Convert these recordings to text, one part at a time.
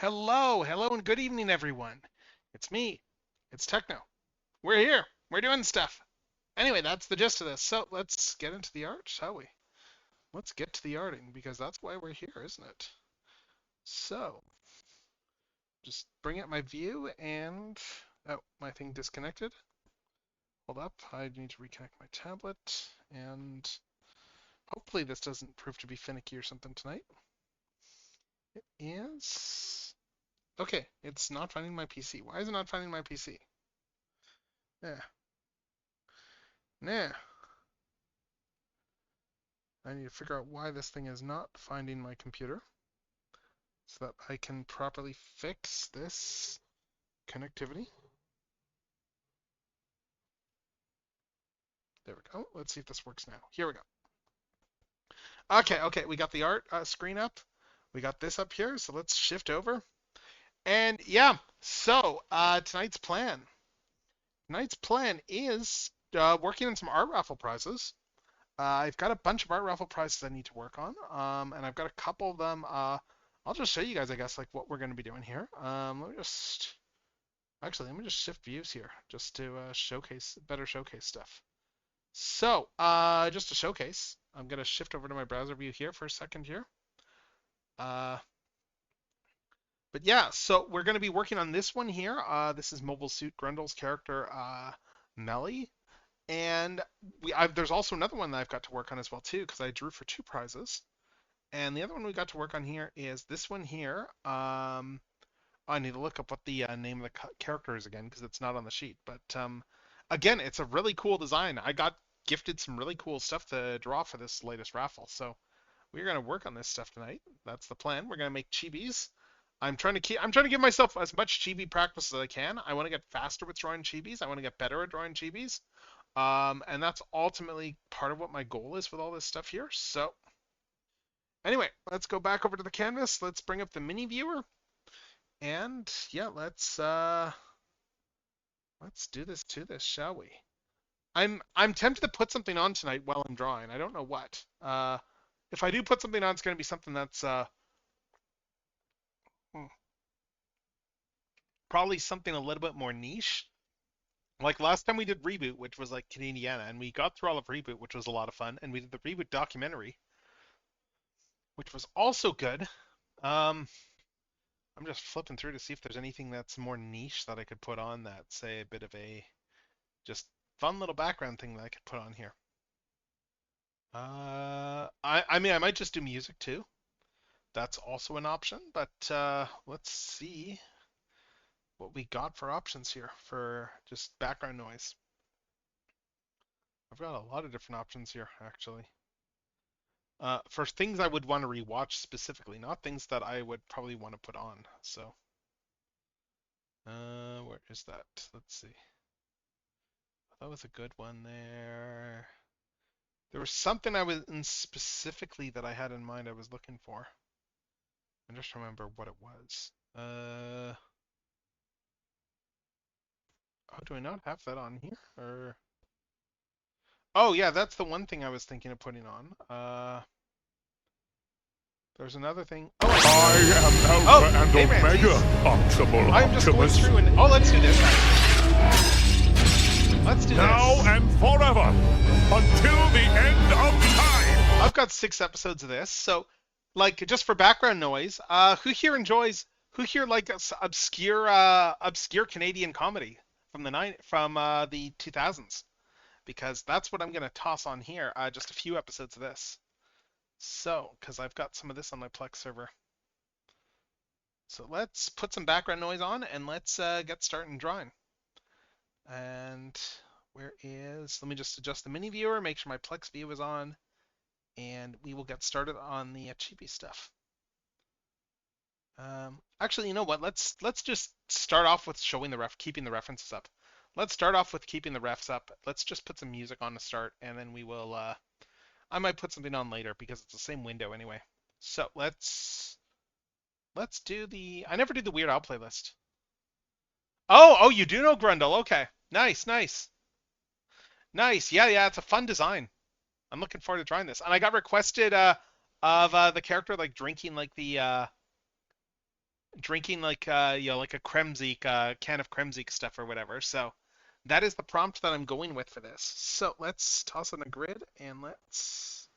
Hello, and good evening, everyone. It's me. It's Techno. We're here. We're doing stuff. Anyway, that's the gist of this. So let's get into the art, shall we? Let's get to the arting because that's why we're here, isn't it? So just bring up my view and oh, my thing disconnected. Hold up. I need to reconnect my tablet and hopefully this doesn't prove to be finicky or something tonight. It is. Okay, it's not finding my PC. Why is it not finding my PC? Yeah. Nah. I need to figure out why this thing is not finding my computer so that I can properly fix this connectivity. There we go. Let's see if this works now. Here we go. Okay, we got the art screen up. We got this up here, so let's shift over. And yeah, so tonight's plan. Tonight's plan is working on some art raffle prizes. I've got a bunch of art raffle prizes I need to work on, and I've got a couple of them. I'll just show you guys, I guess, like what we're going to be doing here. Let me just shift views here just to better showcase stuff. So, just to showcase, I'm going to shift over to my browser view here for a second here. Uh, but yeah, so we're going to be working on this one here. This is Mobile Suit Grundle's character, Melly. And there's also another one that I've got to work on as well too, because I drew for two prizes. And the other one we got to work on here is this one here. I need to look up what the name of the character is again, because it's not on the sheet. But again, it's a really cool design. I got gifted some really cool stuff to draw for this latest raffle. So we're gonna work on this stuff tonight. That's the plan. We're gonna make chibis. I'm trying to give myself as much chibi practice as I can. I want to get faster with drawing chibis. I want to get better at drawing chibis. And that's ultimately part of what my goal is with all this stuff here. So anyway, let's go back over to the canvas. Let's bring up the mini viewer. And yeah, let's do this to this, shall we? I'm tempted to put something on tonight while I'm drawing. I don't know what. If I do put something on, it's gonna be something that's hmm, probably something a little bit more niche. Like last time we did Reboot, which was like Canadiana, and we got through all of Reboot, which was a lot of fun, and we did the Reboot documentary, which was also good. Um, I'm just flipping through to see if there's anything that's more niche that I could put on that, say, a bit of a just fun little background thing that I could put on here. I mean, I might just do music too. That's also an option, but let's see what we got for options here for just background noise. I've got a lot of different options here, actually. For things I would want to rewatch specifically, not things that I would probably want to put on. So, where is that? Let's see. That was a good one there. There was something I was in specifically that I had in mind I was looking for. I just remember what it was. Oh, do I not have that on here? Or oh yeah, that's the one thing I was thinking of putting on. There's another thing. Oh, I am oh, Alpha and hey, Omega, Ramses. Optimal I'm just going Optimus. through and let's do this. Let's do Now this. and forever, until the end of time. I've got 6 episodes of this, so like just for background noise, who here like obscure Canadian comedy from the 2000s? Because that's what I'm gonna toss on here. Just a few episodes of this. So, because I've got some of this on my Plex server. So let's put some background noise on and let's get started drawing. And let me just adjust the mini viewer, make sure my Plex view is on, and we will get started on the Chibi stuff. Actually, you know what? Let's just start off with showing keeping the references up. Let's start off with keeping the refs up. Let's just put some music on to start, and then we will. I might put something on later because it's the same window anyway. So let's do the. I never did the Weird Al playlist. Oh, you do know Grundle. Okay, nice. Yeah, it's a fun design. I'm looking forward to trying this. And I got requested of the character like drinking like the drinking like like a Kremzik can of Kremzik stuff or whatever. So that is the prompt that I'm going with for this. So let's toss in a grid and let's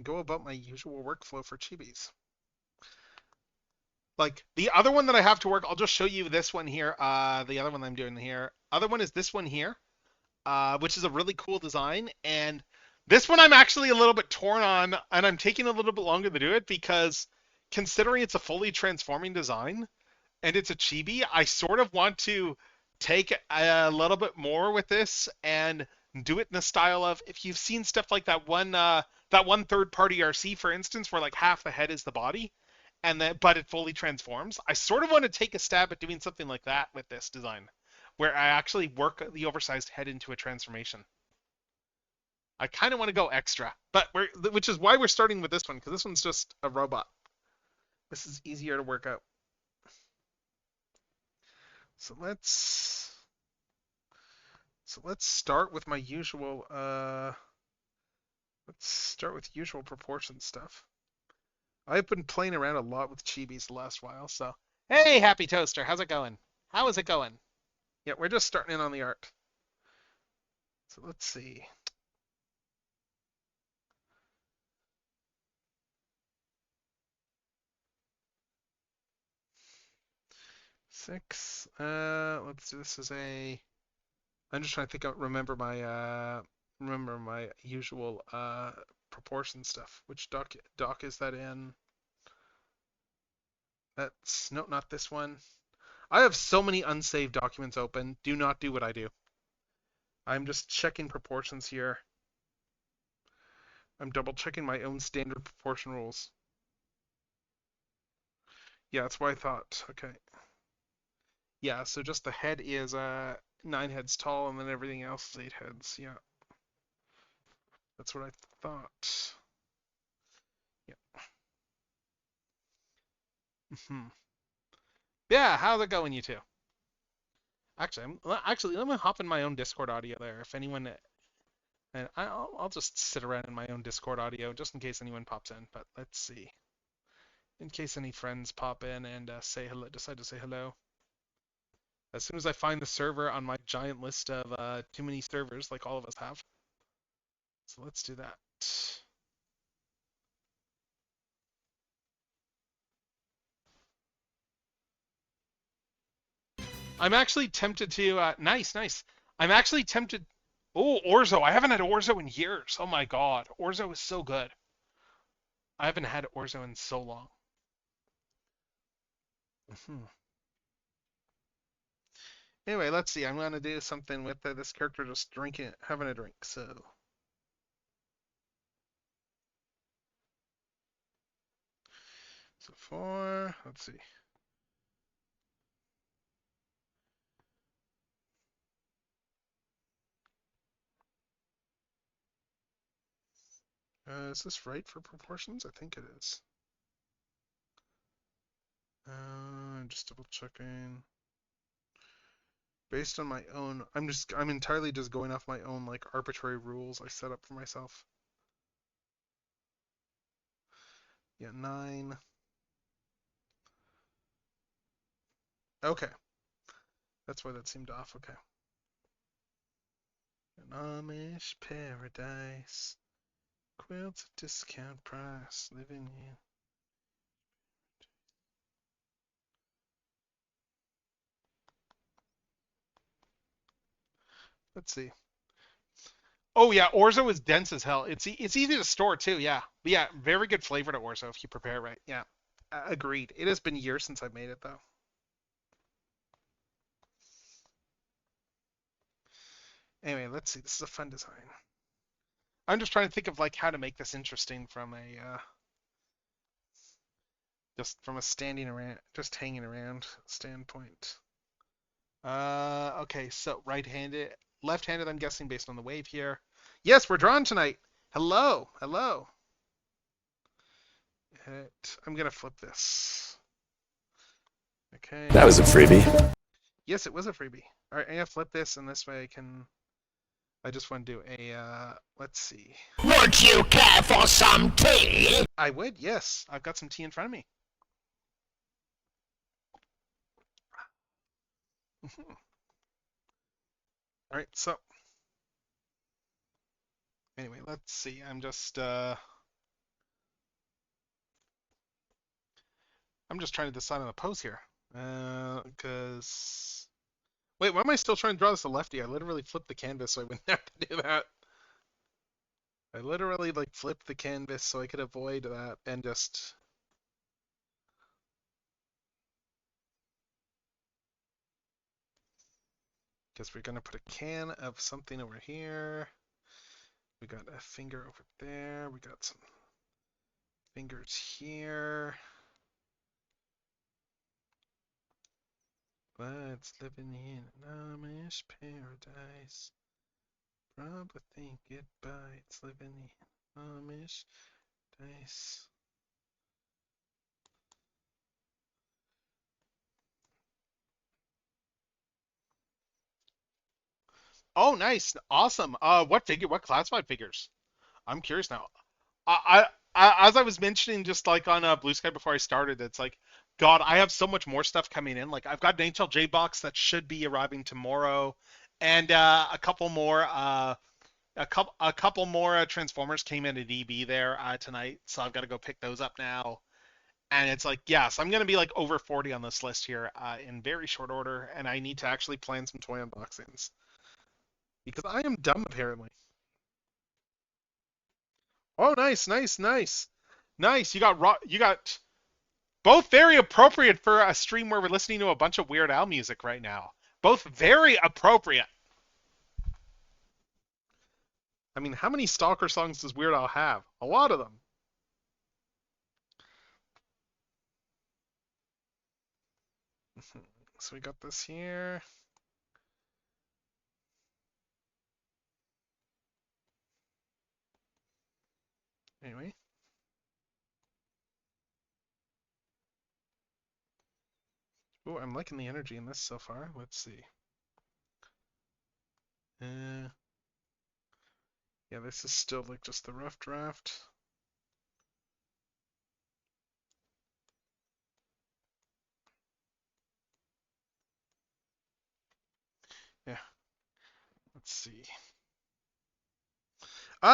go about my usual workflow for chibis. Like the other one that I have to work, I'll just show you this one here. The other one I'm doing here. Other one is this one here, which is a really cool design. And this one I'm actually a little bit torn on, and I'm taking a little bit longer to do it because considering it's a fully transforming design and it's a chibi, I sort of want to take a little bit more with this and do it in the style of if you've seen stuff like that one third party RC for instance, where like half the head is the body and then but it fully transforms. I sort of want to take a stab at doing something like that with this design, where I actually work the oversized head into a transformation. I kind of want to go extra, which is why we're starting with this one because this one's just a robot. This is easier to work out. So let's start with my usual let's start with usual proportion stuff. I've been playing around a lot with chibis the last while, so hey, Happy Toaster, how's it going? How is it going? Yeah, we're just starting in on the art. So let's see. Six. Let's do this as a. I'm just trying to think out. Remember my usual proportion stuff. Which doc is that in? That's no, not this one. I have so many unsaved documents open. Do not do what I do. I'm just checking proportions here. I'm double checking my own standard proportion rules. Yeah, that's what I thought. Okay. Yeah, so just the head is 9 heads tall, and then everything else is 8 heads. Yeah, that's what I thought. Yeah. Yeah, how's it going, you two? Actually, let me hop in my own Discord audio there. If anyone, and I'll just sit around in my own Discord audio just in case anyone pops in. But let's see, in case any friends pop in and say hello, decide to say hello. As soon as I find the server on my giant list of too many servers, like all of us have. So let's do that. I'm actually tempted to. Nice, nice. I'm actually tempted. Oh, Orzo. I haven't had Orzo in years. Oh my god. Orzo is so good. I haven't had Orzo in so long. Anyway, let's see. I'm going to do something with this character just drinking, having a drink. So 4. Let's see. Is this right for proportions? I think it is. I'm just double checking. Based on my own, I'm entirely just going off my own like arbitrary rules I set up for myself. Yeah, 9. Okay. That's why that seemed off. Okay. An Amish paradise. Quilts at discount price. Living in. Let's see. Oh yeah, orzo is dense as hell. It's easy to store too. Yeah, but yeah, very good flavor to orzo if you prepare it right. Yeah, agreed. It has been years since I've made it though. Anyway, let's see. This is a fun design. I'm just trying to think of like how to make this interesting from a just from a standing around, just hanging around standpoint. Okay, so right-handed, left-handed. I'm guessing based on the wave here. Yes, we're drawn tonight. Hello, hello. I'm gonna flip this. Okay. That was a freebie. Yes, it was a freebie. All right, I'm gonna flip this, and this way I can I just want to do a, let's see. Would you care for some tea? I would, yes. I've got some tea in front of me. All right, so anyway, let's see. I'm just trying to decide on a pose here. Because wait, why am I still trying to draw this a lefty? I literally flipped the canvas so I wouldn't have to do that. I literally like flipped the canvas so I could avoid that and just. Guess we're gonna put a can of something over here. We got a finger over there. We got some fingers here. Let's living in an Amish paradise. Probably think it bites living in Amish dice. Oh, nice, awesome. What figure? What classified figures? I'm curious now. As I was mentioning, just like on Blue Sky before I started, it's like, God, I have so much more stuff coming in. Like I've got an HLJ box that should be arriving tomorrow, and a couple more Transformers came in at EB there tonight, so I've got to go pick those up now. And it's like, yes, I'm gonna be like over 40 on this list here in very short order, and I need to actually plan some toy unboxings because I am dumb apparently. Oh, nice, nice, nice, nice. You got both very appropriate for a stream where we're listening to a bunch of Weird Al music right now. Both very appropriate. I mean, how many Stalker songs does Weird Al have? A lot of them. So we got this here. Anyway. Oh, I'm liking the energy in this so far. Let's see. Uh, yeah, this is still like just the rough draft. Yeah, let's see.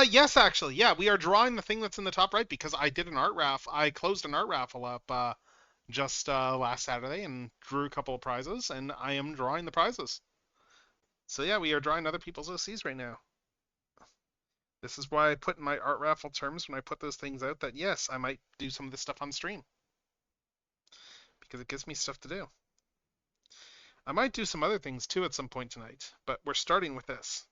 Yes, actually, yeah, we are drawing the thing that's in the top right because I did an art raffle. I closed an art raffle up just last Saturday and drew a couple of prizes, and I am drawing the prizes. So yeah, we are drawing other people's OCs right now. This is why I put in my art raffle terms when I put those things out that yes, I might do some of this stuff on stream because it gives me stuff to do. I might do some other things too at some point tonight, but we're starting with this.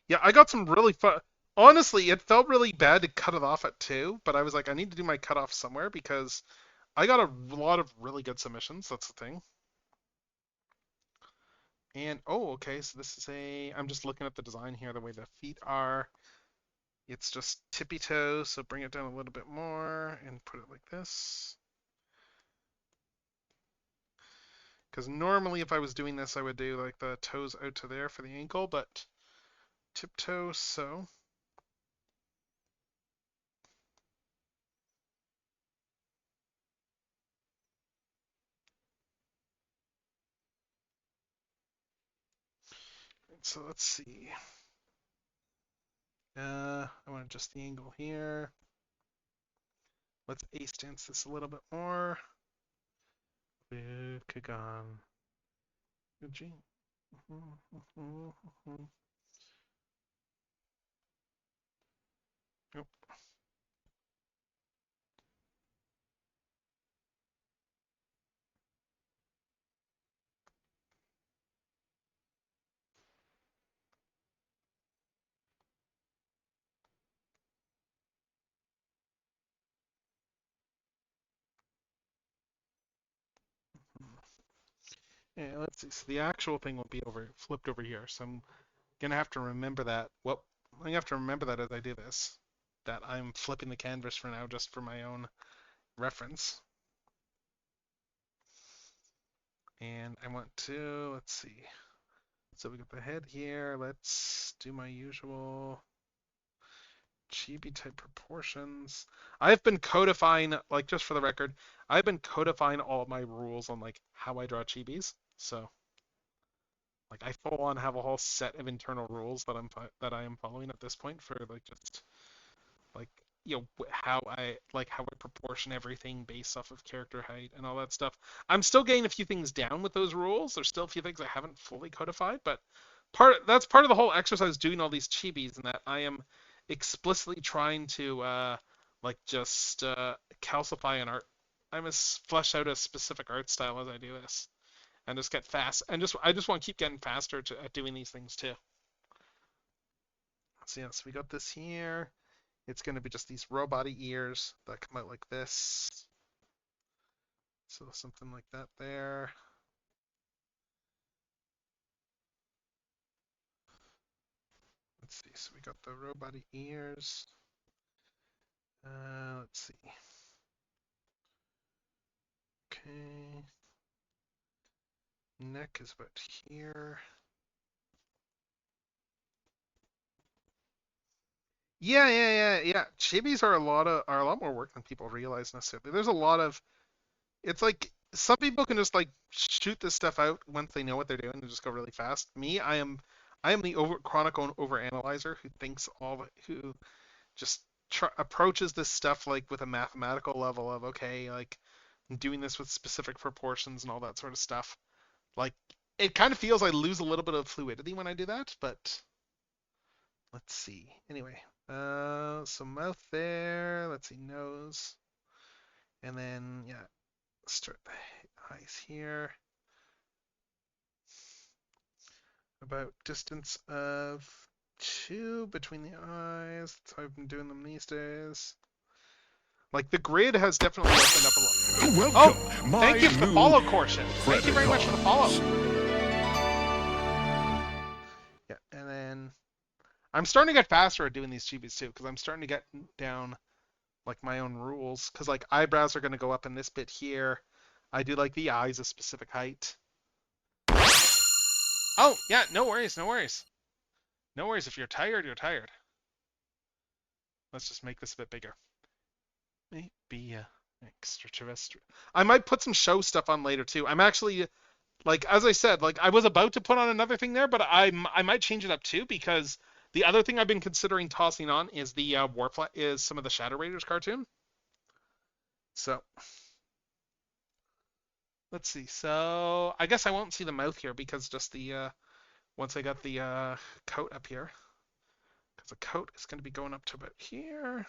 Yeah, I got some really fun. Honestly, it felt really bad to cut it off at 2, but I was like, I need to do my cutoff somewhere because I got a lot of really good submissions. That's the thing. And oh, okay, so this is I'm just looking at the design here, the way the feet are. It's just tippy toes, so bring it down a little bit more and put it like this. Because normally if I was doing this, I would do like the toes out to there for the ankle, but tiptoe, so. So let's see. I want to adjust the angle here. Let's A stance this a little bit more. Kagan. G. Yep. Yeah, let's see. So the actual thing will be flipped over here. So I'm gonna have to remember that. Well, I'm gonna have to remember that as I do this. That I'm flipping the canvas for now, just for my own reference. And I want to, let's see. So we got the head here. Let's do my usual chibi type proportions. I've been codifying, like just for the record, I've been codifying all of my rules on like how I draw chibis. So like I full on have a whole set of internal rules that I am following at this point for like just like how I proportion everything based off of character height and all that stuff. I'm still getting a few things down with those rules. There's still a few things I haven't fully codified, but that's part of the whole exercise doing all these chibis and that I am explicitly trying to just calcify an art. I must flesh out a specific art style as I do this and just get fast and just I just want to keep getting faster at doing these things too. So yes, we got this here. It's going to be just these robot ears that come out like this. So something like that there. Let's see. So we got the robot ears. Let's see. Okay. Neck is about here. Yeah. Chibis are a lot more work than people realize necessarily. There's a lot of it's like some people can just like shoot this stuff out once they know what they're doing and just go really fast. Me, I am the chronic over analyzer who thinks who just approaches this stuff like with a mathematical level of okay, like doing this with specific proportions and all that sort of stuff. Like it kind of feels I lose a little bit of fluidity when I do that, but let's see. Anyway, so mouth there. Let's see, nose, and then yeah, start the eyes here. About distance of 2 between the eyes. That's how I've been doing them these days. Like the grid has definitely opened up a lot. Welcome, Oh, thank you for the follow, Corshin. Thank you very much for the follow. Yeah, and then I'm starting to get faster at doing these chibis too, because I'm starting to get down like my own rules. Because like eyebrows are going to go up in this bit here. I do like the eyes a specific height. Oh, yeah, no worries, no worries. No worries, if you're tired, you're tired. Let's just make this a bit bigger. Maybe extraterrestrial. I might put some show stuff on later too. I'm actually like as I said, like I was about to put on another thing there, but I might change it up too because the other thing I've been considering tossing on is the is some of the Shadow Raiders cartoon. So let's see. So I guess I won't see the mouth here because just the once I got the coat up here, because the coat is going to be going up to about here.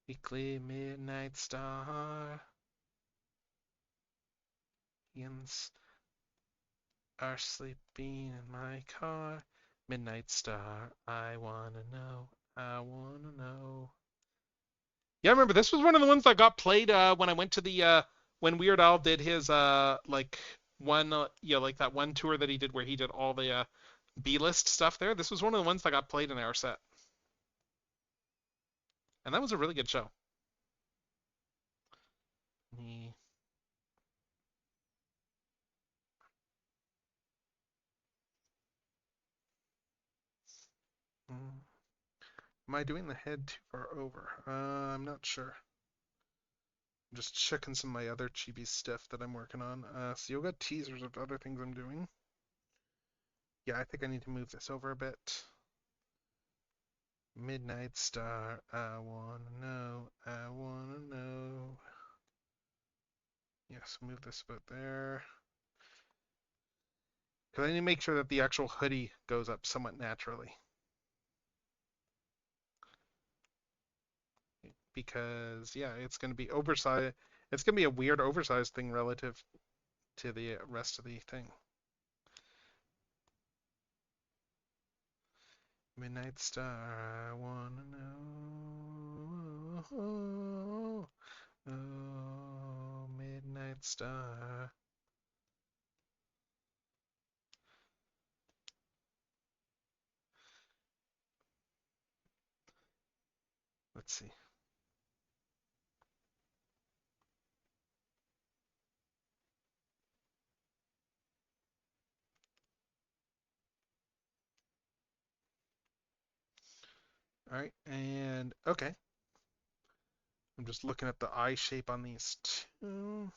Weekly Midnight Star. Ians are sleeping in my car. Midnight Star, I wanna know, I wanna know. Yeah, I remember this was one of the ones that got played when I went to the when Weird Al did his like one like that one tour that he did where he did all the B-list stuff there. This was one of the ones that got played in our set. And that was a really good show. Me. Am I doing the head too far over? I'm not sure. I'm just checking some of my other chibi stuff that I'm working on. So you'll get teasers of other things I'm doing. Yeah, I think I need to move this over a bit. Midnight Star, I wanna know, I wanna know. Yes, move this a bit there. Because I need to make sure that the actual hoodie goes up somewhat naturally. Because, yeah, it's going to be oversized. It's going to be a weird oversized thing relative to the rest of the thing. Midnight Star, I wanna know. Oh, Midnight Star. Let's see. All right, and okay. I'm just looking at the eye shape on these two.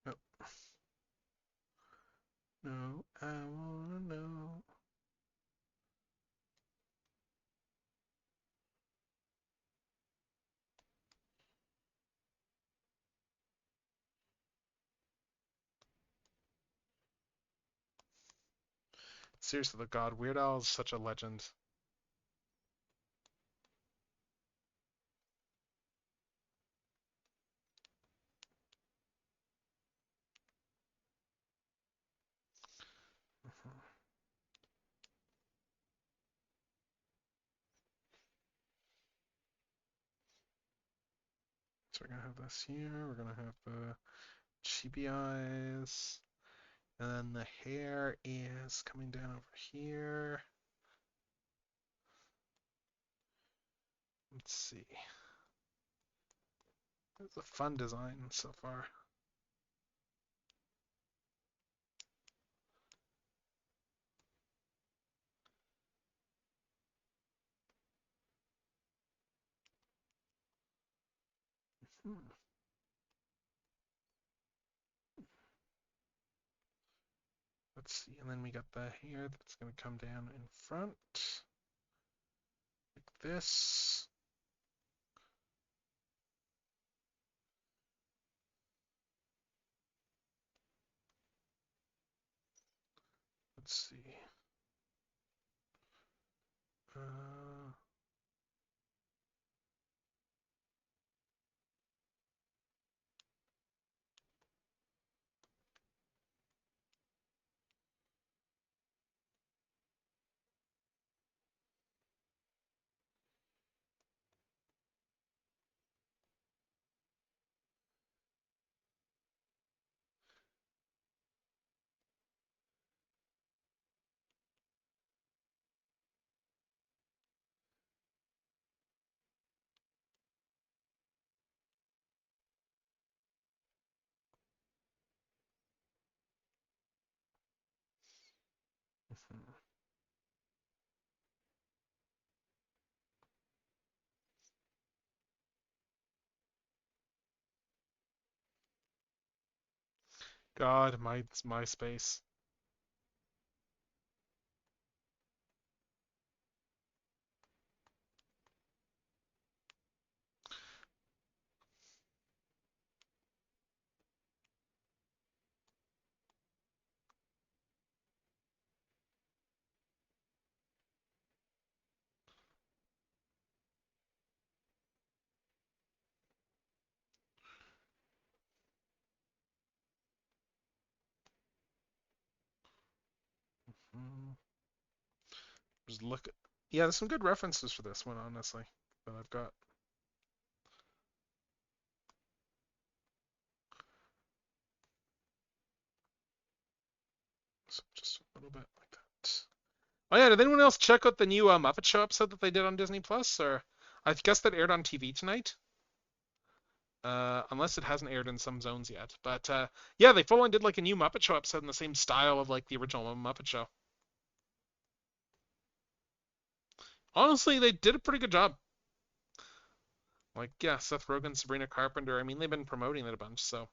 Oh, no, I wanna know. Seriously, the God, Weird Al is such a legend. So we're gonna have this here. We're gonna have the chibi eyes, and then the hair is coming down over here. Let's see. It's a fun design so far. Hmm. Let's see, and then we got the hair that's gonna come down in front, like this. Let's see. Uh, God, my space. Hmm. Just look. Yeah, there's some good references for this one, honestly, that I've got. So just a little bit like that. Oh yeah, did anyone else check out the new Muppet Show episode that they did on Disney Plus? Or I guess that aired on TV tonight. Unless it hasn't aired in some zones yet. But yeah, they full on did like a new Muppet Show episode in the same style of like the original Muppet Show. Honestly, they did a pretty good job. Like, yeah, Seth Rogen, Sabrina Carpenter. I mean, they've been promoting it a bunch, so.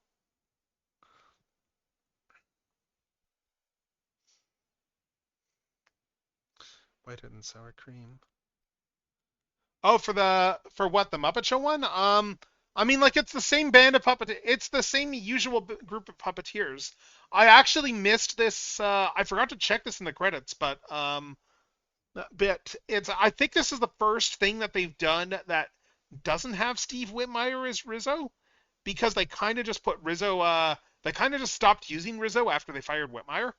Whitehead and sour cream. Oh, for what, the Muppet Show one? I mean, like, it's the same band of puppet. It's the same usual group of puppeteers. I actually missed this. I forgot to check this in the credits, but it's. I think this is the first thing that they've done that doesn't have Steve Whitmire as Rizzo, because they kind of just put Rizzo. They kind of just stopped using Rizzo after they fired Whitmire.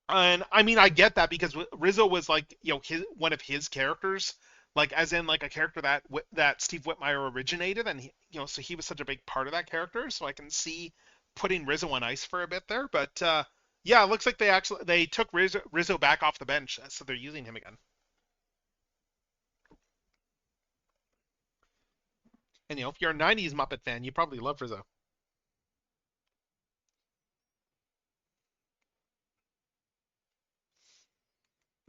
And I mean, I get that because Rizzo was like, his one of his characters, like as in like a character that Steve Whitmire originated, and so he was such a big part of that character. So I can see putting Rizzo on ice for a bit there, but yeah, it looks like they took Rizzo back off the bench, so they're using him again. And if you're a '90s Muppet fan, you probably love Rizzo.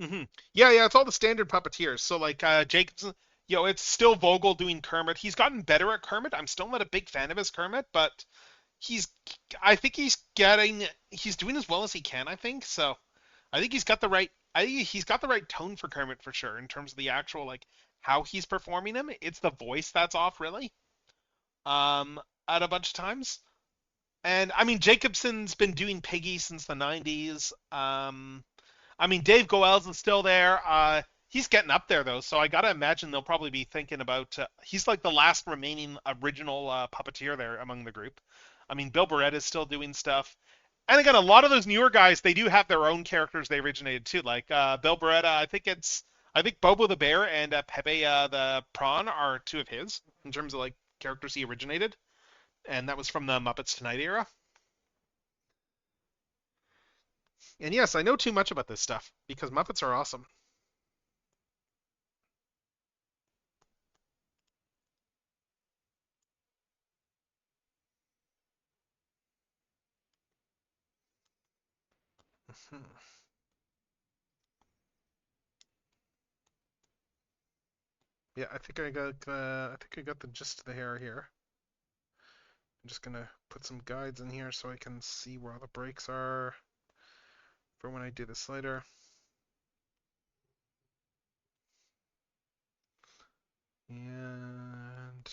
hmm Yeah, it's all the standard puppeteers. So like Jacobson, it's still Vogel doing Kermit. He's gotten better at Kermit. I'm still not a big fan of his Kermit, but he's I think he's doing as well as he can, I think. So I think he's got the right tone for Kermit for sure in terms of the actual like how he's performing him. It's the voice that's off really. Um at a bunch of times. And I mean Jacobson's been doing Piggy since the 90s. I mean, Dave Goelz is still there. He's getting up there though, so I gotta imagine they'll probably be thinking about. He's like the last remaining original puppeteer there among the group. I mean, Bill Barrett is still doing stuff, and again, a lot of those newer guys they do have their own characters they originated too. Like Bill Barrett, I think Bobo the Bear and Pepe the Prawn are two of his in terms of like characters he originated, and that was from the Muppets Tonight era. And yes, I know too much about this stuff because Muppets are awesome. Yeah, I think I got the gist of the hair here. I'm just gonna put some guides in here so I can see where all the breaks are for when I do this later. And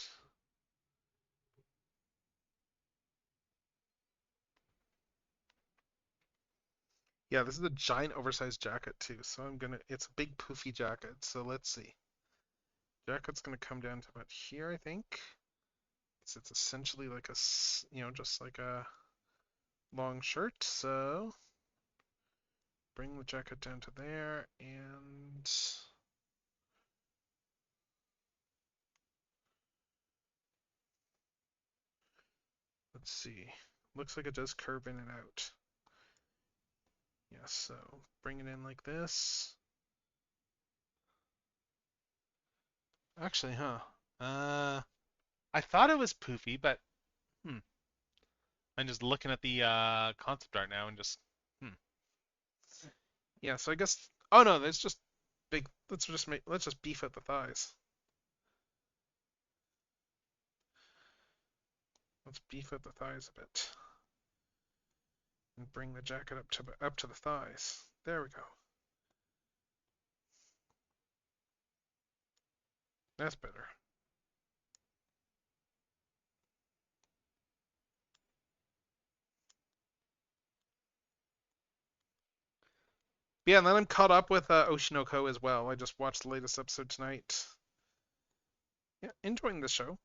yeah, this is a giant oversized jacket too. So it's a big poofy jacket. So let's see. Jacket's gonna come down to about here, I think. So it's essentially like just like a long shirt. So bring the jacket down to there and let's see. Looks like it does curve in and out. Yeah, so bring it in like this. Actually, huh? Uh, I thought it was poofy, but hmm. I'm just looking at the concept art now and just hmm. Yeah, so I guess. Oh no, it's just big. Let's just beef out the thighs. Let's beef out the thighs a bit and bring the jacket up to the thighs. There we go. That's better. Yeah, and then I'm caught up with Oshinoko as well. I just watched the latest episode tonight. Yeah, enjoying the show.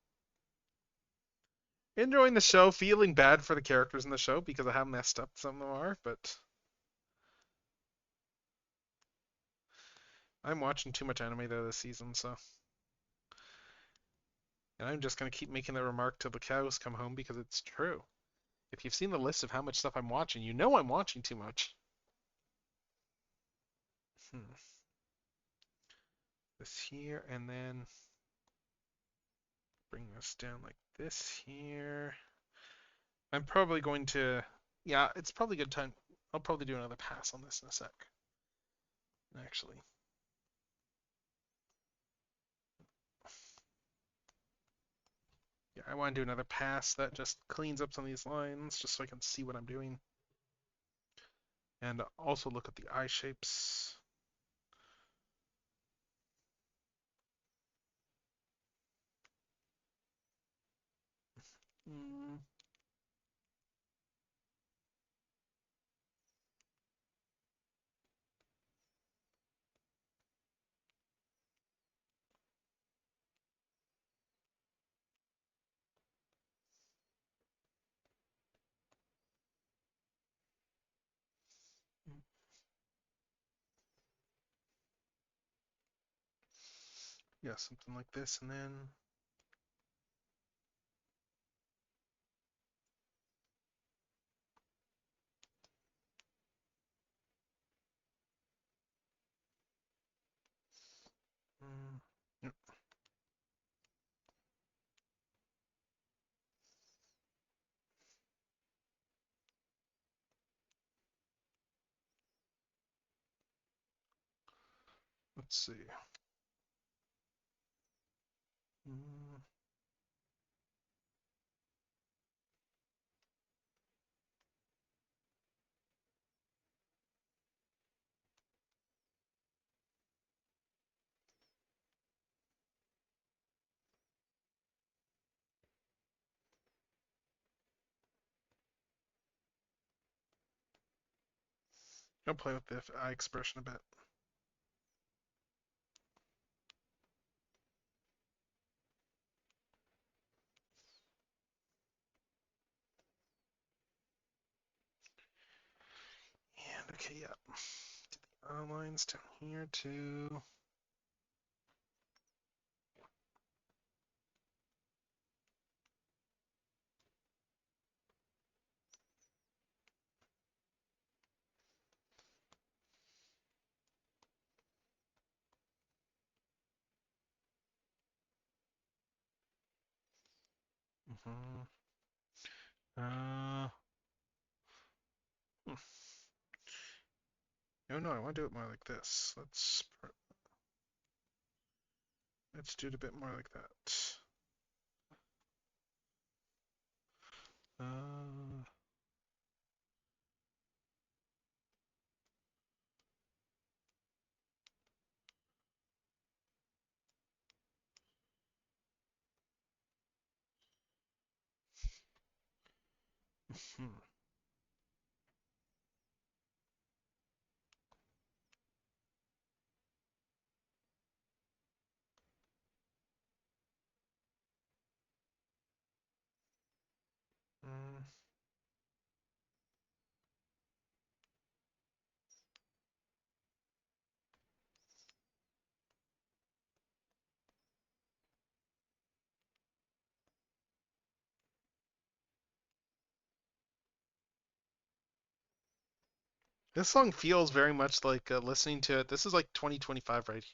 Enjoying the show, feeling bad for the characters in the show because of how messed up some of them are, but I'm watching too much anime though this season, so and I'm just gonna keep making that remark till the cows come home because it's true. If you've seen the list of how much stuff I'm watching, you know I'm watching too much. Hmm. This here, and then bring this down like this here. I'm probably going to, yeah, it's probably a good time. I'll probably do another pass on this in a sec, actually. Yeah, I want to do another pass that just cleans up some of these lines just so I can see what I'm doing. And also look at the eye shapes. Mm. Yeah, something like this, and then mm, yep. Let's see. Mm, I'll play with the eye expression a bit. And okay, yeah. Lines down here too. Mm-hmm. Uh, hmm. No, I want to do it more like this. Let's do it a bit more like that. Uh, hmm. Mm. This song feels very much like listening to it. This is like 2025 right,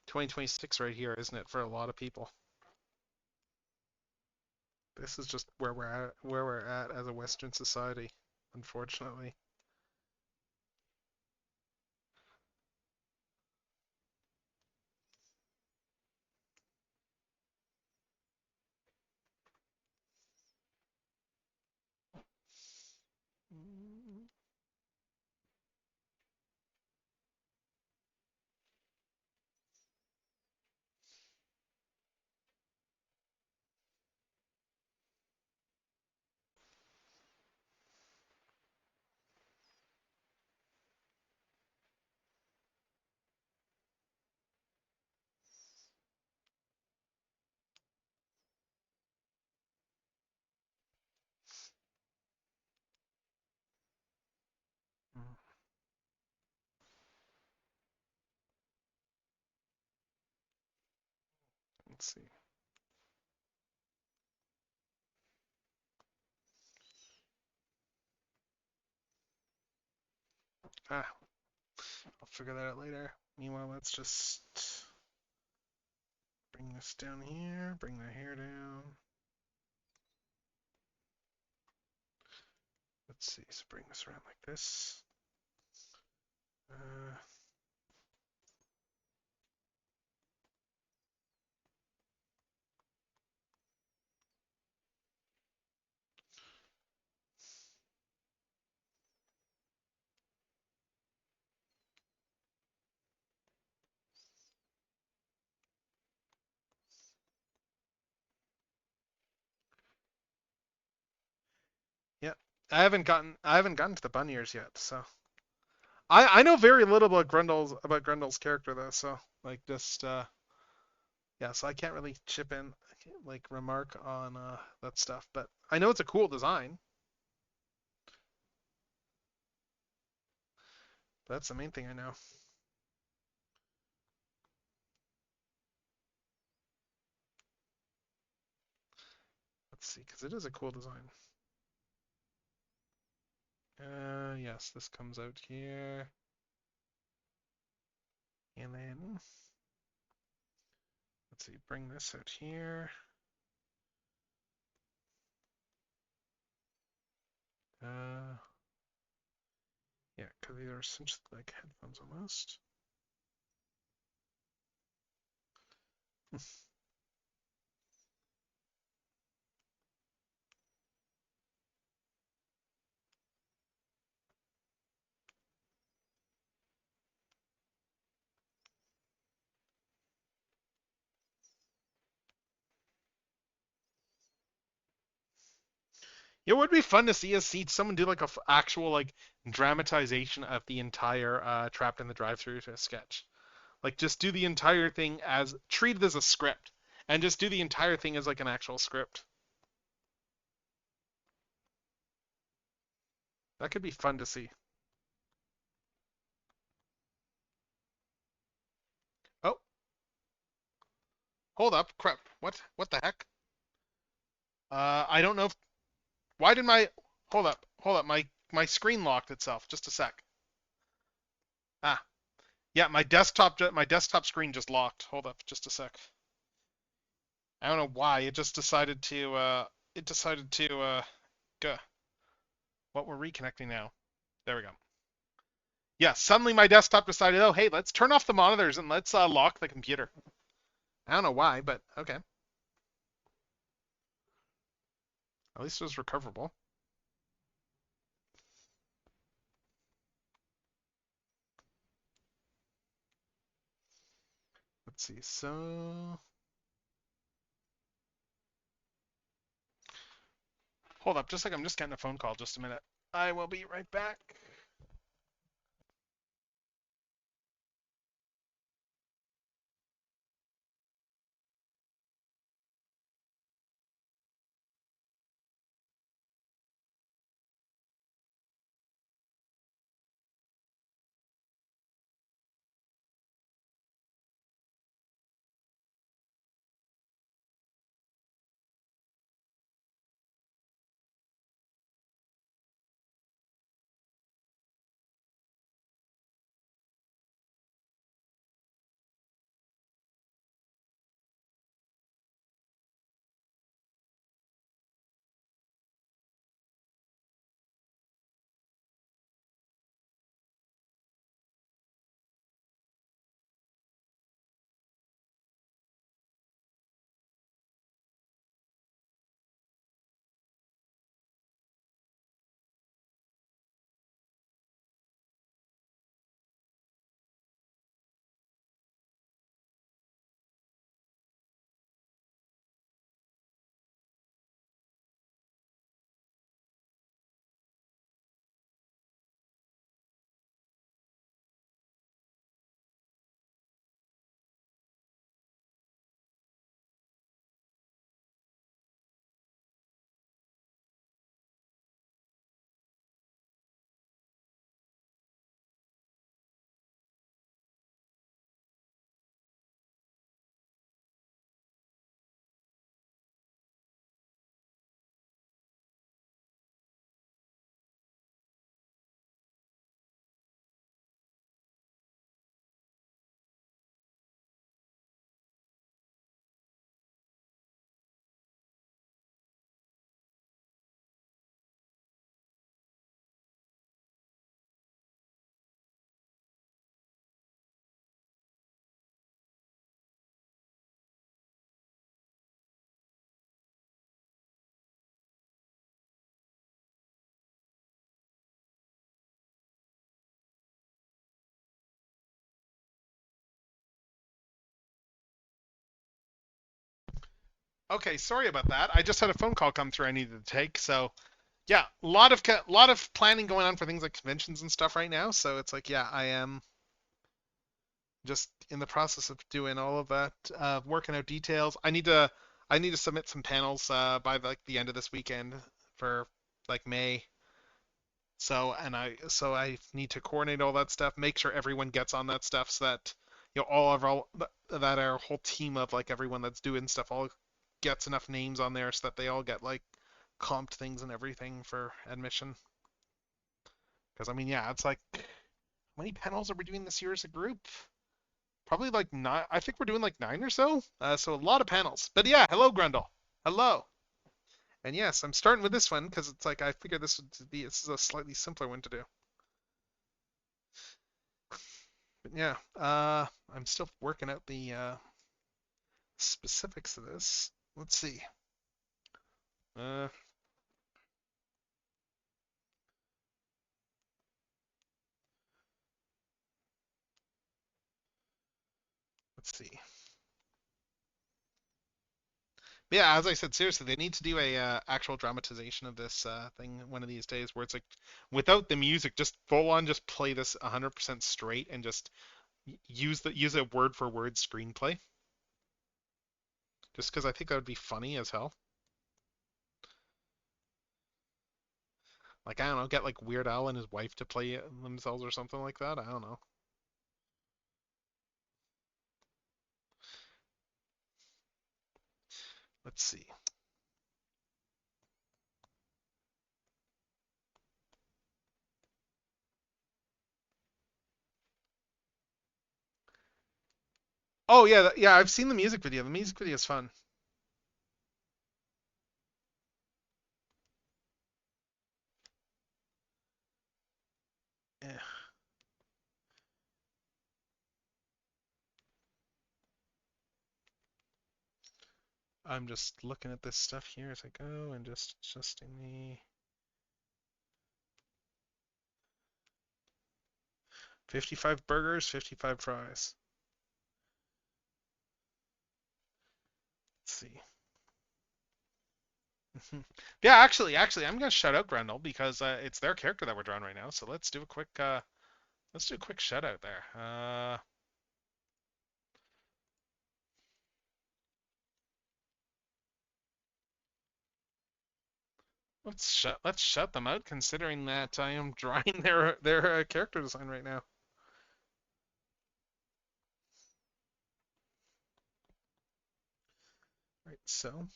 2026 right here, isn't it? For a lot of people, this is just where we're at as a Western society, unfortunately. Mm. Mm. Let's see. Ah, I'll figure that out later. Meanwhile, let's just bring this down here, bring the hair down. Let's see, so bring this around like this. Uh, yeah, I haven't gotten to the bunny ears yet, so I know very little about Grundle's character though, so like just yeah, so I can't really chip in, I can't, like remark on that stuff, but I know it's a cool design. That's the main thing I know. Let's see, because it is a cool design. Yes, this comes out here, and then let's see, bring this out here. Uh, yeah, because these are essentially like headphones almost. It would be fun to see someone do like a actual like dramatization of the entire Trapped in the Drive-Thru sketch. Like just do the entire thing as treat it as a script, and just do the entire thing as like an actual script. That could be fun to see. Oh, hold up, crap. What? What the heck? I don't know if why did my hold up, my screen locked itself. Just a sec. Ah, yeah, my desktop screen just locked. Hold up, just a sec. I don't know why. It decided to go. What we're reconnecting now. There we go. Yeah, suddenly my desktop decided, oh hey, let's turn off the monitors and let's lock the computer. I don't know why, but okay. At least it was recoverable. Let's see. So hold up, just like I'm just getting a phone call. Just a minute. I will be right back. Okay, sorry about that. I just had a phone call come through I needed to take. So yeah, a lot of planning going on for things like conventions and stuff right now. So it's like yeah, I am just in the process of doing all of that, working out details. I need to submit some panels by like the end of this weekend for like May. So I need to coordinate all that stuff, make sure everyone gets on that stuff, so that all that our whole team of like everyone that's doing stuff all gets enough names on there so that they all get like comped things and everything for admission. Because I mean, yeah, it's like how many panels are we doing this year as a group? Probably like nine. I think we're doing like nine or so. So a lot of panels. But yeah, hello Grundle. Hello. And yes, I'm starting with this one because it's like I figured this is a slightly simpler one to do. But yeah, I'm still working out the specifics of this. Let's see. Uh, let's see. Yeah, as I said, seriously, they need to do a actual dramatization of this thing one of these days, where it's like without the music, just full on, just play this 100% straight and just use a word for word screenplay. Just because I think that would be funny as hell. Like I don't know, get like Weird Al and his wife to play themselves or something like that. I don't know. Let's see. Oh yeah, yeah, I've seen the music video. The music video is fun. Yeah. I'm just looking at this stuff here as I go and just adjusting the 55 burgers, 55 fries. Let's see. Yeah, actually, I'm gonna shout out Grendel because it's their character that we're drawing right now. So let's do a quick shout out there. Let's shut them out, considering that I am drawing their character design right now. Right, so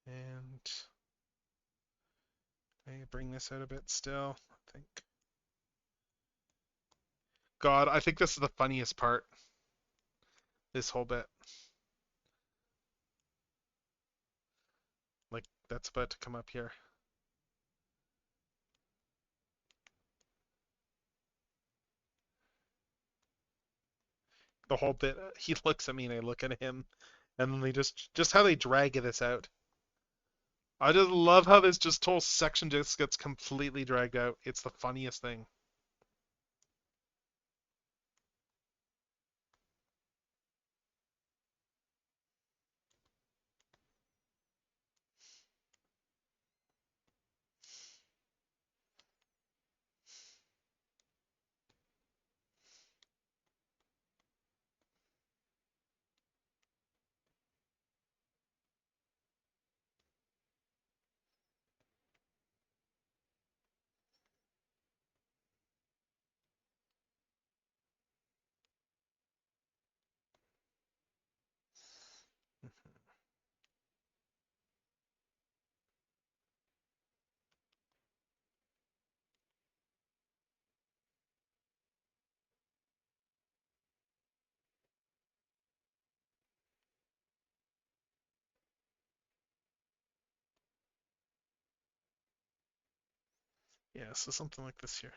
and I bring this out a bit still. I think. God, I think this is the funniest part. This whole bit, like that's about to come up here. The whole bit, he looks at me and I look at him, and then they just how they drag this out. I just love how this just whole section just gets completely dragged out. It's the funniest thing. Yeah, so something like this here.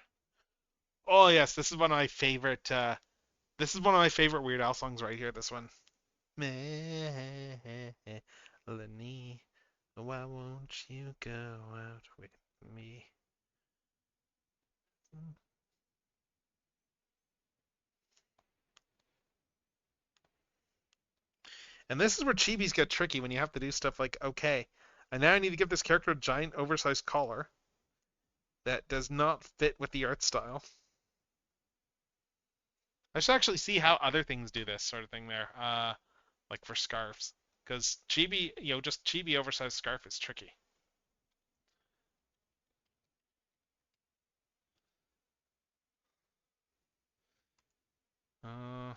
Oh yes, this is one of my favorite. This is one of my favorite Weird Al songs right here. This one. Melanie, why won't you go out with me? And this is where chibis get tricky when you have to do stuff like, okay, and now I need to give this character a giant oversized collar that does not fit with the art style. I should actually see how other things do this sort of thing there, like for scarves, because chibi, just chibi oversized scarf is tricky. Uh,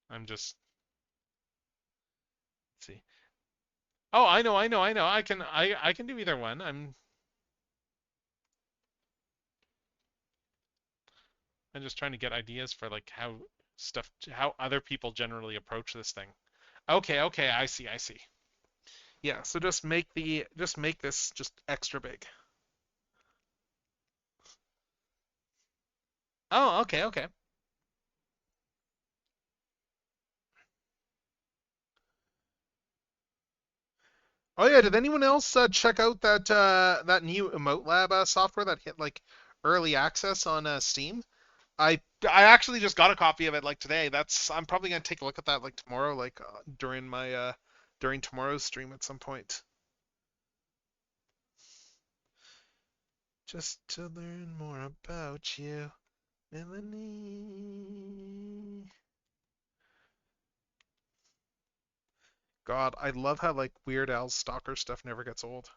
I'm just let's see. Oh, I know. I can do either one. I'm just trying to get ideas for like how stuff, how other people generally approach this thing. Okay, okay, I see, I see. Yeah, so just make this just extra big. Oh, okay, okay. Oh yeah, did anyone else check out that new Emote Lab software that hit like early access on Steam? I actually just got a copy of it like today. That's I'm probably gonna take a look at that like tomorrow, like during my during tomorrow's stream at some point. Just to learn more about you, Melanie. God, I love how like Weird Al's Stalker stuff never gets old.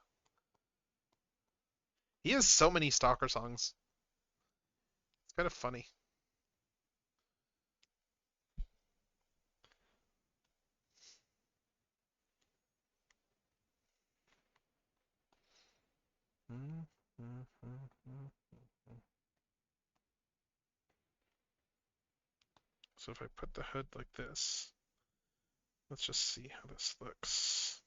He has so many Stalker songs. It's kind of funny. So if I put the hood like this, let's just see how this looks.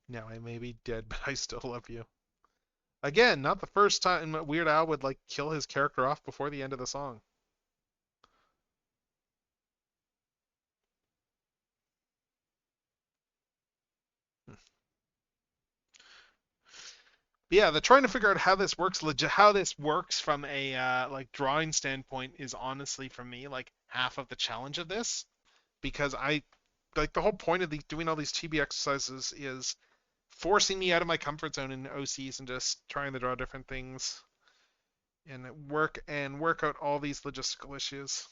Now I may be dead, but I still love you. Again, not the first time Weird Al would like kill his character off before the end of the song. But yeah, the trying to figure out how this works, how this works from a like drawing standpoint is honestly for me like half of the challenge of this because I like the whole point of doing all these chibi exercises is forcing me out of my comfort zone in OCs and just trying to draw different things and work out all these logistical issues.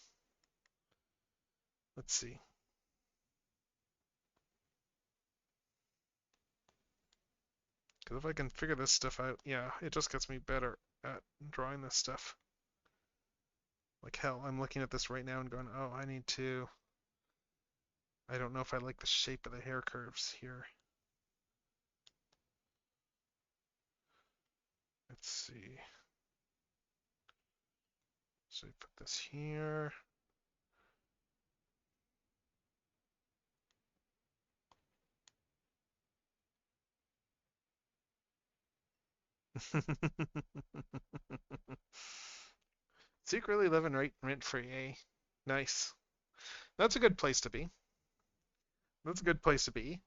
Let's see. Because if I can figure this stuff out, yeah, it just gets me better at drawing this stuff. Like hell, I'm looking at this right now and going, oh, I don't know if I like the shape of the hair curves here. Let's see. So I put this here. Secretly living rent free, eh? Nice. That's a good place to be. That's a good place to be.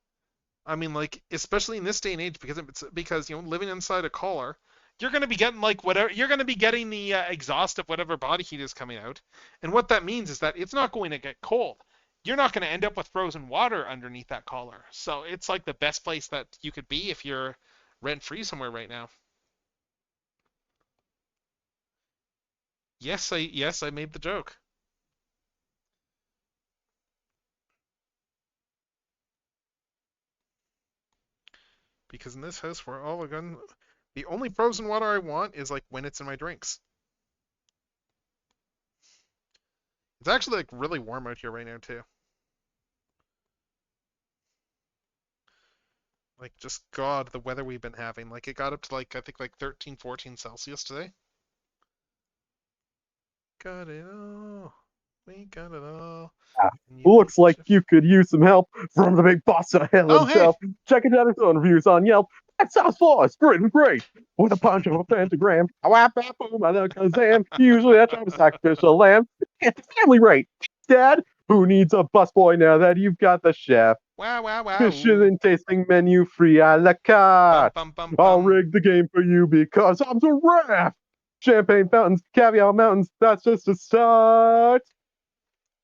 I mean, like, especially in this day and age, because living inside a collar, you're gonna be getting like whatever you're gonna be getting the exhaust of whatever body heat is coming out, and what that means is that it's not going to get cold. You're not going to end up with frozen water underneath that collar. So it's like the best place that you could be if you're rent free somewhere right now. Yes, I made the joke. Because in this house, the only frozen water I want is like when it's in my drinks. It's actually like really warm out here right now too. Like just God, the weather we've been having. Like it got up to like I think like 13, 14 Celsius today. Got it all. We got it all. Yeah. And Looks like you could use some help from the big boss of hell Oh, hey! himself. Check it out his own reviews on Yelp. That sounds flawless, written great. With a punch of a pentagram, a whap whap boom, I know Kazam. Usually that's a sacrificial lamb. It's family rate. Dad, who needs a busboy now that you've got the chef? Wow, wow, wow. Fishes and tasting menu free a la carte. Bum, bum, bum, I'll bum. rig the game for you because I'm the ref. Champagne fountains, caviar mountains, that's just a start.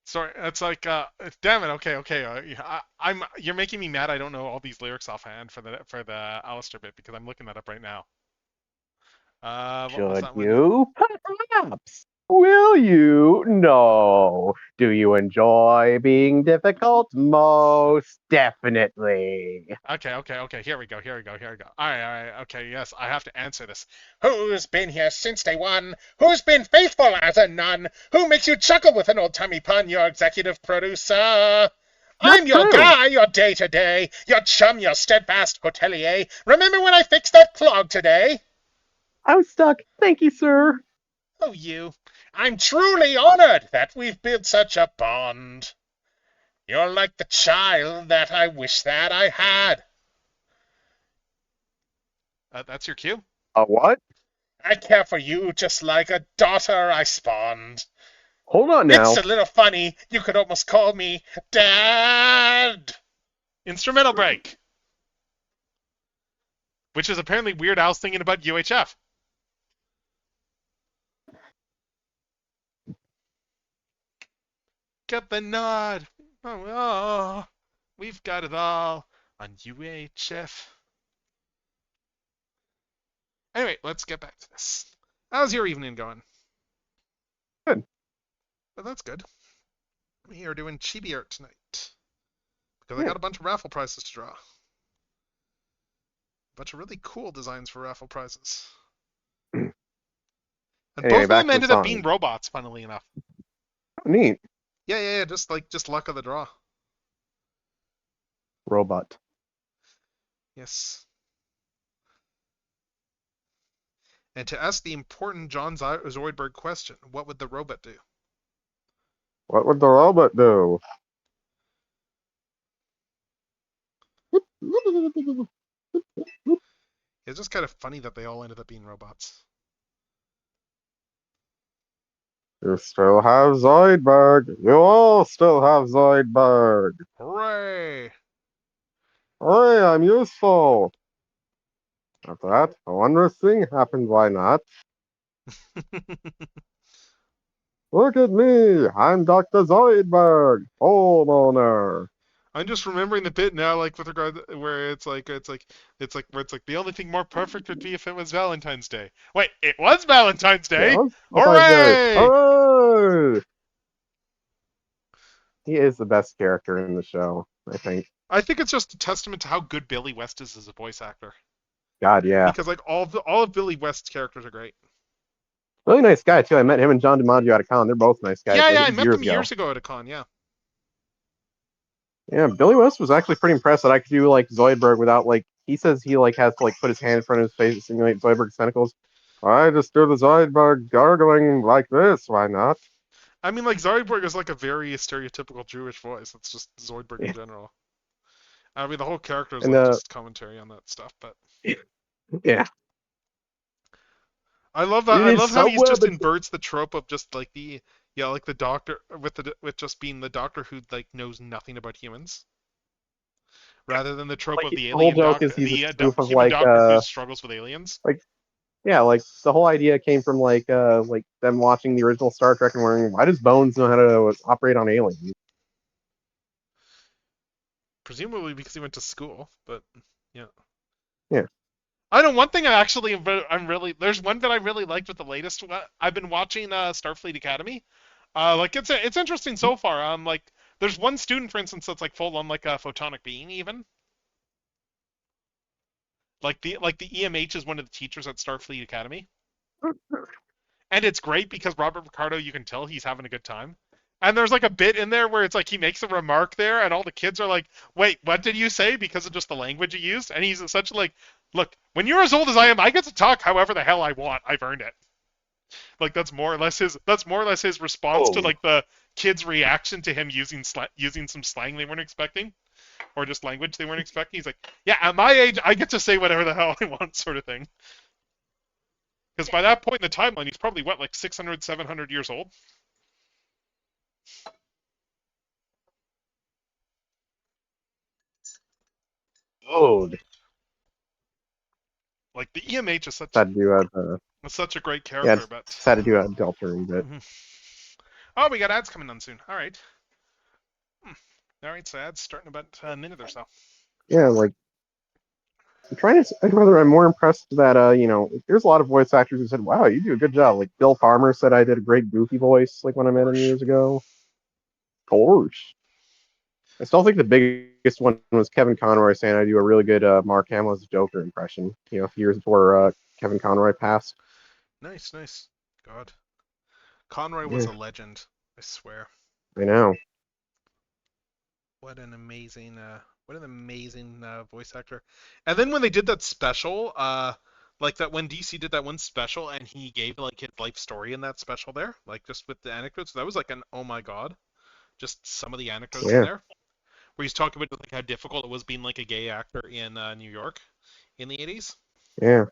Sorry, it's like, damn it. Okay, okay. You're making me mad. I don't know all these lyrics offhand for the Alistair bit because I'm looking that up right now. What was Should that one? you? Perhaps. Will you? No. Do you enjoy being difficult? Most definitely. Okay, okay, okay. Here we go. Here we go. Here we go. All right, all right. Okay, yes, I have to answer this. Who's been here since day one? Who's been faithful as a nun? Who makes you chuckle with an old-timey pun? Your executive producer. That's I'm your true. guy, your day-to-day, your chum, your steadfast hotelier. Remember when I fixed that clog today? I was stuck. Thank you, sir. Oh, you. I'm truly honored that we've built such a bond. You're like the child that I wish that I had. That's your cue. A what? I care for you just like a daughter I spawned. Hold on It's now. a little funny. You could almost call me Dad. Instrumental break, which is apparently Weird Al's thinking about UHF. Get the nod. Oh, we've got it all on UHF. Anyway, let's get back to this. How's your evening going? Good. Well, that's good. We are doing Chibi Art tonight because I Yeah. got a bunch of raffle prizes to draw. A bunch of really cool designs for raffle prizes. And Anyway, both of back them to the ended up song. being robots, funnily enough. Oh, neat. Yeah, just luck of the draw. Robot. Yes. And to ask the important John Zoidberg question, what would the robot do? What would the robot do? It's just kind of funny that they all ended up being robots. You still have Zoidberg. You all still have Zoidberg. Hooray! Hey, I'm useful. After that, a wondrous thing happened. Why not? Look at me. I'm Dr. Zoidberg, homeowner. I'm just remembering the bit now, like with regard to, where it's like the only thing more perfect would be if it was Valentine's Day. Wait, it was Valentine's Yeah, Day. Valentine's Day. Hooray! Hooray! He is the best character in the show, I think. I think it's just a testament to how good Billy West is as a voice actor. God, yeah. Because like all of Billy West's characters are great. Really nice guy, too. I met him and John DiMaggio at a con. They're both nice guys. Yeah, Like, yeah, it I was met years them ago. years ago at a con. Yeah. Yeah, Billy West was actually pretty impressed that I could do, like, Zoidberg without, like, he says he, like, has to, like, put his hand in front of his face to simulate Zoidberg's tentacles. I just do the Zoidberg gargling like this. Why not? I mean, like Zoidberg is like a very stereotypical Jewish voice. That's just Zoidberg in Yeah. general. I mean, the whole character is And, like just commentary on that stuff, but yeah. I love that. It I is love how he's somewhere just between. inverts the trope of just like the like the doctor with just being the doctor who like knows nothing about humans, rather than the trope Like, of the the whole alien joke is doctor, he's a the spoof of, human like, doctor who struggles with aliens. yeah, like, the whole idea came from, like, them watching the original Star Trek and wondering, why does Bones know how to operate on aliens? Presumably because he went to school, but yeah. Yeah. I know one thing I'm really there's one that I really liked with the latest one. I've been watching Starfleet Academy. Like it's interesting so far. Like there's one student, for instance, that's like full on like a photonic being even. Like the EMH is one of the teachers at Starfleet Academy. And it's great because Robert Picardo, you can tell he's having a good time. And there's like a bit in there where it's like he makes a remark there, and all the kids are like, "Wait, what did you say?" Because of just the language he used. And he's essentially like, "Look, when you're as old as I am, I get to talk however the hell I want. I've earned it." Like that's more or less his response to Oh. like the kids' reaction to him using some slang they weren't expecting, or just language they weren't expecting. He's like, "Yeah, at my age, I get to say whatever the hell I want," sort of thing. Because by that point in the timeline, he's probably what, like 600, 700 years old. Oh. Like the EMH is Sad to do such a great yeah, character, it's but sad to do a Delta but Mhm. Oh, we got ads coming on soon. All right. All right, so ads starting about a minute or so. yeah, like, I'm trying to decide whether I'm more impressed that, there's a lot of voice actors who said, wow, you do a good job. Like, Bill Farmer said I did a great Goofy voice, like, when I met him years ago. Of course. I still think the biggest one was Kevin Conroy saying I do a really good Mark Hamill's Joker impression, a few years before Kevin Conroy passed. Nice, nice. God, Conroy was Yeah, a legend. I swear. I know. what an amazing voice actor. And then when they did that special, like that when DC did that one special and he gave like his life story in that special there, like just with the anecdotes, that was like an oh my god, just some of the anecdotes in Yeah, there where he's talking about like how difficult it was being like a gay actor in New York in the 80s. yeah,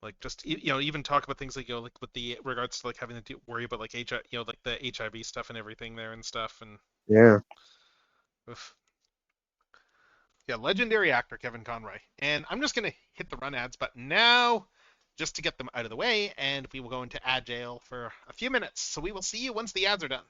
Like just even talk about things like like with the regards to like having to worry about like HIV, like the HIV stuff and everything there and stuff and yeah. oof. Yeah, legendary actor Kevin Conroy. And I'm just gonna hit the run ads button now, just to get them out of the way, and we will go into ad jail for a few minutes. So we will see you once the ads are done.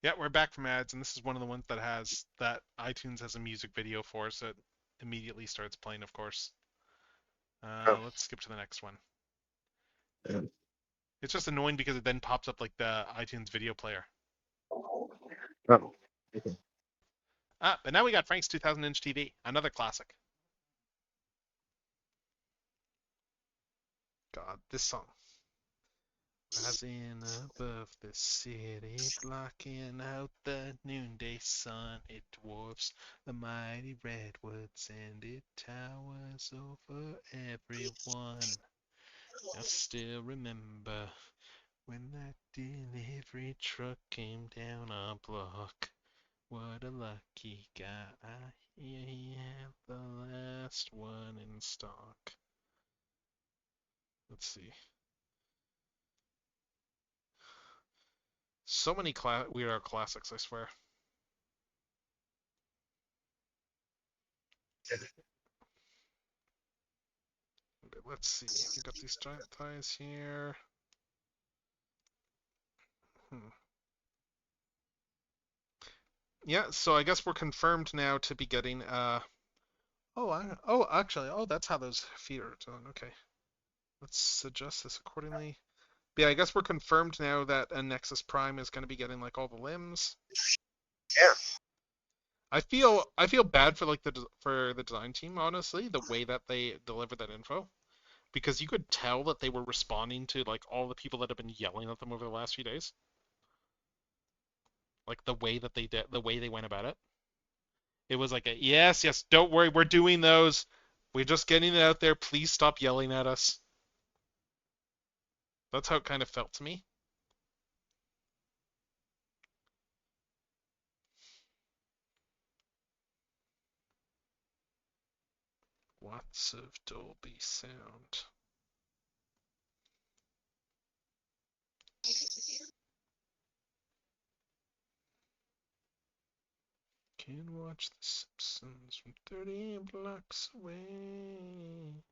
Yeah, we're back from ads, and this is one of the ones that has that iTunes has a music video for, so it immediately starts playing, of course. Oh, Let's skip to the next one. yeah. It's just annoying because it then pops up like the iTunes video player. Oh, okay. But now we got Frank's 2000-inch TV, another classic. God, this song. Rising above the city, blocking out the noonday sun, it dwarfs the mighty redwoods and it towers over everyone. I still remember when that delivery truck came down our block. What a lucky guy. He had the last one in stock. Let's see. So many Weird Al classics, I swear. Okay, let's see. We got these giant thighs here. Hmm. Yeah, so I guess we're confirmed now to be getting actually, that's how those feet are done. Okay. Let's adjust this accordingly. But yeah, I guess we're confirmed now that a Nexus Prime is going to be getting like all the limbs. Yeah. I feel bad for like for the design team, honestly, the way that they delivered that info, because you could tell that they were responding to like all the people that have been yelling at them over the last few days. Like the way that they did, the way they went about it. It was like a yes, yes, don't worry, we're doing those. We're just getting it out there. Please stop yelling at us. That's how it kind of felt to me. Lots of Dolby sound. Can watch The Simpsons from 30 blocks away.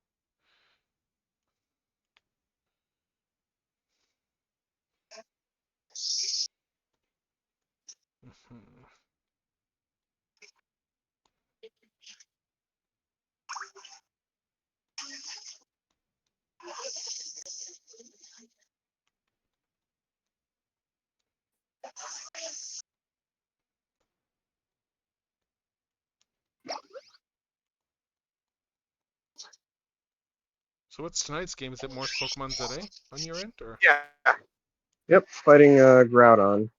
Mhm. So what's tonight's game? Is it more Pokemon ZA on your end, or? Yeah. Yep. Fighting Groudon.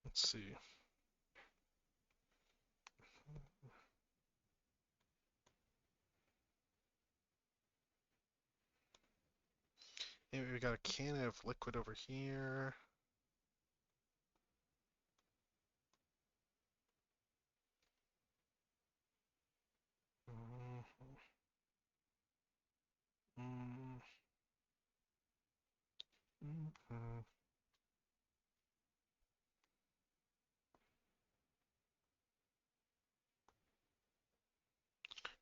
Let's see. Maybe we got a can of liquid over here. Mhm. Mhm. Mhm.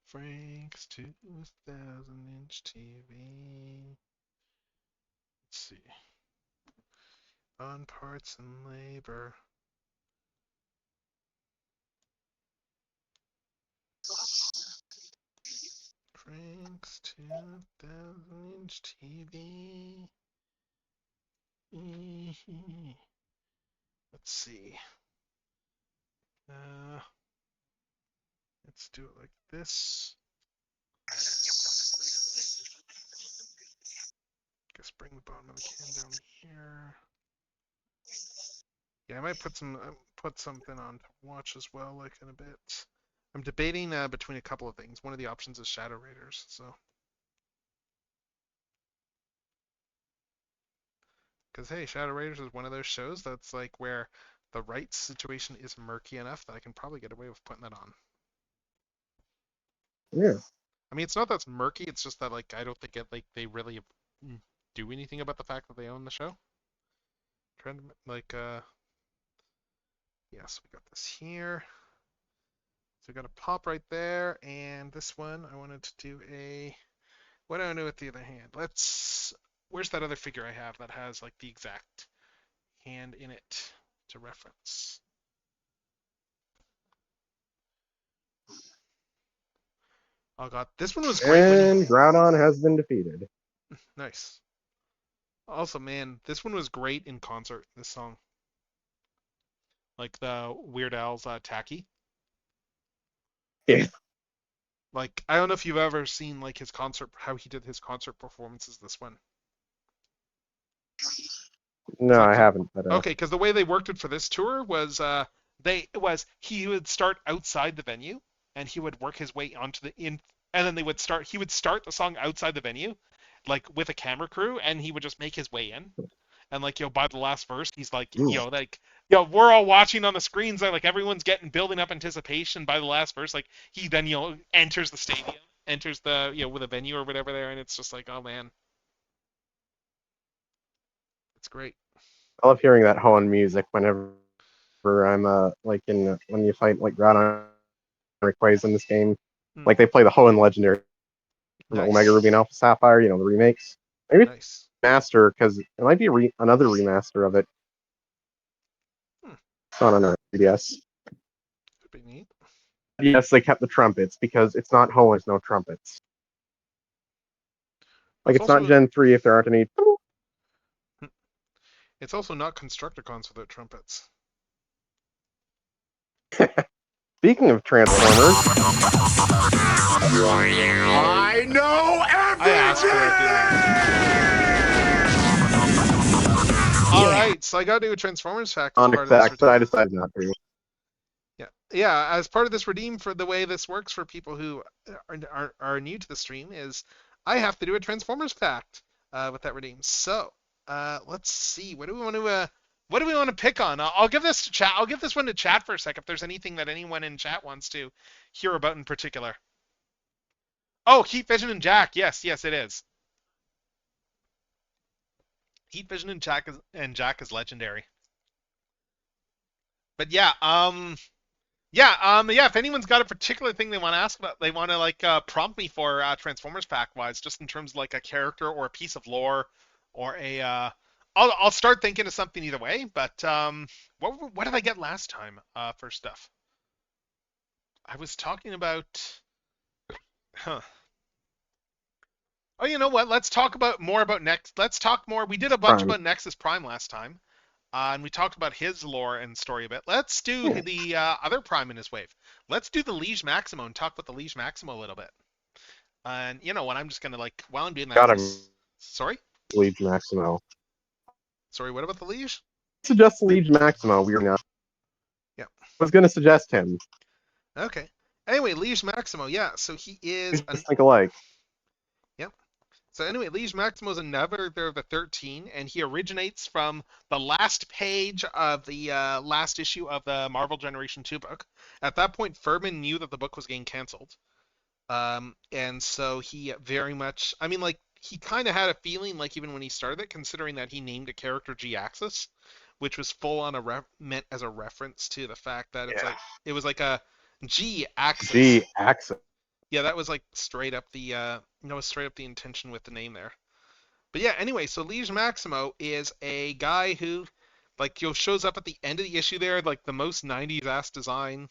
Frank's 2000-inch TV. Let's see. On parts and labor. Frank's 2000-inch TV. Let's see. Uh, let's do it like this. Guess bring the bottom of the can down here. Yeah, I might put something on to watch as well, like in a bit. I'm debating between a couple of things. One of the options is Shadow Raiders, so because hey, Shadow Raiders is one of those shows that's like where the right situation is murky enough that I can probably get away with putting that on. Yeah. I mean, it's not that it's murky. It's just that like I don't think it like they really do anything about the fact that they own the show. Trying to like yes, we got this here. So we got a pop right there, and this one I wanted to do a. What do I do with the other hand? Let's. Where's that other figure I have that has like the exact hand in it to reference? Oh god, this one was great when you. And Groudon has been defeated. Nice. Also, man, this one was great in concert. This song, like the Weird Al's "Tacky." Yeah. Like I don't know if you've ever seen like his concert, how he did his concert performances. This one. It's No, like I haven't. But okay, because the way they worked it for this tour was he would start outside the venue and he would work his way onto the in and then he would start the song outside the venue, like with a camera crew, and he would just make his way in. And like by the last verse, he's like we're all watching on the screens, like everyone's getting building up anticipation. By the last verse, like he then enters the stadium, enters the with a venue or whatever there, and it's just like oh man, it's great. I love hearing that Hoenn music whenever I'm like in when you fight like Groudon or Rayquaza in this game. Hmm. Like they play the Hoenn Legendary from Nice. Omega Ruby and Alpha Sapphire, the remakes. Maybe Nice. master, because it might be another remaster of it. Hmm. It's not on our 3DS. Could be neat. Yes, they kept the trumpets because it's not Ho, there's no trumpets. Like It's it's not also Gen 3 if there aren't any. it's also not Constructicons without trumpets. Speaking of Transformers, I know I asked for it, didn't I? All right, so I got to do a Transformers fact as on part of this fact, but I redeem. decided not to. Yeah. As part of this redeem, for the way this works for people who are new to the stream, is I have to do a Transformers fact with that redeem. So let's see. What do we want to pick on? I'll give this to chat. I'll give this one to chat for a sec if there's anything that anyone in chat wants to hear about in particular. Oh, Heat Vision and Jack. Yes, it is. Heat Vision and Jack is legendary. But yeah, if anyone's got a particular thing they want to ask about, they want to like prompt me for Transformers fact wise, just in terms of like a character or a piece of lore, or a I'll start thinking of something either way. But what did I get last time for stuff? I was talking about. Huh. Oh, you know what? Let's talk more about Next. Let's talk more. We did a bunch Prime. about Nexus Prime last time. And we talked about his lore and story a bit. Let's do the other Prime in his wave. Let's do the Liege Maximo and talk about the Liege Maximo a little bit. And you know what? I'm just gonna like while I'm doing that. Got him. Sorry. Liege Maximo. Sorry. What about the Liege? Suggest Liege Maximo. We're not. Yeah. I was gonna suggest him. Okay. Anyway, Liege Maximo. Yeah. So he is. Just think alike. Yep. So anyway, Liege Maximo is another of the 13, and he originates from the last page of the last issue of the Marvel Generation 2 book. At that point, Furman knew that the book was getting canceled. And so he very much, I mean, like, he kind of had a feeling, like, even when he started it, considering that he named a character G-Axis, which was full on meant as a reference to the fact that it's like, it was like a G-Axis. G-Axis. Yeah, that was like straight up the intention with the name there. But yeah, anyway, so Liege Maximo is a guy who, like, shows up at the end of the issue there, like the most 90s ass design.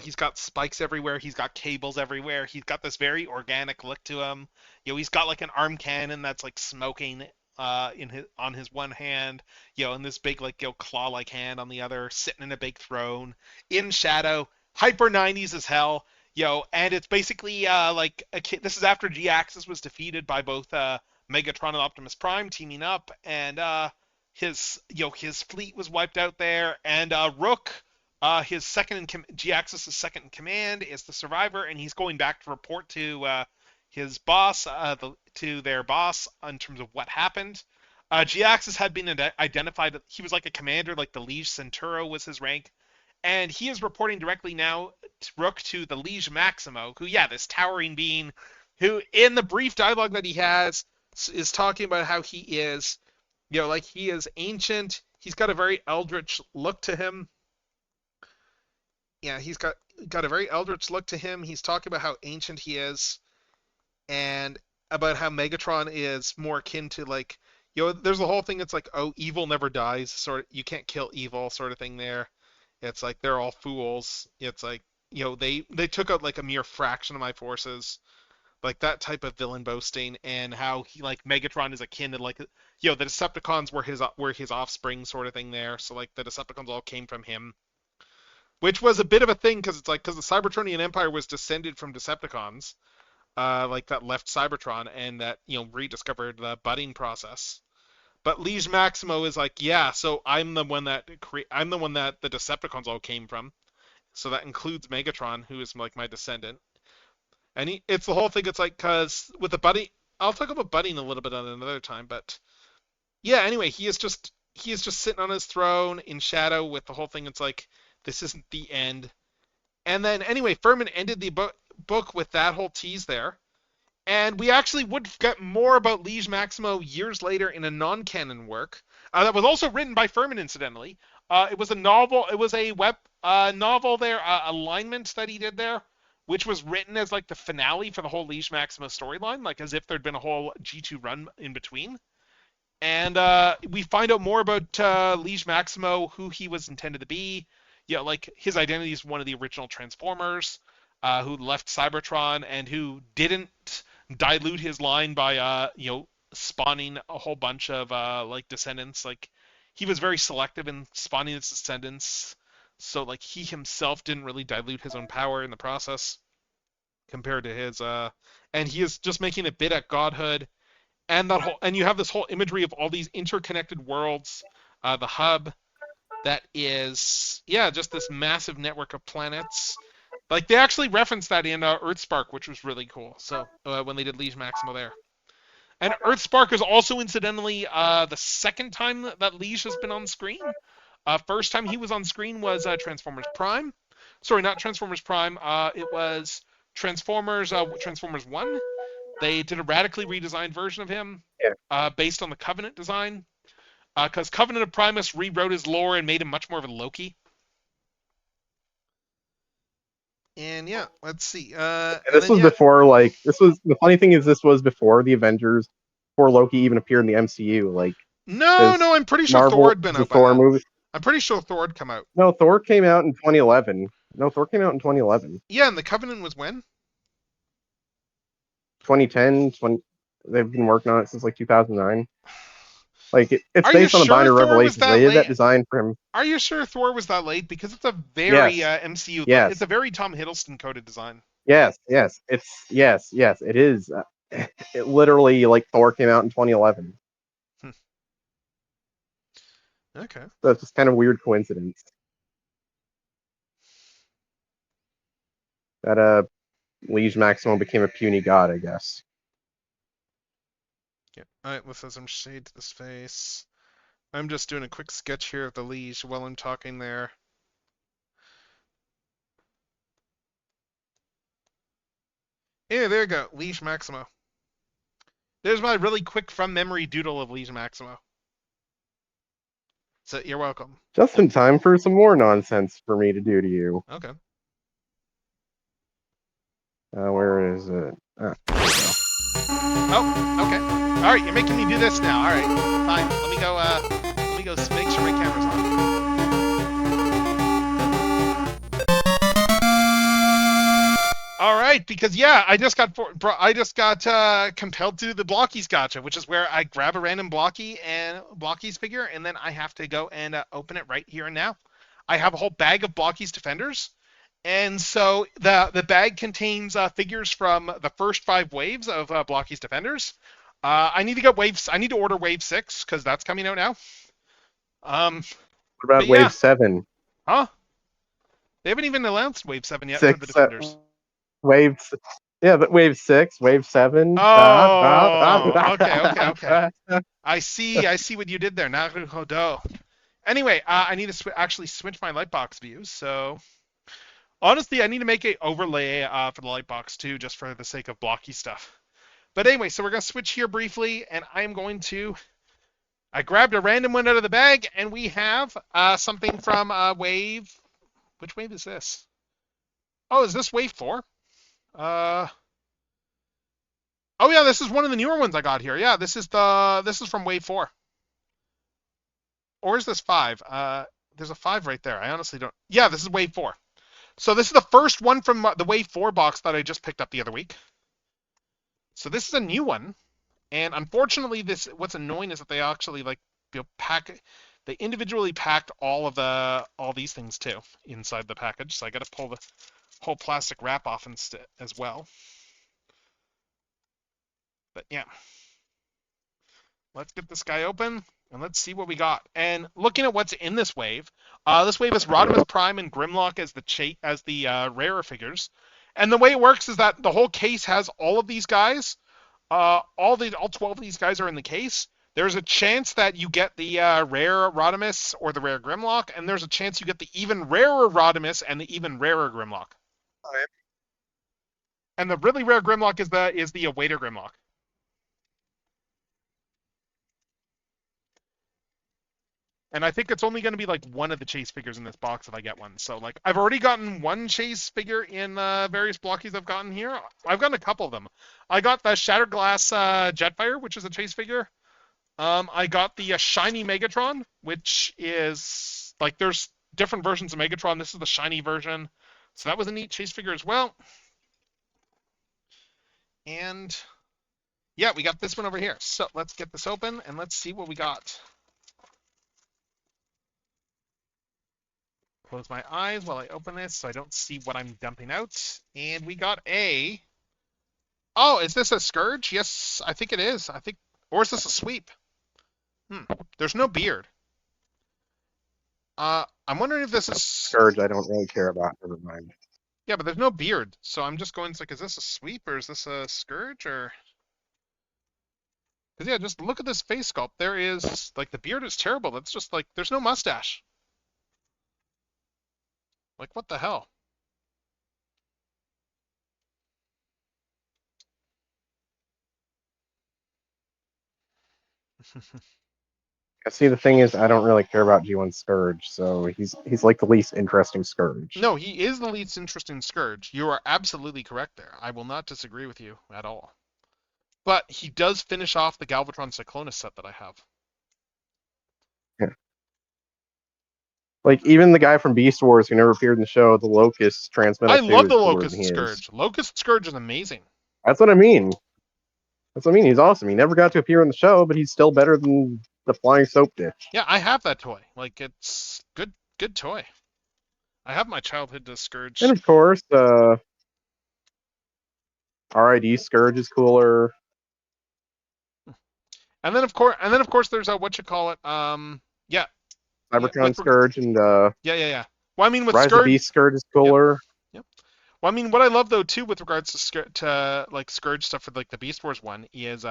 He's got spikes everywhere. He's got cables everywhere. He's got this very organic look to him. He's got like an arm cannon that's like smoking on his one hand, and this big like claw-like hand on the other, sitting in a big throne in shadow, hyper 90s as hell. And it's basically like this is after G-Axis was defeated by both Megatron and Optimus Prime teaming up, and his fleet was wiped out there, and Rook, his G-Axis' second in command, is the survivor, and he's going back to report to his boss, to their boss, in terms of what happened. G-Axis had been identified. He was like a commander, like the Liege Centuro was his rank, and he is reporting directly now, Rook, to the Liege Maximo, who, this towering being, who in the brief dialogue that he has is talking about how he is, like he is ancient. He's got a very eldritch look to him. Yeah, he's got a very eldritch look to him. He's talking about how ancient he is, and about how Megatron is more akin to like, there's the whole thing. It's like, oh, evil never dies, sort of. You can't kill evil, sort of thing there. It's like they're all fools. It's like, they took out like a mere fraction of my forces, like that type of villain boasting, and how he, like, Megatron is akin to like, the Decepticons were his offspring, sort of thing there. So like the Decepticons all came from him, which was a bit of a thing because it's like, because the Cybertronian Empire was descended from Decepticons, like that left Cybertron and that rediscovered the budding process. But Liege Maximo is like, yeah, so I'm the one that the Decepticons all came from. So that includes Megatron, who is like my descendant. And it's the whole thing. It's like, because with the budding, I'll talk about budding a little bit on another time. But yeah, anyway, he is just sitting on his throne in shadow with the whole thing. It's like, this isn't the end. And then anyway, Furman ended the book with that whole tease there. And we actually would get more about Liege Maximo years later in a non-canon work that was also written by Furman, incidentally. It was a novel. It was a web novel there, alignment that he did there, which was written as like the finale for the whole Liege Maxima storyline, like as if there'd been a whole G2 run in between. And we find out more about Liege Maximo, who he was intended to be. Yeah, like his identity is one of the original Transformers, who left Cybertron and who didn't dilute his line by spawning a whole bunch of like descendants. Like he was very selective in spawning his descendants, so like he himself didn't really dilute his own power in the process compared to his and he is just making a bid at godhood. And that whole, and you have this whole imagery of all these interconnected worlds, the hub that is, yeah, just this massive network of planets. Like they actually referenced that in Earthspark, which was really cool. So when they did Liege Maxima there, and Earthspark is also incidentally the second time that Liege has been on screen. First time he was on screen was Transformers Prime. Sorry, not Transformers Prime. It was Transformers 1. They did a radically redesigned version of him based on the Covenant design. Because Covenant of Primus rewrote his lore and made him much more of a Loki. And yeah, let's see. And this was before, like, this was the funny thing is this was before the Avengers, before Loki even appeared in the MCU. Like, no, I'm pretty sure Marvel, Thor had been the out by Thor then. movie. I'm pretty sure Thor had come out. No, Thor came out in 2011. No, Thor came out in 2011. Yeah, and the Covenant was when? 2010, they've been working on it since like 2009. Like it's Are based you on the sure Binder Thor was Revelations. that They did late? that design for him. Are you sure Thor was that late? Because it's a very MCU. Yes. It's a very Tom Hiddleston coded design. Yes, it is. It literally, like, Thor came out in 2011. Okay. So it's just kind of weird coincidence that Liege Maximum became a puny god, I guess. Yeah. Alright, let's add some shade to this face. I'm just doing a quick sketch here of the Liege while I'm talking there. Yeah, there you go. Liege Maximo. There's my really quick from memory doodle of Liege Maximo. So you're welcome. Just in time for some more nonsense for me to do to you. Okay. Where is it? There we go. Oh, okay. All right, you're making me do this now. All right, fine. Let me go make sure my camera's on. All right, because yeah, I just got compelled to do the Blockies gotcha, which is where I grab a random Blockies figure, and then I have to go and open it right here and now. I have a whole bag of Blockies Defenders, and so the bag contains figures from the first 5 waves of Blockies Defenders. I need to get waves. I need to order wave 6 because that's coming out now. What about wave 7? Huh? They haven't even announced wave 7 yet 6, for the Defenders. Yeah, but wave 6, wave 7. Oh, okay. I see what you did there. Naruhodo. Anyway, I need to actually switch my Lightbox views. So, honestly, I need to make an overlay for the Lightbox too, just for the sake of blocky stuff. But anyway, so we're going to switch here briefly, and I'm going to... I grabbed a random one out of the bag, and we have something from wave... Which wave is this? Oh, is this wave 4? Oh yeah, this is one of the newer ones I got here. Yeah, this is from wave 4. Or is this 5? There's a 5 right there. I honestly don't... Yeah, this is wave 4. So this is the first one from the wave 4 box that I just picked up the other week. So this is a new one. And unfortunately, what's annoying is that they actually they individually packed all these things too inside the package. So I got to pull the whole plastic wrap off as well. But yeah, let's get this guy open and let's see what we got. And looking at what's in this wave is Rodimus Prime and Grimlock as the rarer figures. And the way it works is that the whole case has all of these guys. All 12 of these guys are in the case. There's a chance that you get the rare Rodimus or the rare Grimlock, and there's a chance you get the even rarer Rodimus and the even rarer Grimlock. Okay. And the really rare Grimlock is the Awaiter Grimlock. And I think it's only going to be like one of the chase figures in this box if I get one. So like I've already gotten one chase figure in various blockies I've gotten here. I've gotten a couple of them. I got the Shattered Glass Jetfire, which is a chase figure. I got the shiny Megatron, which is like there's different versions of Megatron. This is the shiny version. So that was a neat chase figure as well. And yeah, we got this one over here. So let's get this open and let's see what we got. Close my eyes while I open this so I don't see what I'm dumping out. And we got a... Oh, is this a Scourge? Yes, I think it is. I think... Or is this a sweep? There's no beard. I'm wondering if this is... Scourge, I don't really care about. Never mind. Yeah, but there's no beard. So I'm just going to like, is this a sweep or is this a Scourge or... Because yeah, just look at this face sculpt. There is... Like, the beard is terrible. That's just like... There's no mustache. Like, what the hell? See, the thing is, I don't really care about G1 Scourge, so he's like the least interesting Scourge. No, he is the least interesting Scourge. You are absolutely correct there. I will not disagree with you at all. But he does finish off the Galvatron Cyclonus set that I have. Yeah. Like, even the guy from Beast Wars who never appeared in the show, the Locust Transmetal I 2 love is the cooler Locust than he is. Scourge. Locust Scourge is amazing. That's what I mean. That's what I mean. He's awesome. He never got to appear in the show, but he's still better than the Flying Soap Dish. Yeah, I have that toy. Like, it's good toy. I have my childhood Scourge. And of course, RID Scourge is cooler. And then of course there's a whatchamacallit, yeah. Cybertron Scourge and Yeah. Well, I mean with Rise Scourge, of Beast Scourge is cooler. Yep. Well, I mean what I love though too with regards to like Scourge stuff for like the Beast Wars one is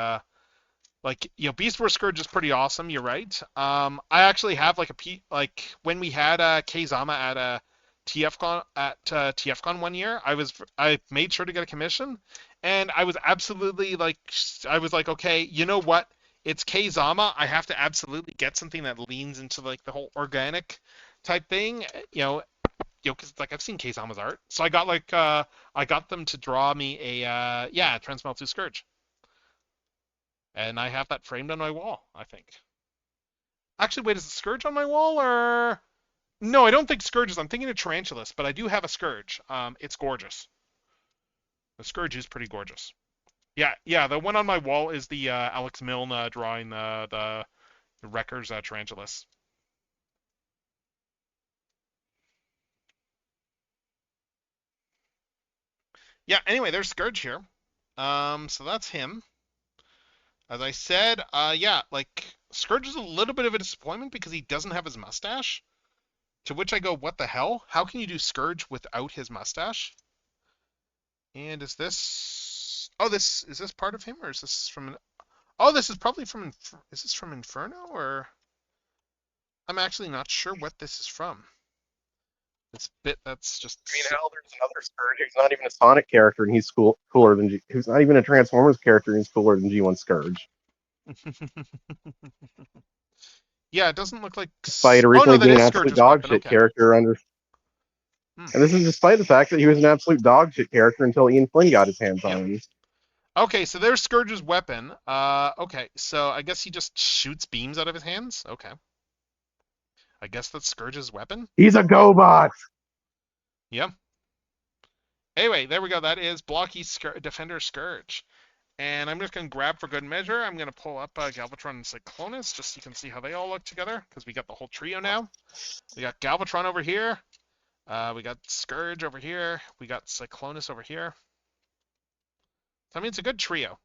like, you know, Beast Wars Scourge is pretty awesome. You're right. I actually have like like when we had K-Zama at TFCon one year, I made sure to get a commission, and I was absolutely like, I was like, okay, you know what? It's K-Zama. I have to absolutely get something that leans into like the whole organic type thing, because like I've seen K-Zama's art, so I got like I got them to draw me a Transmeltu Scourge. And I have that framed on my wall, I think. Actually, wait, is the Scourge on my wall, or... No, I don't think Scourge is. I'm thinking of Tarantulas, but I do have a Scourge. It's gorgeous. The Scourge is pretty gorgeous. Yeah, the one on my wall is the Alex Milne drawing the Wreckers Tarantulas. Yeah, anyway, there's Scourge here. So that's him. As I said, yeah, like, Scourge is a little bit of a disappointment because he doesn't have his mustache. To which I go, what the hell? How can you do Scourge without his mustache? And is this... Oh, is this part of him, or is this from... Oh, this is probably from... Is this from Inferno, or... I'm actually not sure what this is from. This bit that's just... I mean, hell, there's another Scourge who's not even a Sonic character, and he's cooler than who's not even a Transformers character, and he's cooler than G1 Scourge. Yeah, it doesn't look like... Despite originally being an absolute dog shit character under... And this is despite the fact that he was an absolute dog shit character until Ian Flynn got his hands on him. Okay, so there's Scourge's weapon. Okay, so I guess he just shoots beams out of his hands? Okay. I guess that's Scourge's weapon? He's a GoBot! Yeah. Anyway, there we go. That is Blocky Defender Scourge. And I'm just going to grab for good measure. I'm going to pull up Galvatron and Cyclonus just so you can see how they all look together, because we got the whole trio now. We got Galvatron over here. We got Scourge over here. We got Cyclonus over here. So, I mean, it's a good trio.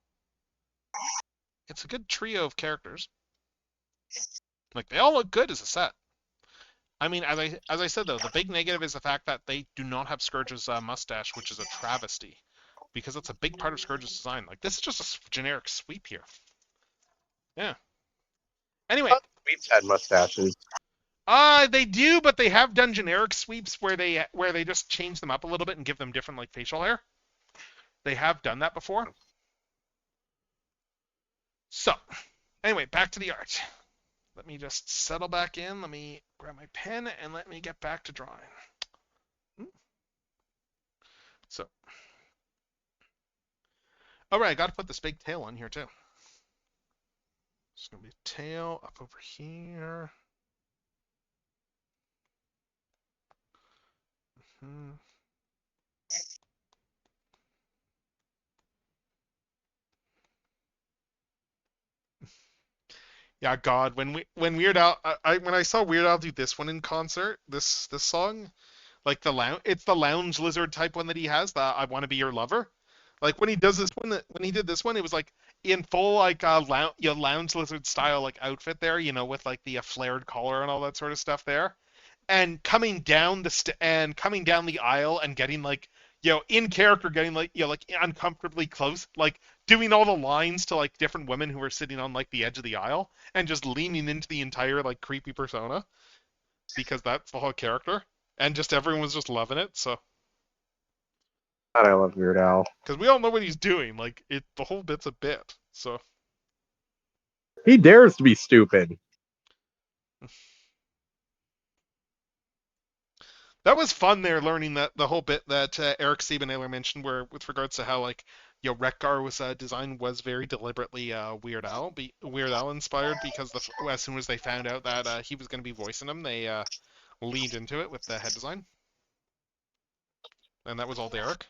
It's a good trio of characters. Like, they all look good as a set. I mean, as I said, though, the big negative is the fact that they do not have Scourge's mustache, which is a travesty. Because that's a big part of Scourge's design. Like, this is just a generic sweep here. Yeah. Anyway. Sweeps had mustaches. They do, but they have done generic sweeps where they just change them up a little bit and give them different, like, facial hair. They have done that before. So, anyway, back to the art. Let me just settle back in. Let me grab my pen and let me get back to drawing. So, all right, I got to put this big tail on here too. It's gonna be tail up over here. Hmm. Yeah, God, when Weird Al, when I saw Weird Al do this one in concert, this song, like it's the lounge lizard type one that he has, the I Want to Be Your Lover. Like when he does this one, when he did this one, it was like in full like lounge lizard style like outfit there, with like the flared collar and all that sort of stuff there, and coming down the aisle and getting like in character, getting like like uncomfortably close, like doing all the lines to like different women who are sitting on like the edge of the aisle and just leaning into the entire like creepy persona because that's the whole character, and just everyone was just loving it. So God, I love Weird Al. because we all know what he's doing, like the whole bit's a bit. So He dares to be stupid. that was fun there, learning that the whole bit that Eric Siebenhaler mentioned, where with regards to how like Wreck-Gar was design was very deliberately Weird Al inspired, because as soon as they found out that he was going to be voicing him, they leaned into it with the head design, and that was all Derek.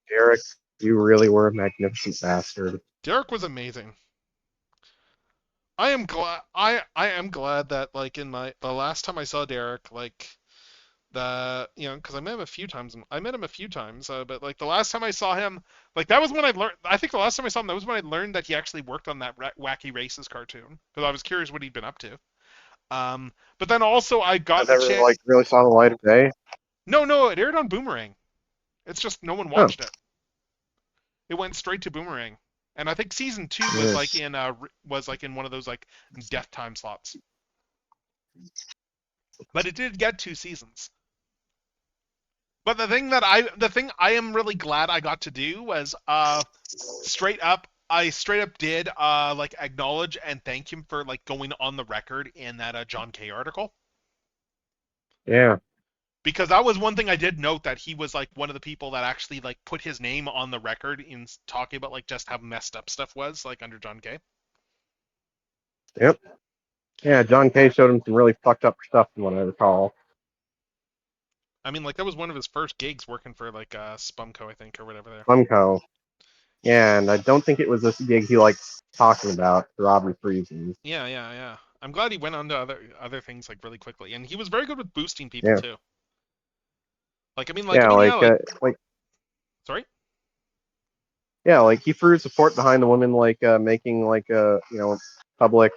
Derek, you really were a magnificent bastard. Derek was amazing. I am glad that like in the last time I saw Derek, like because I met him a few times. But like the last time I saw him, like that was when I learned. I think the last time I saw him, that was when I learned that he actually worked on that Wacky Races cartoon, because I was curious what he'd been up to. But then also I I got the never chance. really saw the light of day. No, it aired on Boomerang. It's just no one Oh, watched it. It went straight to Boomerang, and I think season 2 was like yes. in one of those like death time slots. But it did get 2 seasons. But the thing I am really glad I got to do was I straight up did like acknowledge and thank him for like going on the record in that John K article, Yeah. because that was one thing I did note, that he was like one of the people that actually like put his name on the record in talking about like just how messed up stuff was like under John K. Yep. Yeah, John Kay showed him some really fucked up stuff from what I recall. I mean, like that was one of his first gigs working for like Spumco, I think, or whatever there. Funko. Yeah, and I don't think it was this gig he likes talking about for obvious reasons. Yeah. I'm glad he went on to other things like really quickly, and he was very good with boosting people Yeah. too. Yeah, like sorry. yeah, like he threw support behind the women, like making like public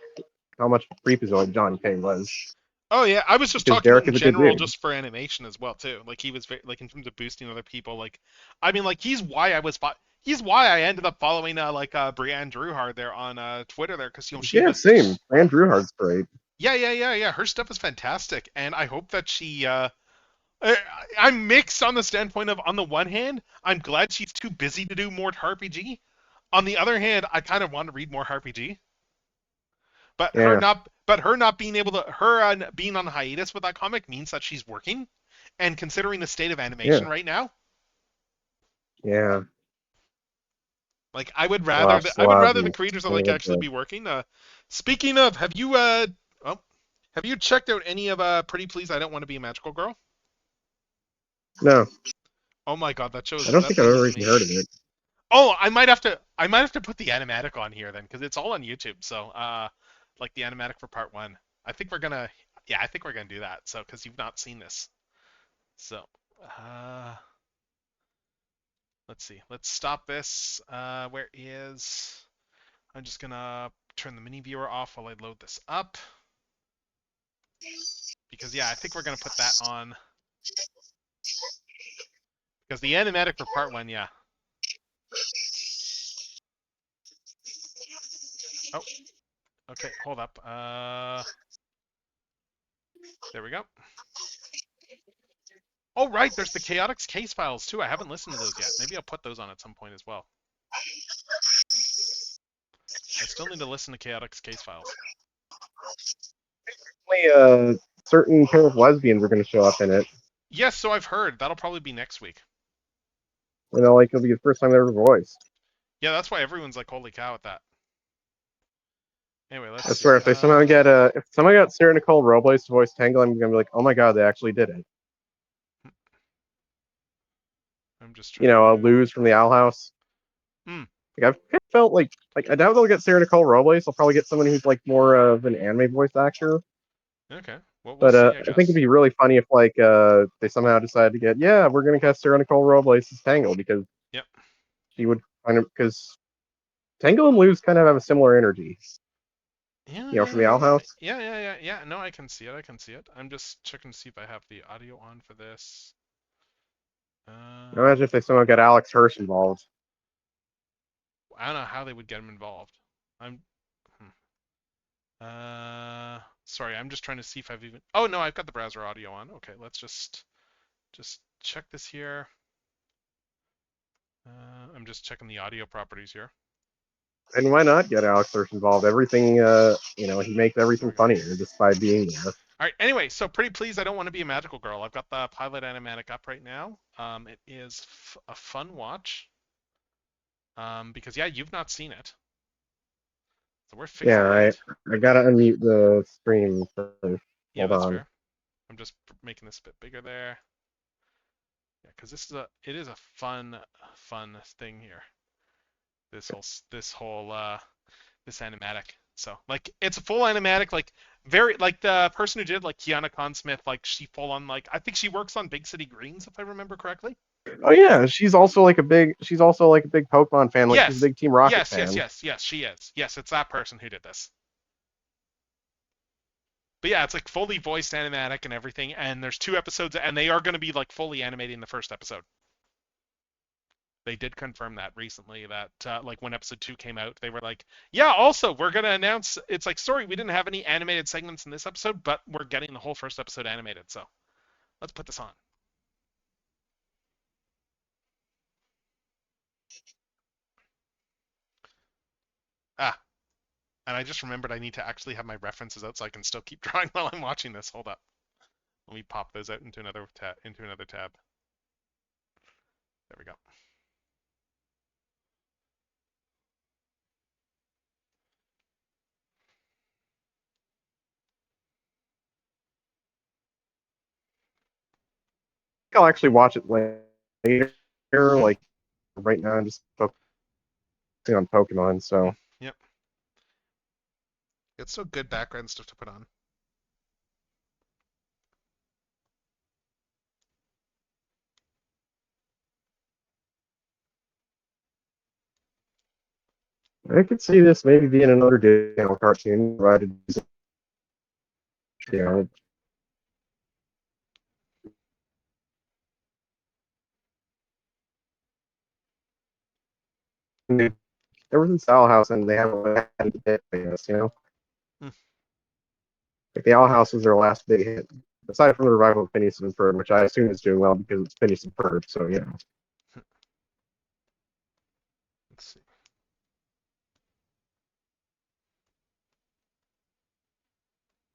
how much freakazoid John Kay was, Oh yeah, I was just because talking Derek in is a good general, dude. just for animation as well too. Like he was like in terms of boosting other people. Like, I mean, like he's why I ended up following Brianne Druhard there on Twitter there, because she Yeah, was same. Andrew Hart's great. yeah. Her stuff is fantastic, and I hope that I- I'm mixed on the standpoint of, on the one hand, I'm glad she's too busy to do more RPG. On the other hand, I kind of want to read more RPG. Yeah, But her being on hiatus with that comic means that she's working, and considering the state of yeah, animation right now, yeah. like Still I would have rather the the creators that like David actually be working. Speaking of, have you checked out any of Pretty Please I Don't Want to Be a Magical Girl? No, Oh my god, I don't that think I've thing is ever even heard of amazing. it. Oh, I might have to put the animatic on here then, because it's all on YouTube. So like the animatic for part 1. I think we're gonna I think we're gonna do that. So because you've not seen this. So uh let's see. Let's stop this. Where is? I'm just gonna turn the mini viewer off while I load this up, because I think we're gonna put that on, because the animatic for part 1, yeah. Oh, okay, hold up. There we go. Oh right, there's the Chaotix case files too. I haven't listened to those yet. Maybe I'll put those on at some point as well. I still need to listen to Chaotix Case Files. Only a certain pair of lesbians are going to show up in it. Yes, so I've heard. That'll probably be next week. You know, like it'll be the first time they ever voiced. Yeah, that's why everyone's like, holy cow at that. Anyway, let's I see. swear, if they somehow get if someone got Sarah Nicole Robles to voice Tangle, I'm gonna be like, oh my god, they actually did it. I'm just You trying know, a to. lose from the Owl House. Hmm. Like I've kind of felt like I doubt they'll get Sarah Nicole Robles. They'll probably get someone who's like more of an anime voice actor. Okay. Well, we'll But see, I I think it'd guess. be really funny if like they somehow decide to get we're gonna cast Sarah Nicole Robles as Tangle because Yep. she would kind of because Tangle and Luz kind of have a similar energy. Yeah, You know, from yeah, the Owl yeah, House. yeah, yeah, yeah, yeah. No, I can see it. I can see it. I'm just checking to see if I have the audio on for this. Imagine if they somehow get Alex Hirsch involved. I don't know how they would get him involved. I'm. Sorry, I'm just trying to see if I've even. Oh no, I've got the browser audio on. Okay, let's just check this here. I'm just checking the audio properties here. And why not get Alex Hirsch involved? Everything, you know, he makes There everything we go. funnier just by being there. All right. Anyway, so pretty please, I don't want to be a magical girl. I've got the pilot animatic up right now. It is a fun watch. Because yeah, you've not seen it, so we're Yeah, fixing it. I gotta unmute the stream first. Yeah, Hold that's on. fair. I'm just making this a bit bigger there. Yeah, because it is a fun thing here. This animatic. So like it's a full animatic, like very like the person who did like Kiana Consmith, like she full on like I think she works on Big City Greens if I remember correctly. Oh yeah, she's also like a big Pokemon fan. Like she's a Yes, big Team Rocket yes, yes, fan. yes, yes, she is. Yes, it's that person who did this. But yeah, it's like fully voiced animatic and everything, and there's 2 episodes, and they are going to be like fully animating the first episode. They did confirm that recently that like when episode 2 came out, they were like, yeah, also we're going to announce it's like sorry, we didn't have any animated segments in this episode, but we're getting the whole first episode animated. So, let's put this on. Ah, and I just remembered I need to actually have my references out so I can still keep drawing while I'm watching this. Hold up. Let me pop those out into another tab. There we go. I'll actually watch it later. Hmm. Like right now, I'm just focusing on Pokemon. So Yep. It's so good background stuff to put on. I could see this maybe being another Disney Channel cartoon, provided you know, ever since Owl House, and they haven't had a hit, I guess, you know. Hmm. Like the Owl House was their last big hit, aside from the revival of Phineas and Ferb, which I assume is doing well because it's Phineas and Ferb. So yeah. Let's see.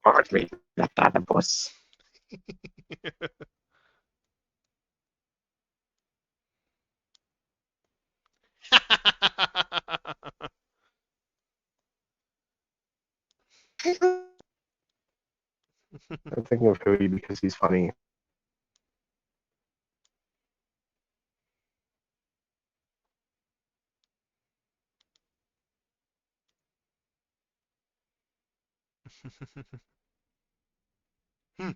March me, that platypus. I'm thinking of Cody because he's funny. Hmm.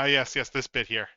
Yes, yes, this bit here.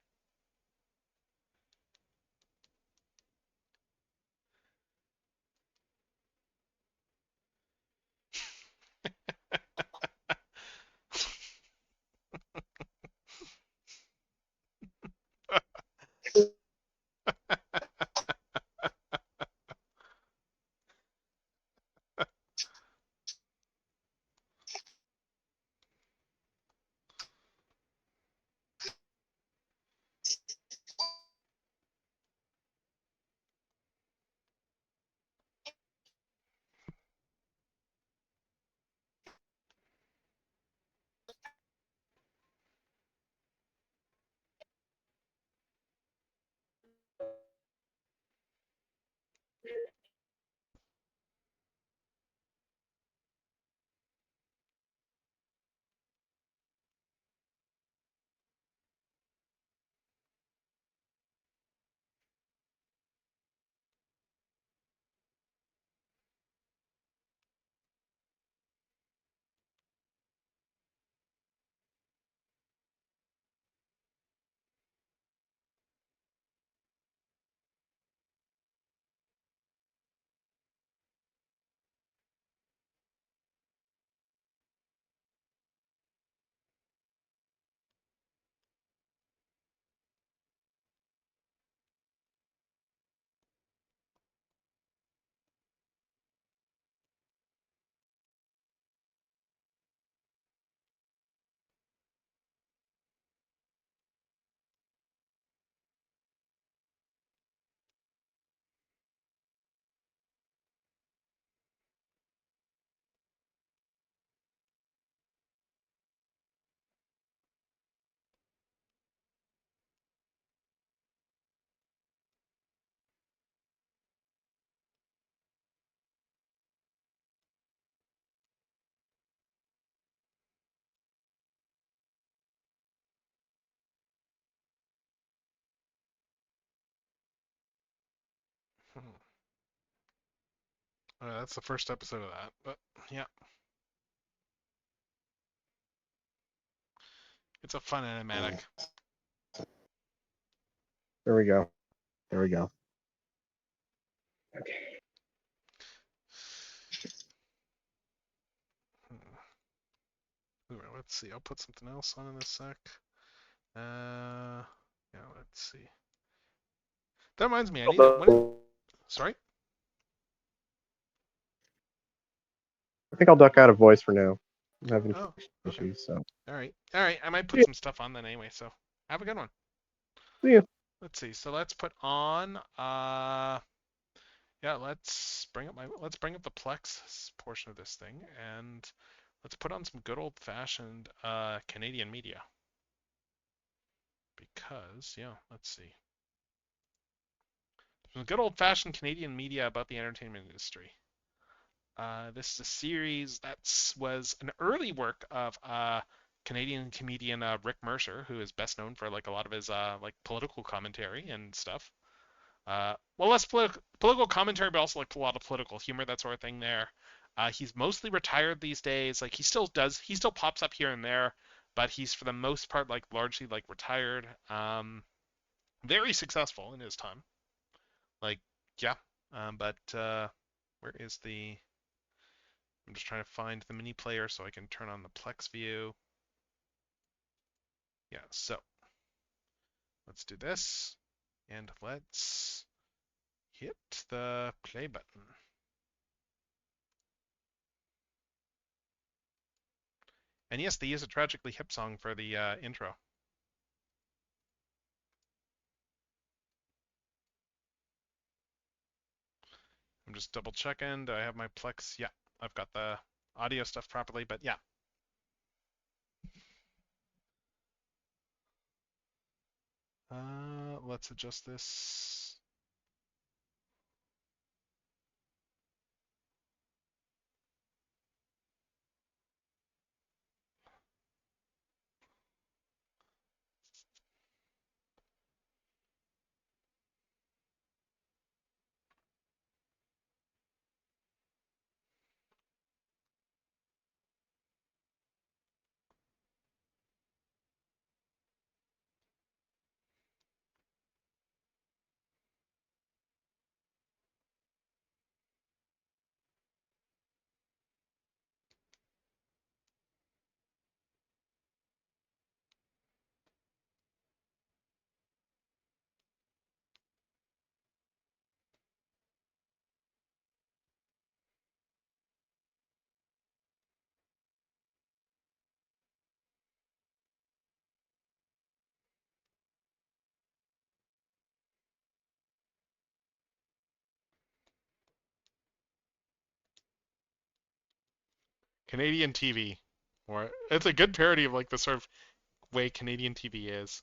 Hmm. That's the first episode of that, but yeah, it's a fun animatic. There we go. There we go. Hmm. Let's see. I'll put something else on in a sec. Yeah, let's see. That reminds me, I need to. Sorry. I think I'll duck out of voice for now. I'm having Oh, okay. issues, so All right. All right. I might put yeah, some stuff on then anyway. So have a good one. see ya. Let's see. So let's put on. Yeah. Let's bring up the Plex portion of this thing, and let's put on some good old-fashioned Canadian media. Because yeah, let's see. Some good old-fashioned Canadian media about the entertainment industry. This is a series that was an early work of Canadian comedian Rick Mercer, who is best known for like a lot of his like political commentary and stuff. Well, less political commentary, but also like a lot of political humor, that sort of thing. There, he's mostly retired these days. Like he still pops up here and there, but he's for the most part like largely like retired. Very successful in his time. Like, yeah. But where is the? I'm just trying to find the mini player so I can turn on the Plex view. Yeah, so let's do this. And let's hit the play button. And yes, they use a Tragically Hip song for the intro. I'm just double checking. Do I have my Plex? Yeah, I've got the audio stuff properly, but yeah. Let's adjust this. Canadian TV. Or it's a good parody of like the sort of way Canadian TV is.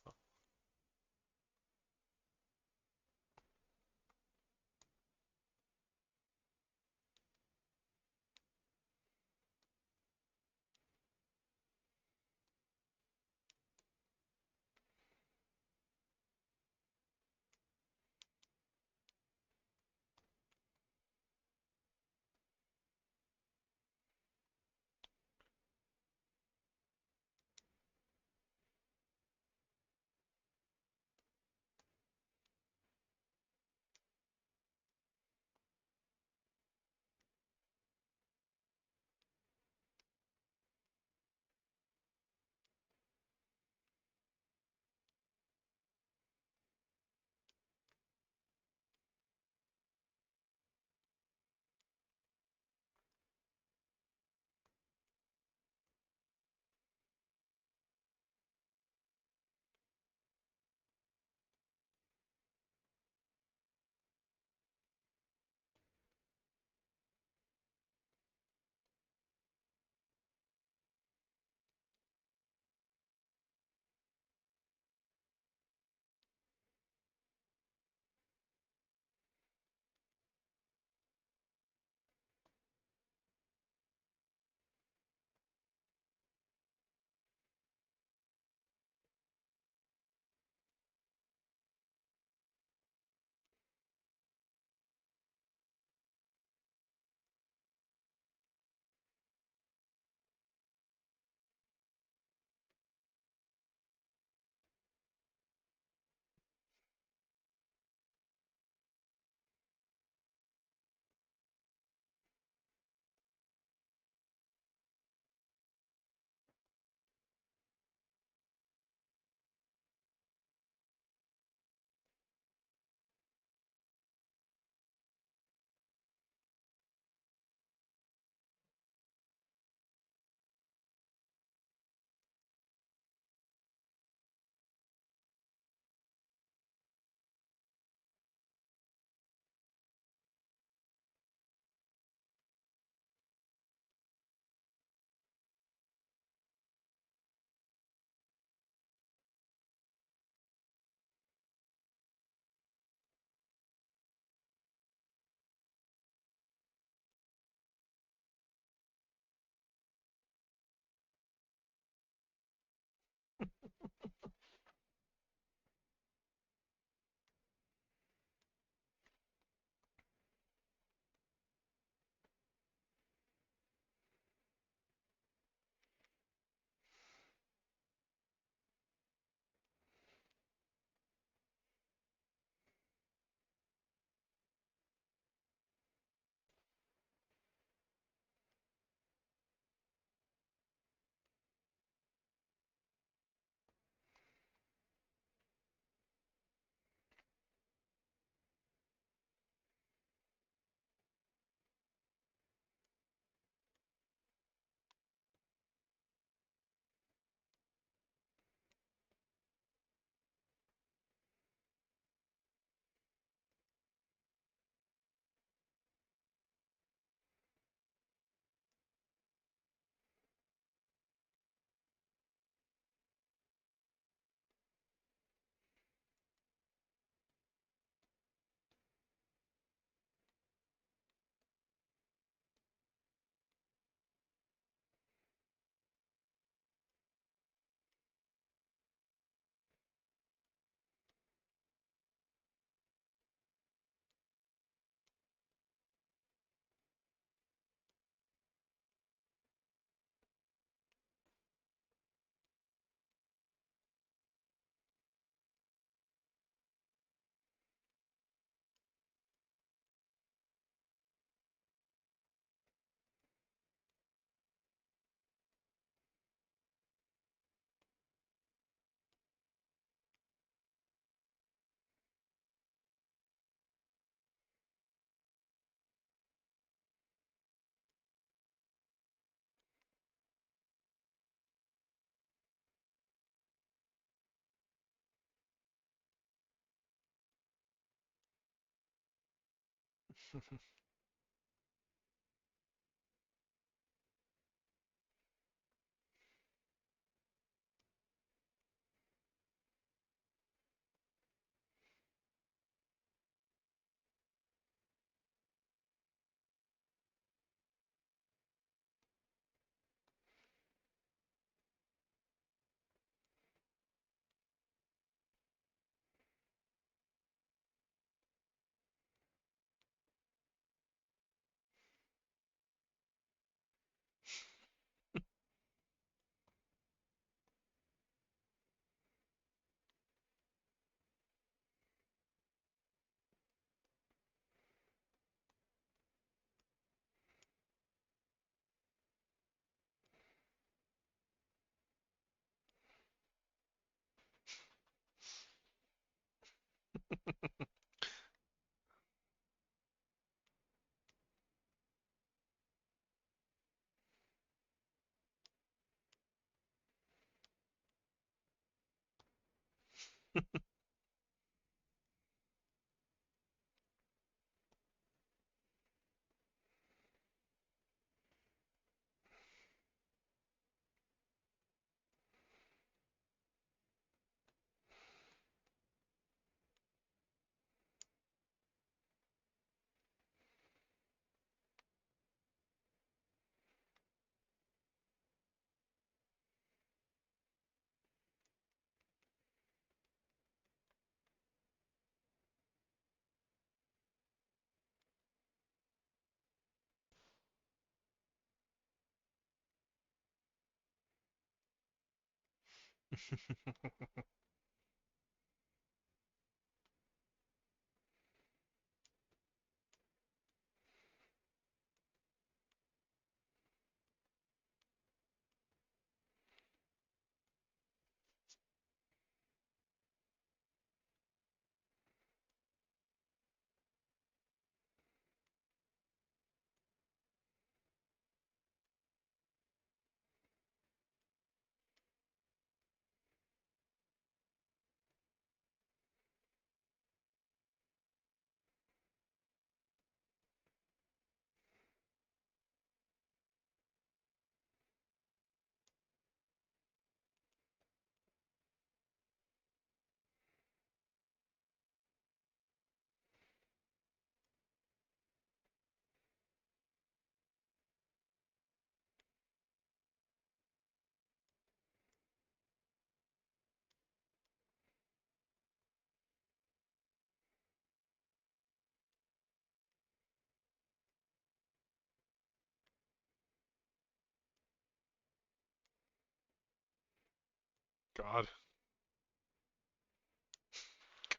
God.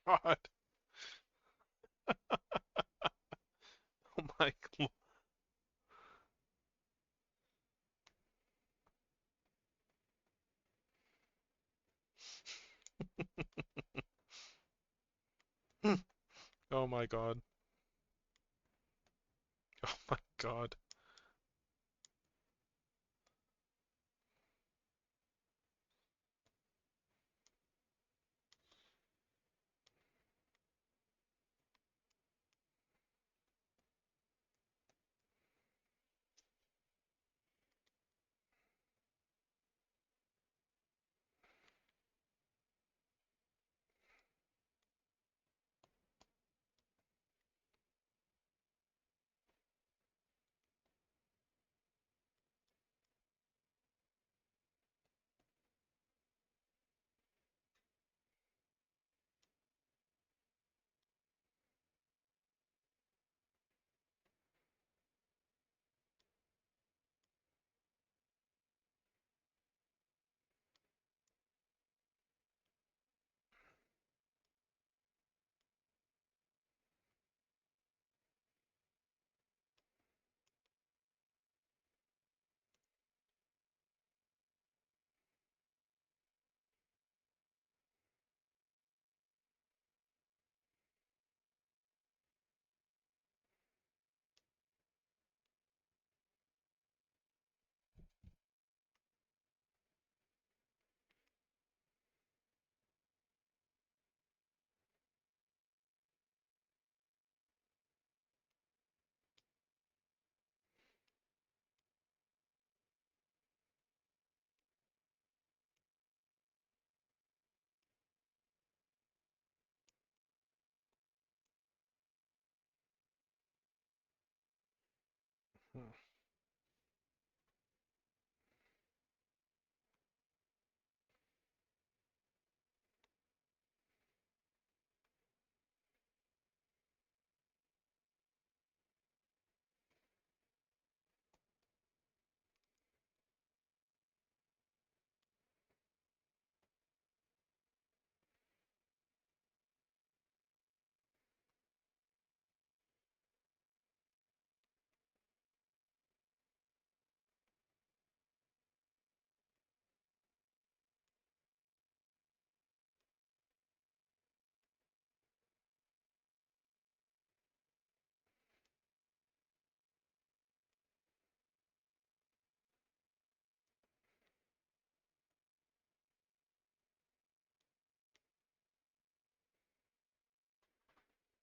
God. Oh my God. Oh my God. Oh my God.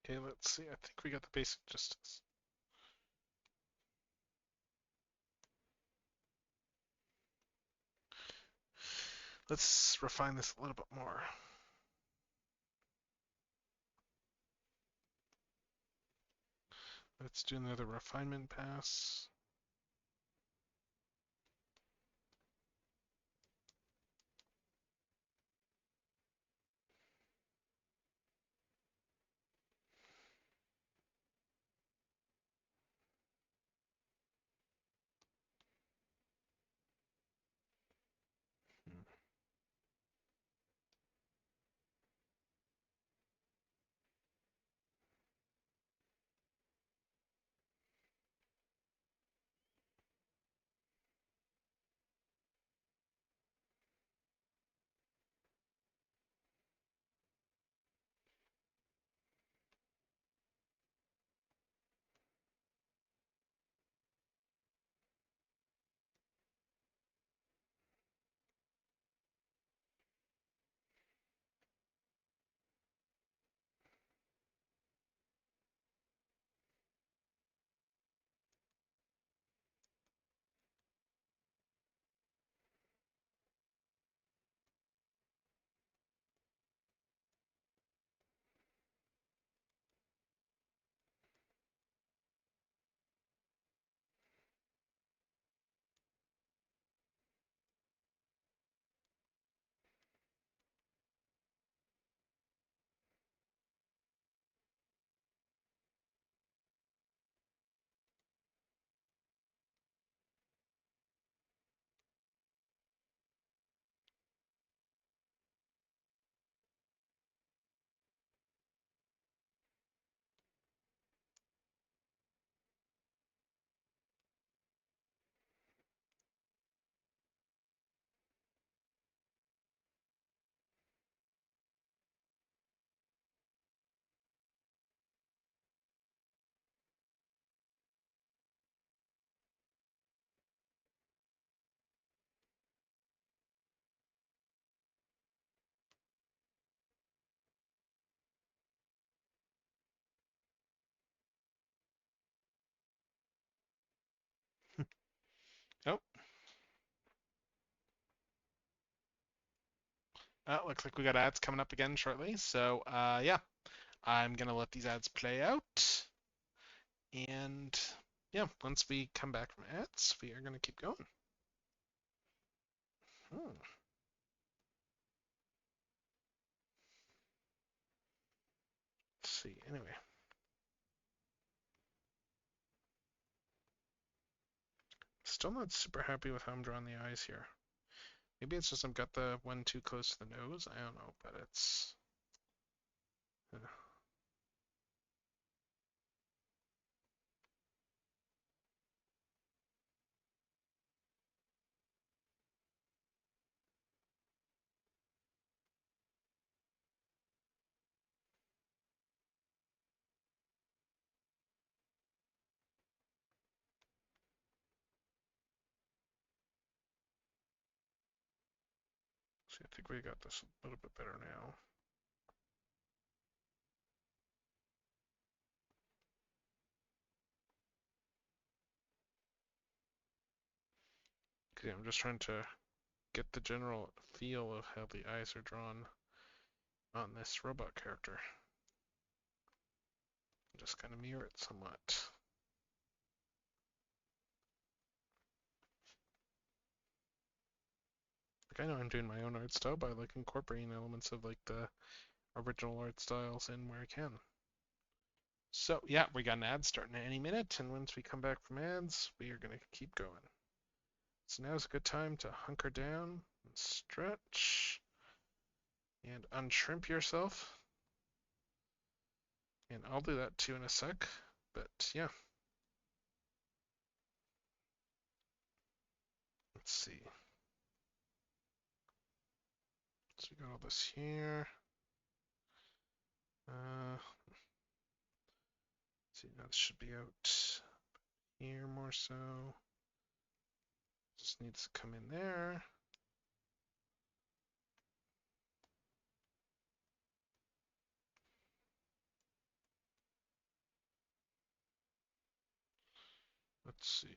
Okay, let's see. I think we got the basic justice. Let's refine this a little bit more. Let's do another refinement pass. Oh, looks like we got ads coming up again shortly. So, yeah, I'm gonna let these ads play out. And yeah, once we come back from ads, we are gonna keep going. Hmm. Let's see. Anyway, still not super happy with how I'm drawing the eyes here. Maybe it's just I've got the one too close to the nose. I don't know, but it's. See, I think we got this a little bit better now. Okay, I'm just trying to get the general feel of how the eyes are drawn on this robot character. Just kind of mirror it somewhat. Like I know I'm doing my own art style by like incorporating elements of like the original art styles in where I can. So yeah, we got an ad starting any minute, and once we come back from ads, we are gonna keep going. So now's a good time to hunker down and stretch and unshrimp yourself. And I'll do that too in a sec. But yeah, let's see. So we got all this here. See, now this should be out here more so. Just needs to come in there. Let's see.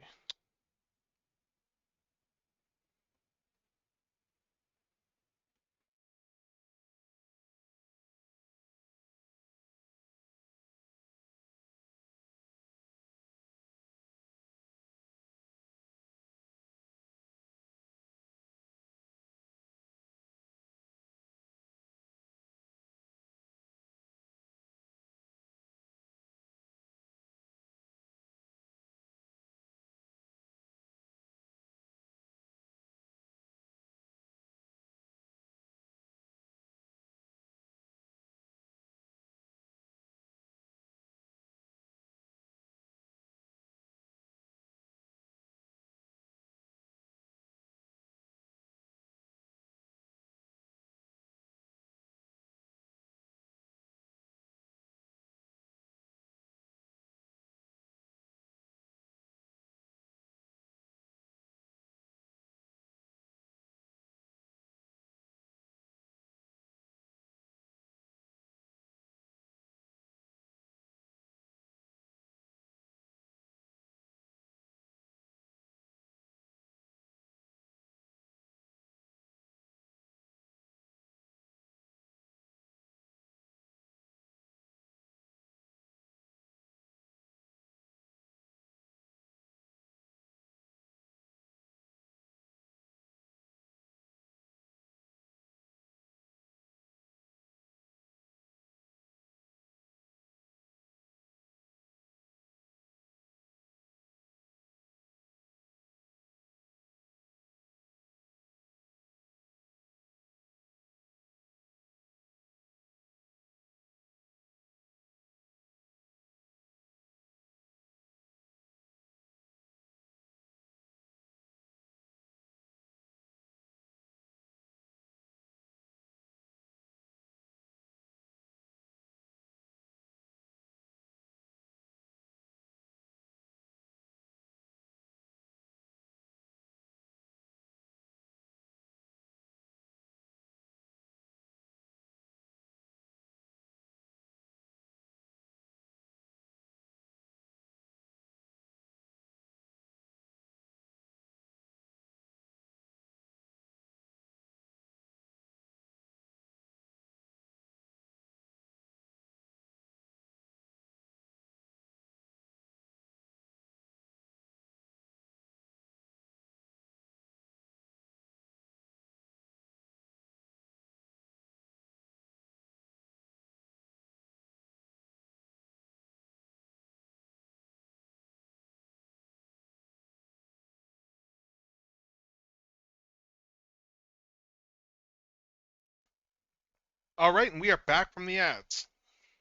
All right, and we are back from the ads.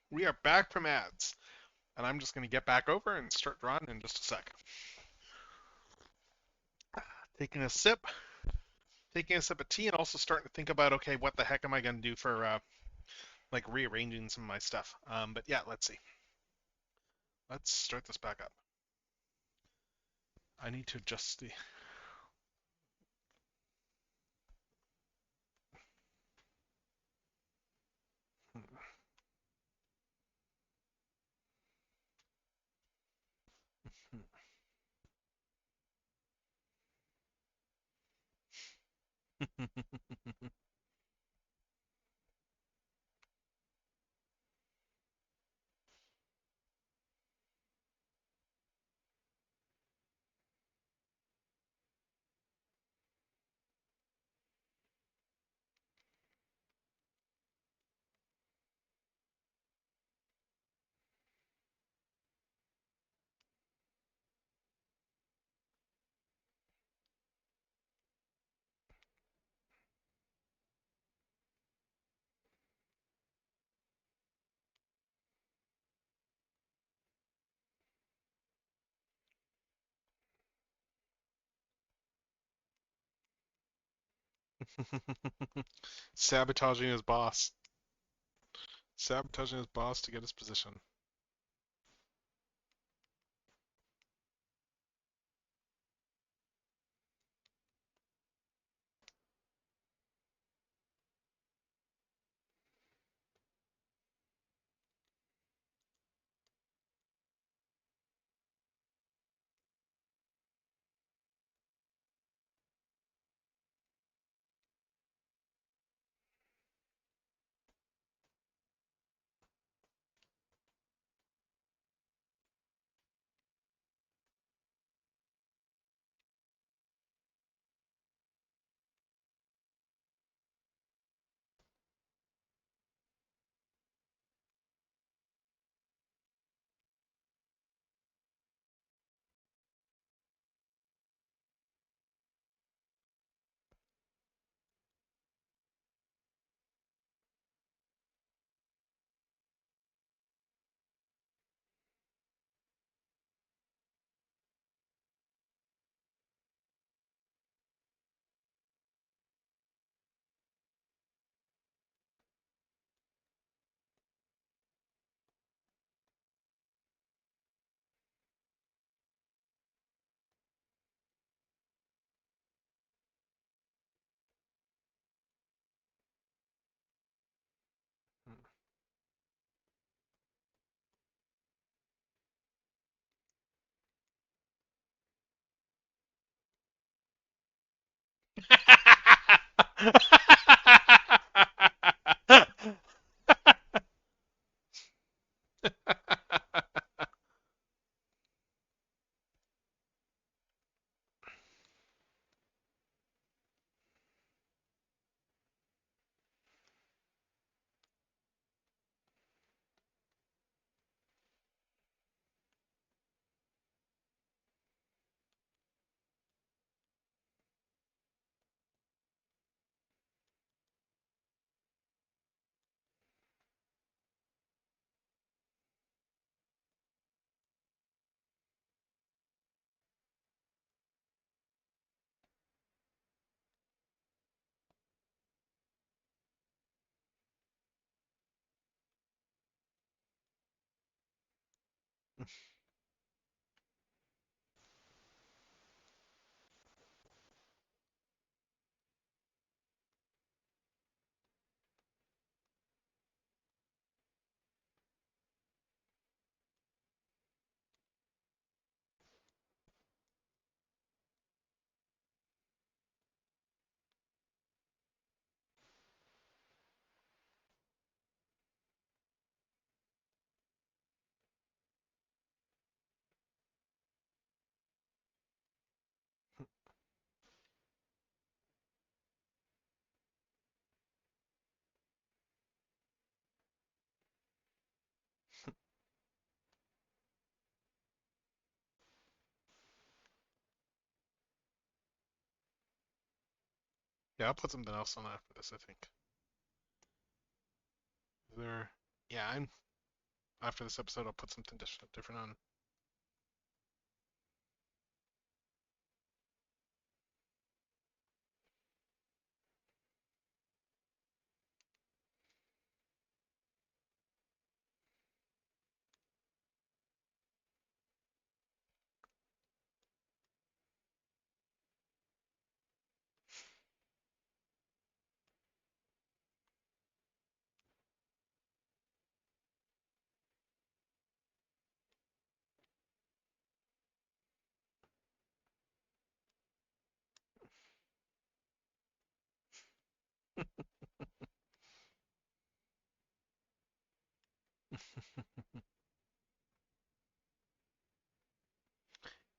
We are back from ads. And I'm just going to get back over and start drawing in just a sec. Taking a sip, of tea, and also starting to think about, okay, what the heck am I going to do for like rearranging some of my stuff. But yeah, let's see. Let's start this back up. I need to adjust the. Sabotaging his boss. Sabotaging his boss to get his position. Yeah, I'll put something else on after this, I think. There, yeah, I'm after this episode, I'll put something different on.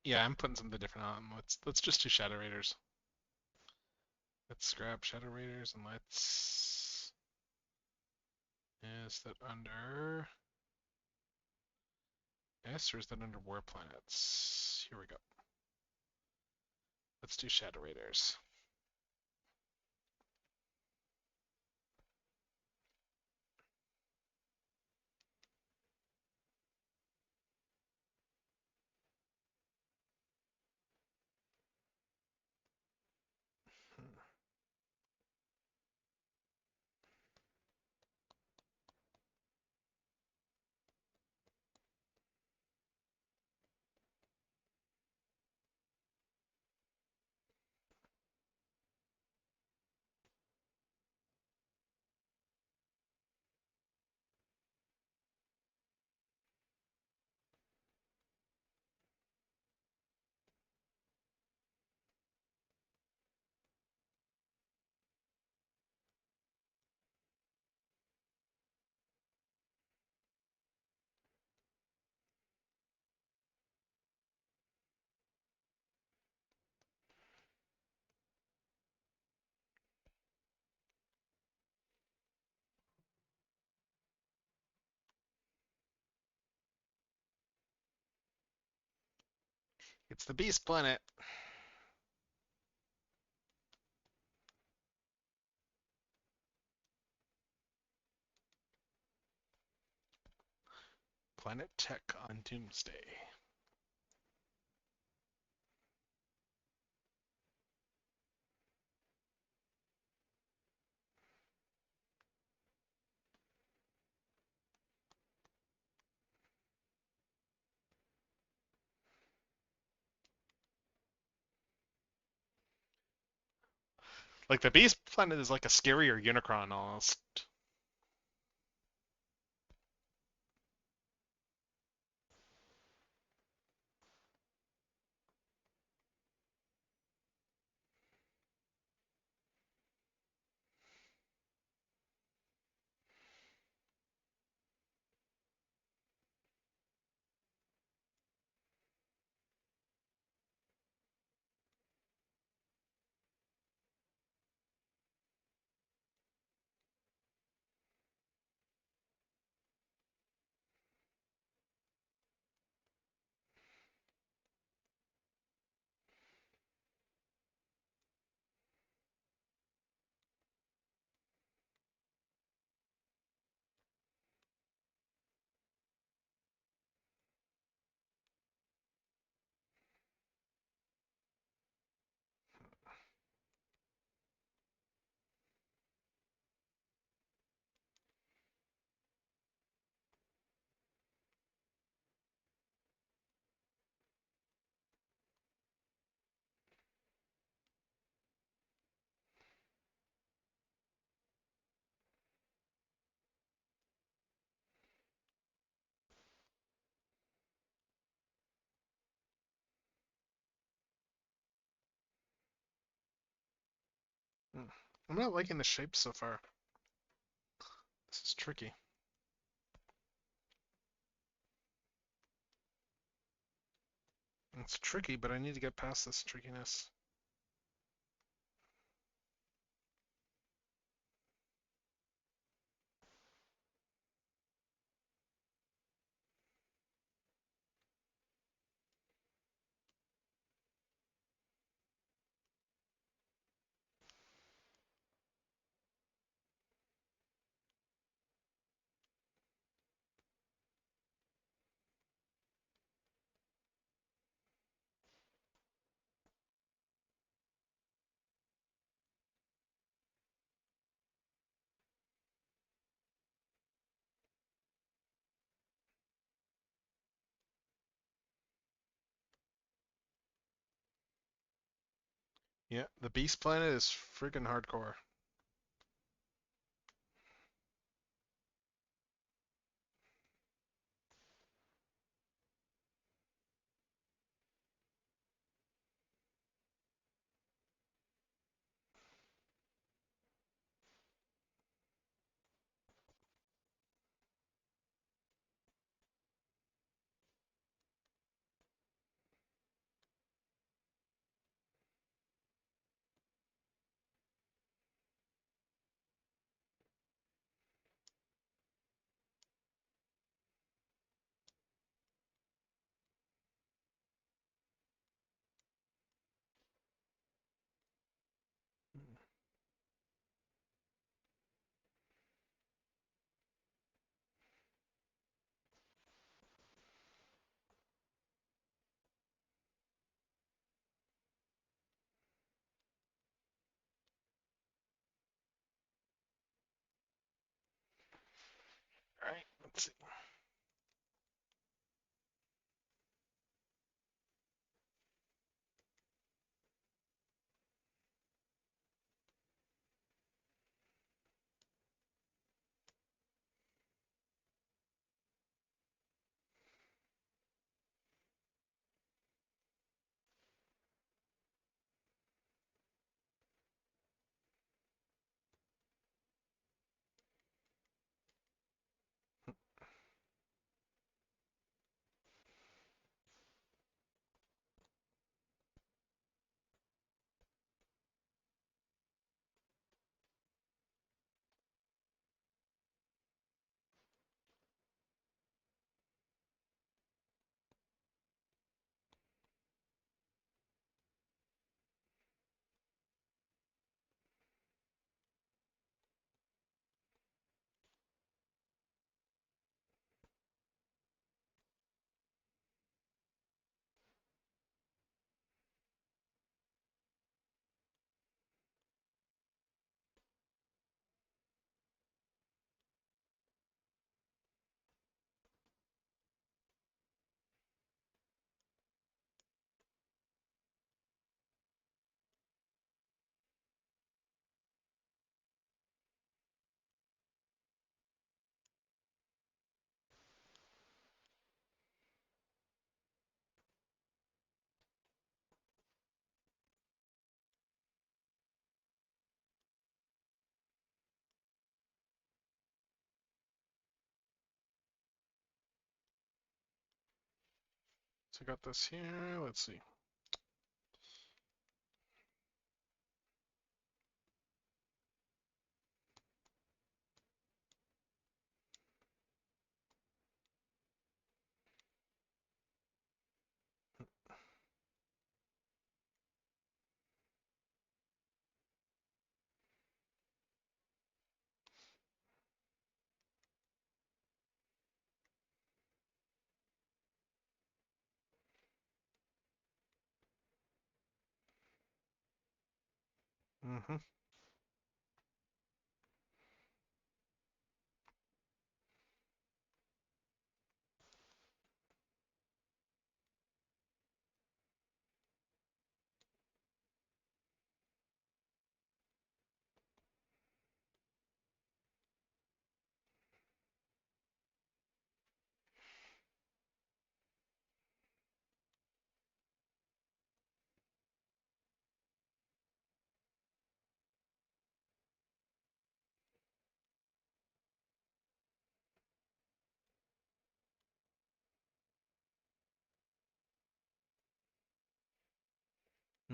Yeah, I'm putting something different on. Let's just do Shadow Raiders. Let's scrap Shadow Raiders and let's. Is that under S or is that under War Planets? Here we go. Let's do Shadow Raiders. It's the Beast Planet. Planet Tech on Doomsday. Like the Beast Planet is like a scarier Unicron almost. I'm not liking the shape so far. This is tricky. It's tricky, but I need to get past this trickiness. Yeah, the Beast Planet is friggin' hardcore. Alright, let's see. So I got this here. Let's see. Mm-hmm.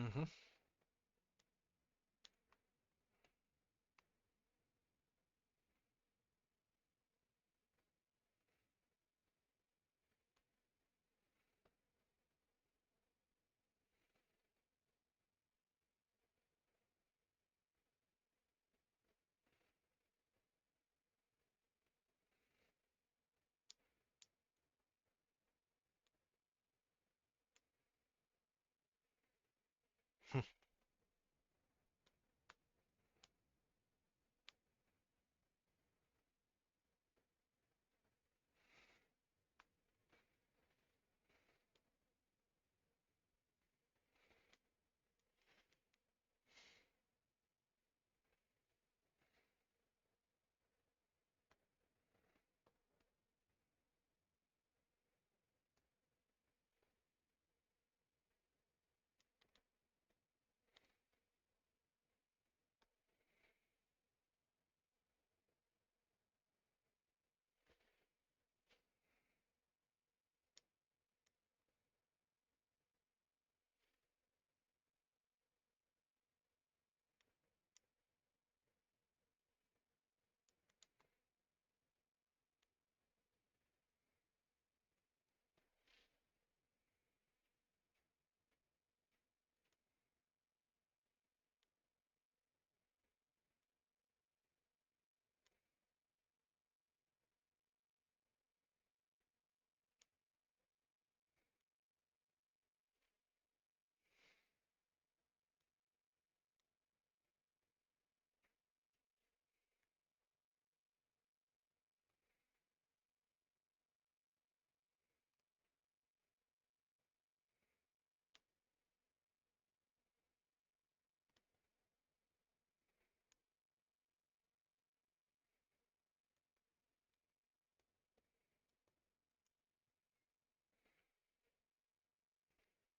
Mm-hmm.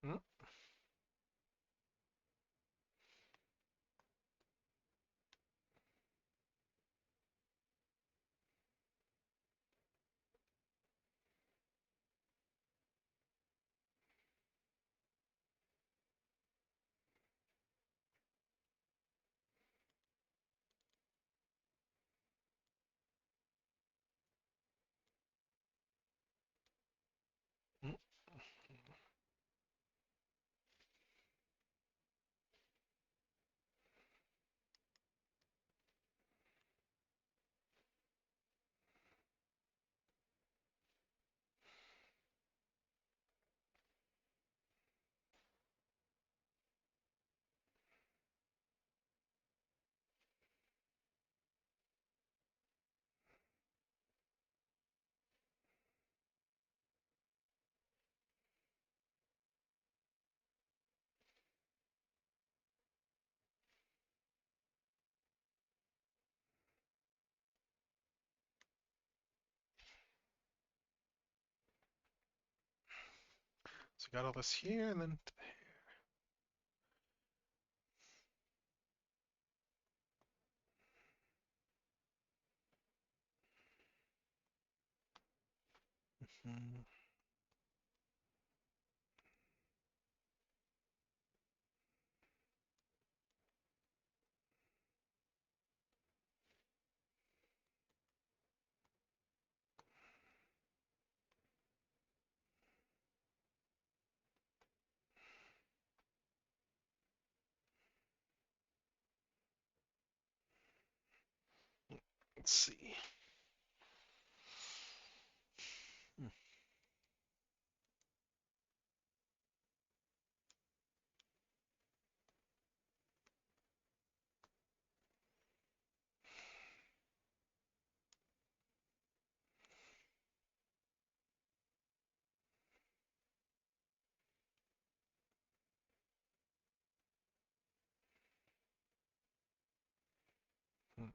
Mm-hmm. So we got all this here, and then mm, let's see. Mm,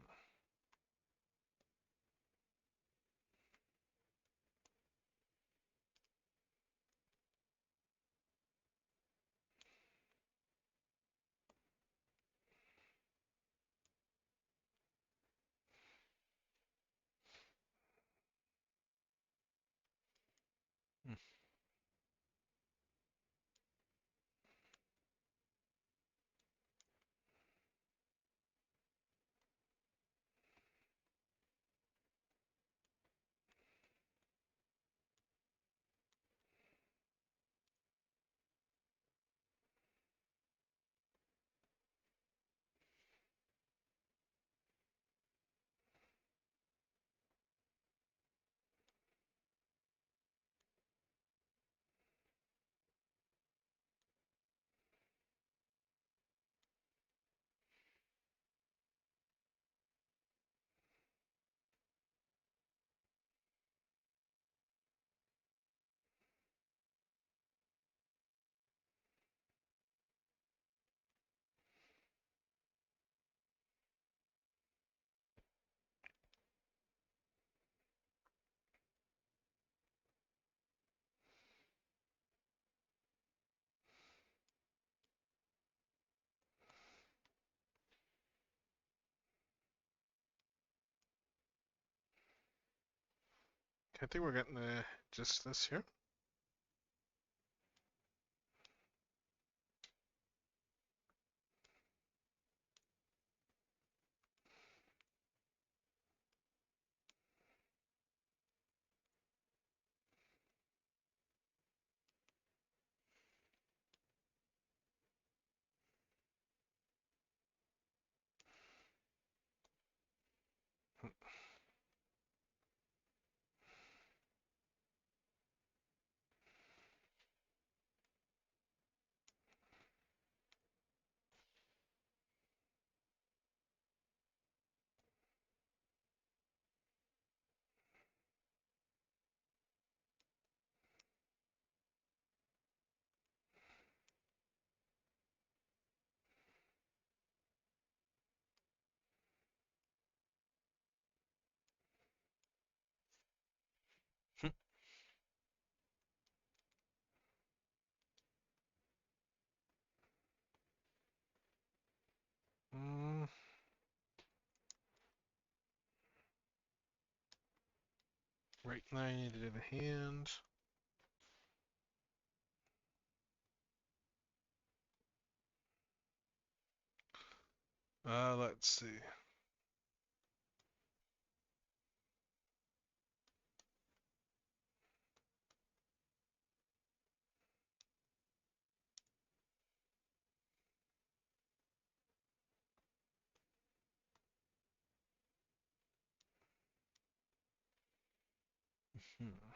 I think we're getting just this here. Mm, right now I need to do the hand. Let's see. Hmm.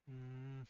Mm,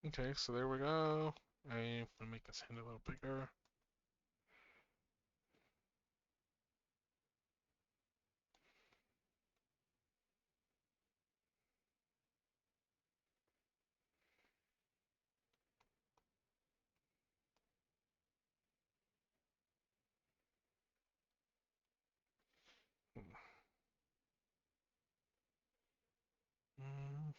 okay, so there we go. I'm gonna make this hand a little bigger. Mm,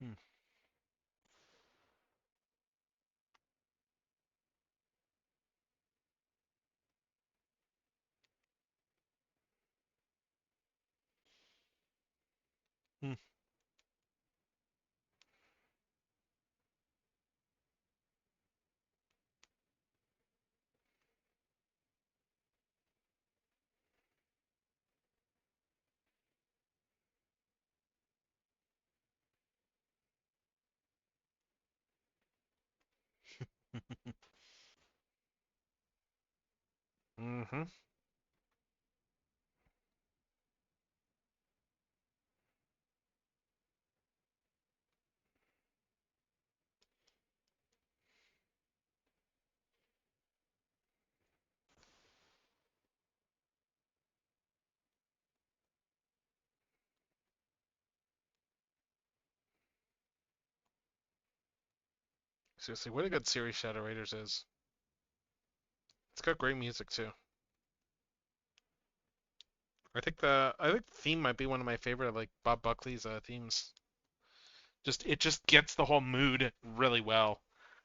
Hmm. Hmm. Mm-hmm. Seriously, what a good series Shadow Raiders is. It's got great music too. I think the theme might be one of my favorite, like Bob Buckley's themes. It just gets the whole mood really well,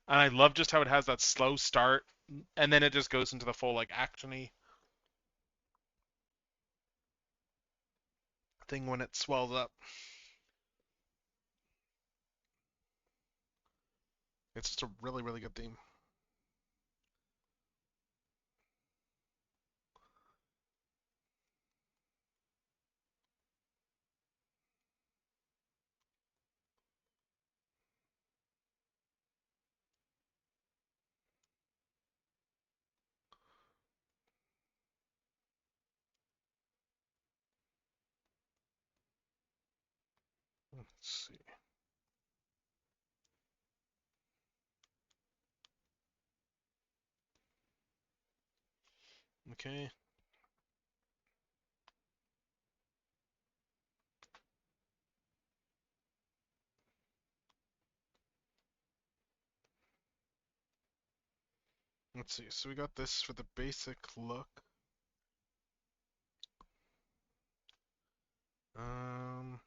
and I love just how it has that slow start, and then it just goes into the full like actiony thing when it swells up. It's just a really really good theme. Let's see. Okay. Let's see. So we got this for the basic look. Um,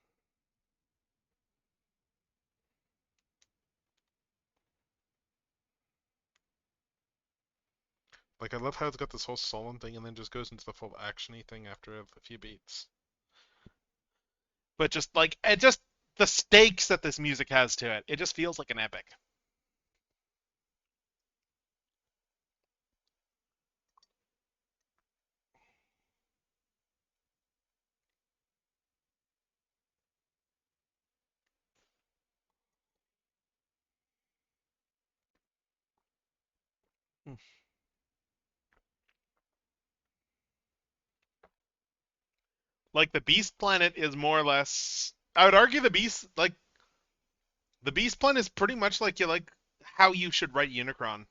like I love how it's got this whole sullen thing and then just goes into the full actiony thing after a few beats. But just like it just the stakes that this music has to it, it just feels like an epic. Hmm. Like the Beast Planet is more or less. I would argue the Beast Planet is pretty much like you like how you should write Unicron.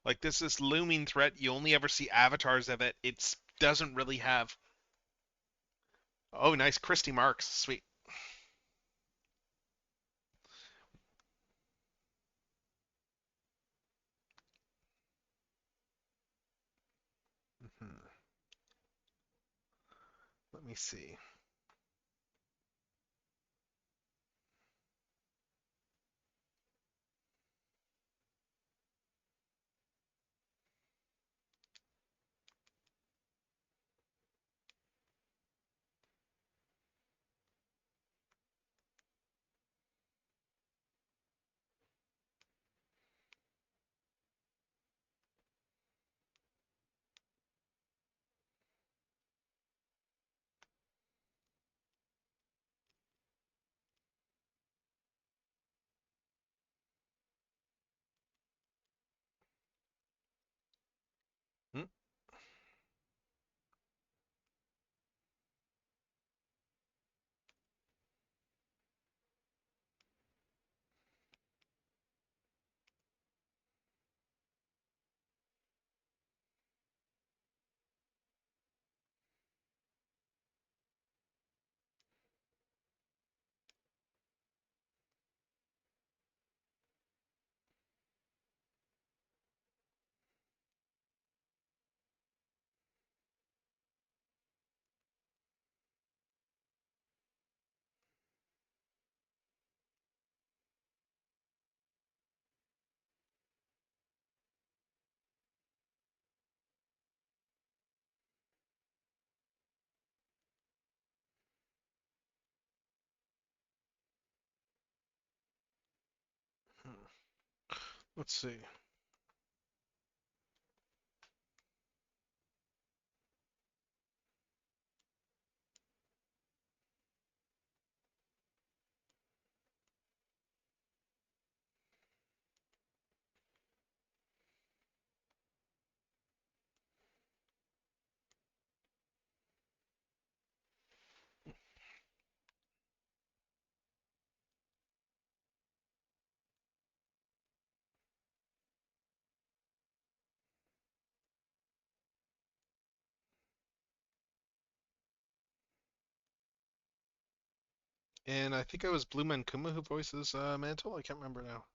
Like this looming threat. You only ever see avatars of it. It doesn't really have. Oh, nice, Christy Marks, sweet. Hmm. Let me see. Let's see. And I think it was Blue Man Kuma who voices Mantle. I can't remember now.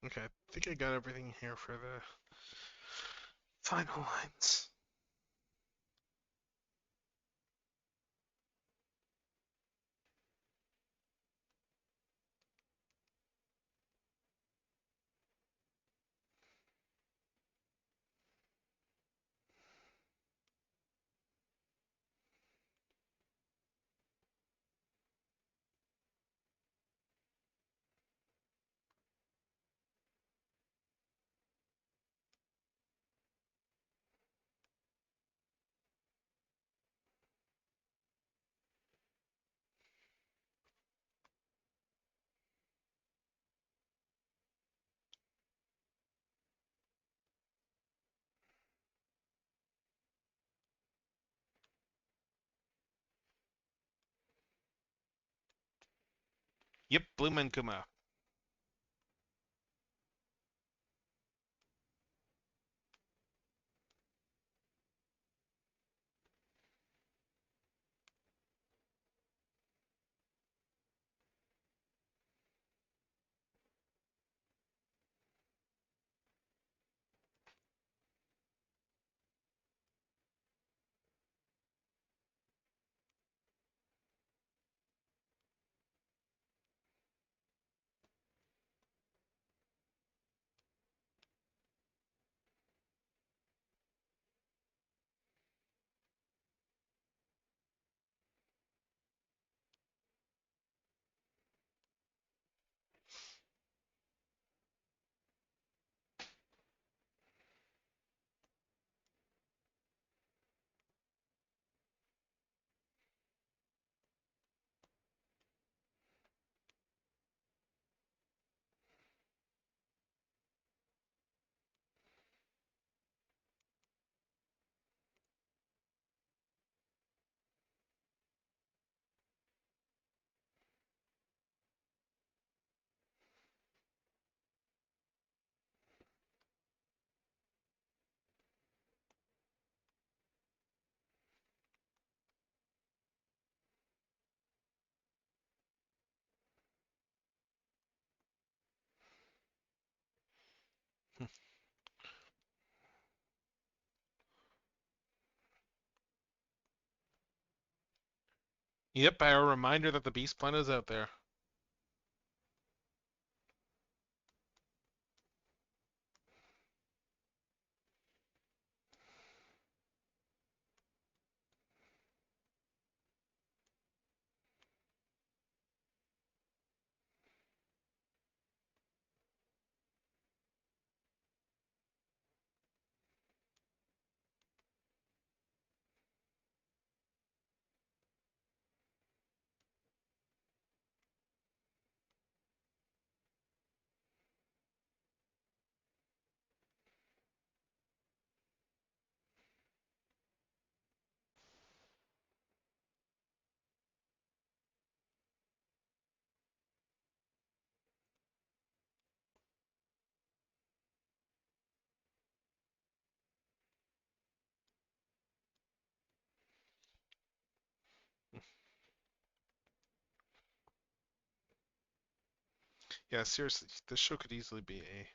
Okay, I think I got everything here for the final lines. Yep, Blue Man Kuma. Yep, a reminder that the Beast Plan is out there. Yeah, seriously, this show could easily be A.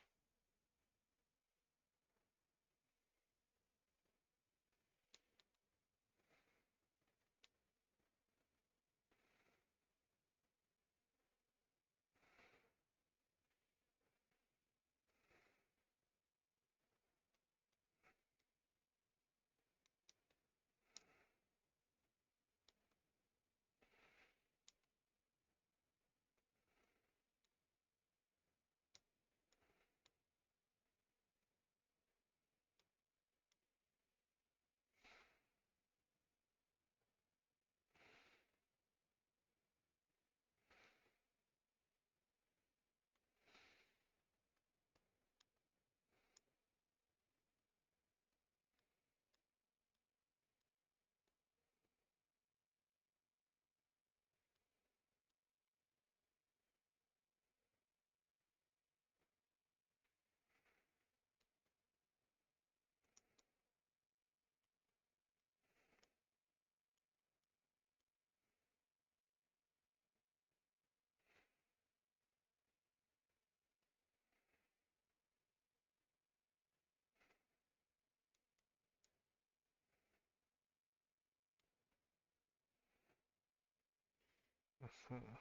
Hmm.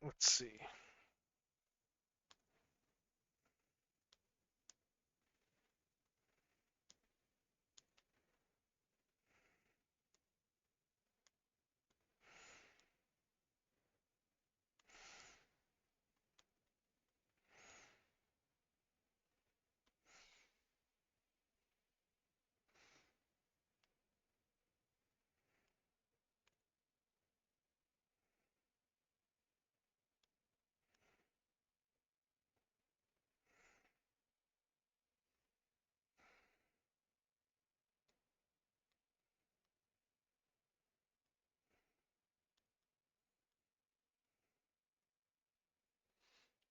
Let's see.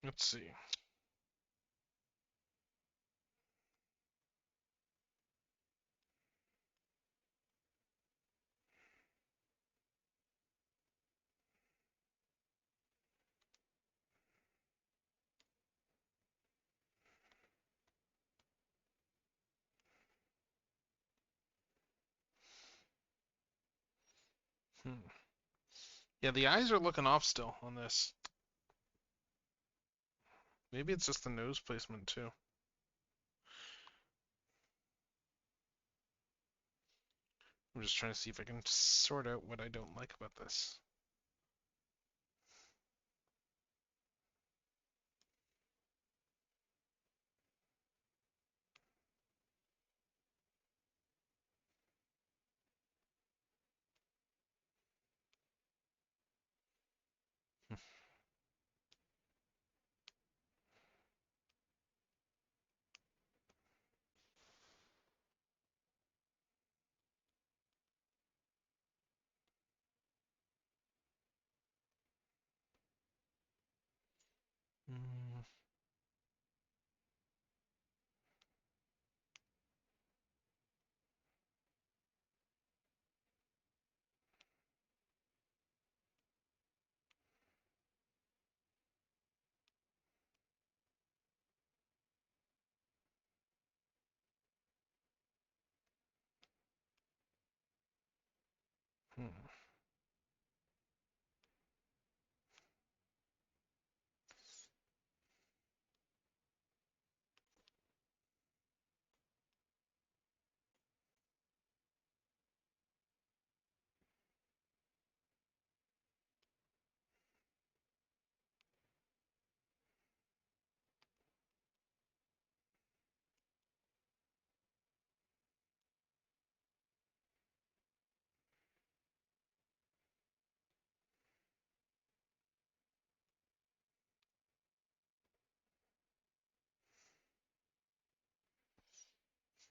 Let's see. Hmm. Yeah, the eyes are looking off still on this. Maybe it's just the nose placement too. I'm just trying to see if I can sort out what I don't like about this.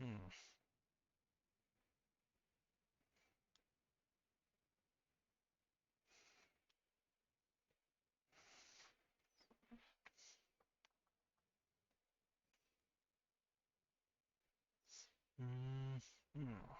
Hmm. Mm, hmm.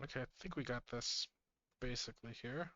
Okay, I think we got this basically here.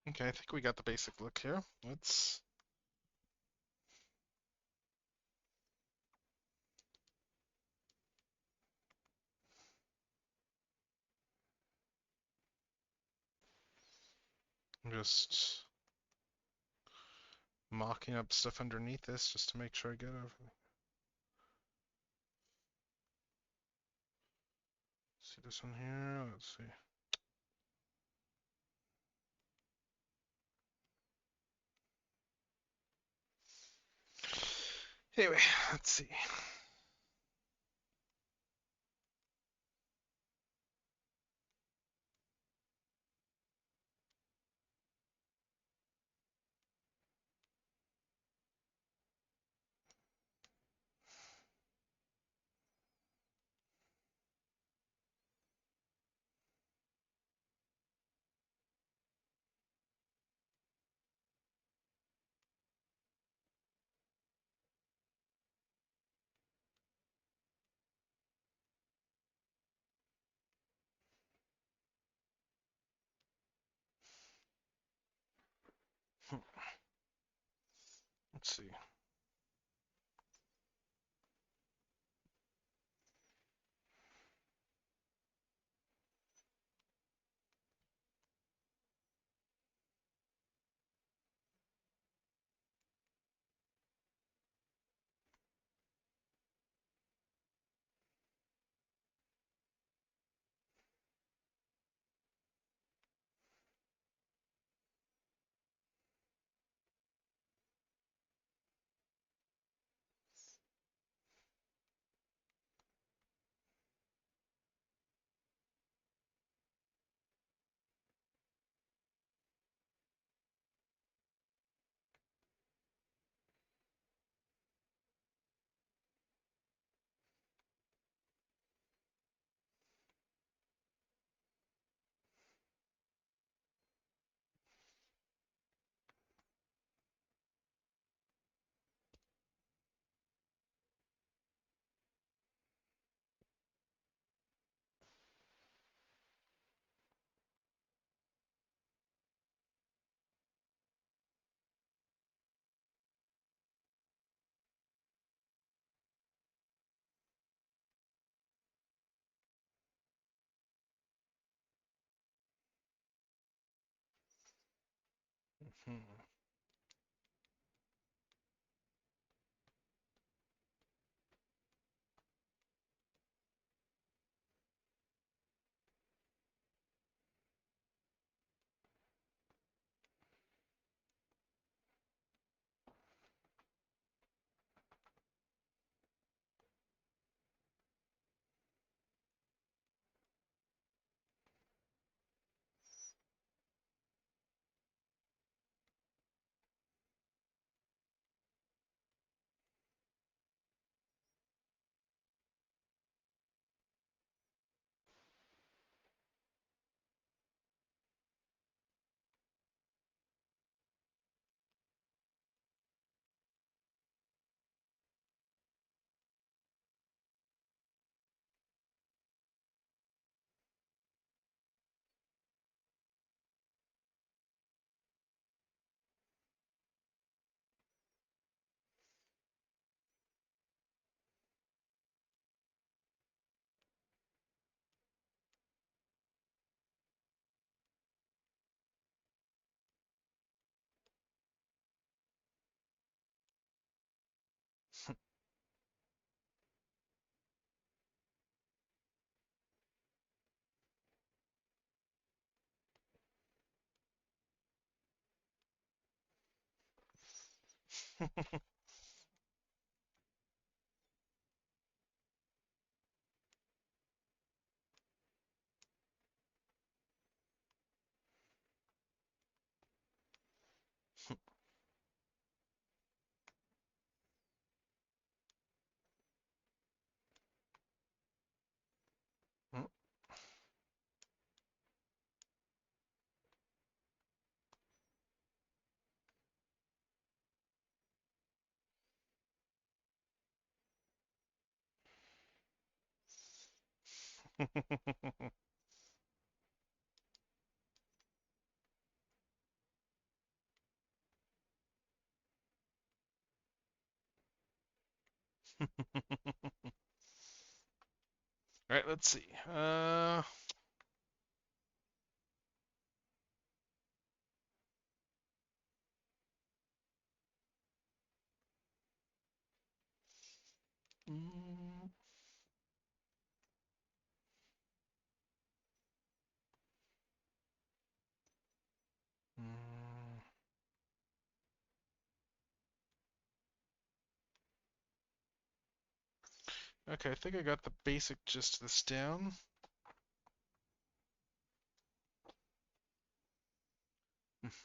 Okay, I think we got the basic look here. Let's. Just mocking up stuff underneath this just to make sure I get everything. See this one here? Let's see. Anyway, let's see. Hmm, let's see. Hmm. All right, let's see. Mm, mm. Okay, I think I got the basic gist of this down.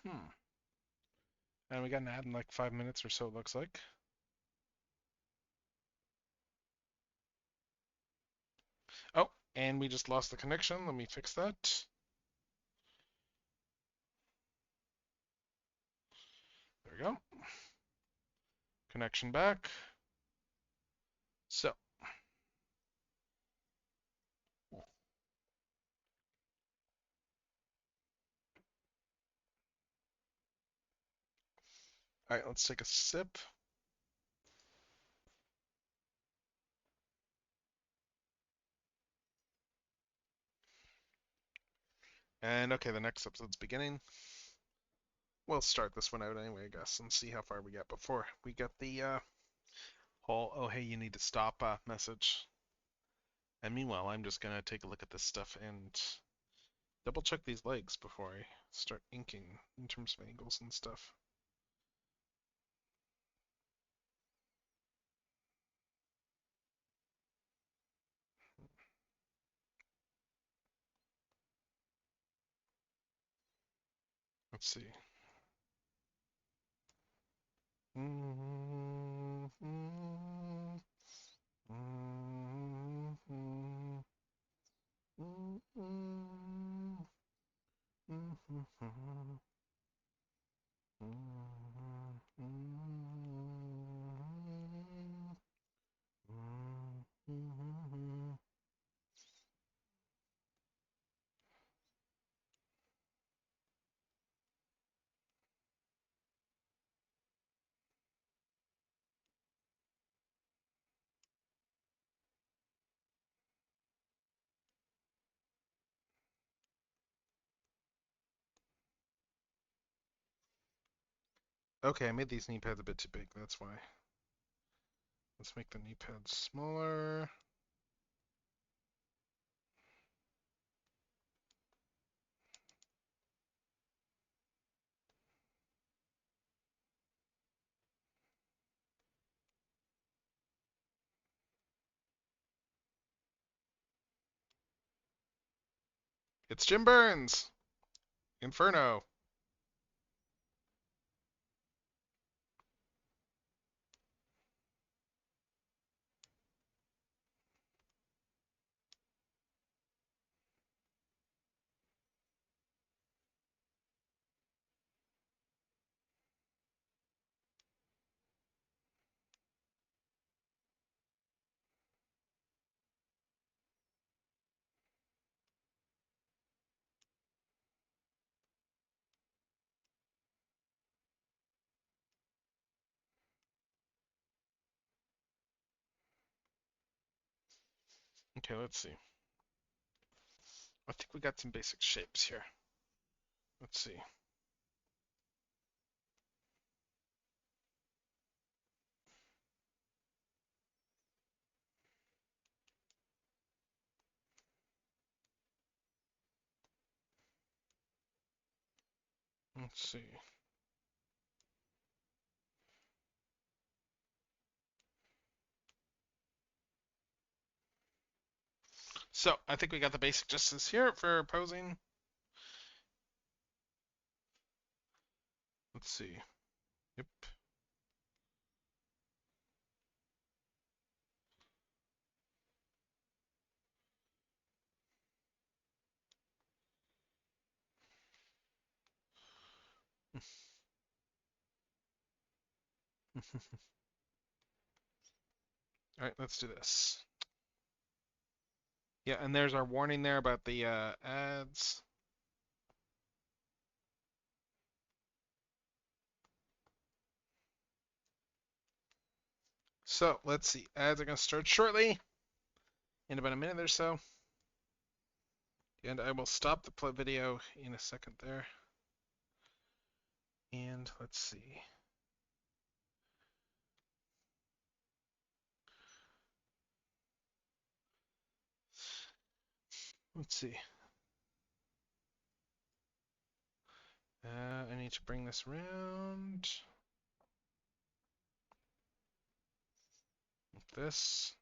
Hmm. And we got an ad in like 5 minutes or so, it looks like. Oh, and we just lost the connection. Let me fix that. There we go. Connection back. So, all right, let's take a sip. And okay, the next episode's beginning. We'll start this one out anyway, I guess, and see how far we get before we get the whole, oh, hey, you need to stop message. And meanwhile, I'm just gonna take a look at this stuff and double check these legs before I start inking in terms of angles and stuff. Let's see. Okay, I made these knee pads a bit too big, that's why. Let's make the knee pads smaller. It's Jim Burns! Inferno! Okay, let's see. I think we got some basic shapes here. Let's see. Let's see. So I think we got the basic justice here for posing. Let's see. Yep. All right, let's do this. Yeah, and there's our warning there about the ads. So let's see. Ads are going to start shortly, in about a minute or so. And I will stop the video in a second there. And let's see. Let's see. I need to bring this around. Like this.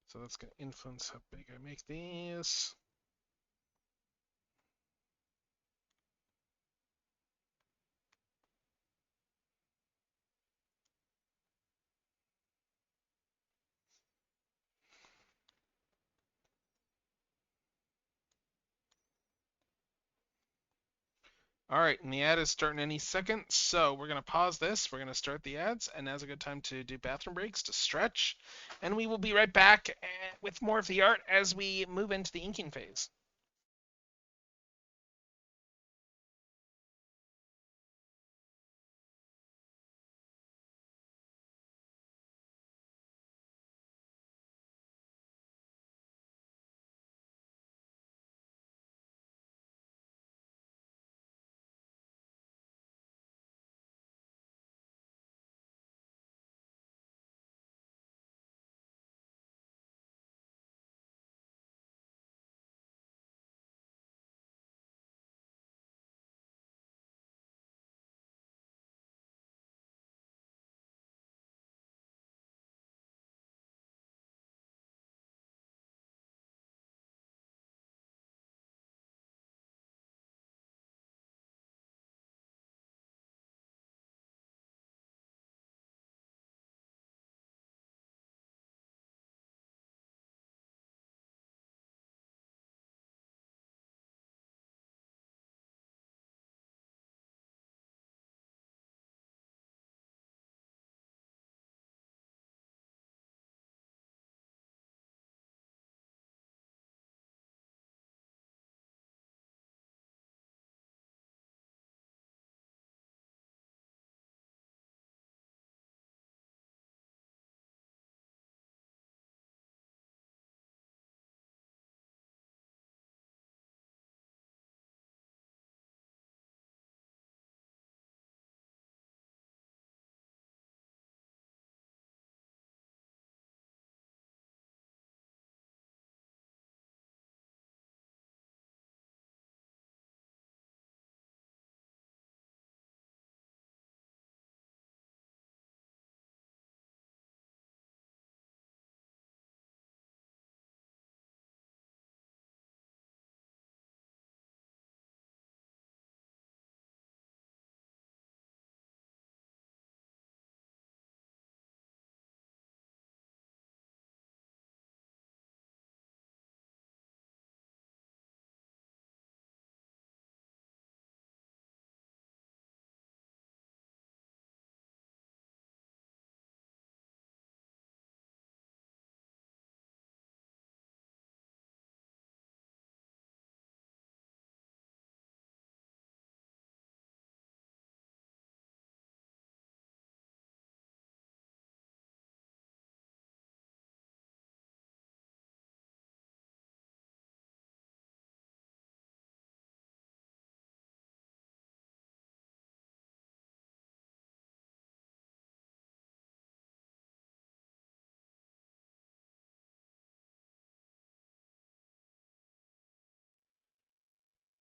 So that's going to influence how big I make these. All right, and the ad is starting any second, so we're going to pause this. We're going to start the ads, and now's a good time to do bathroom breaks to stretch. And we will be right back with more of the art as we move into the inking phase.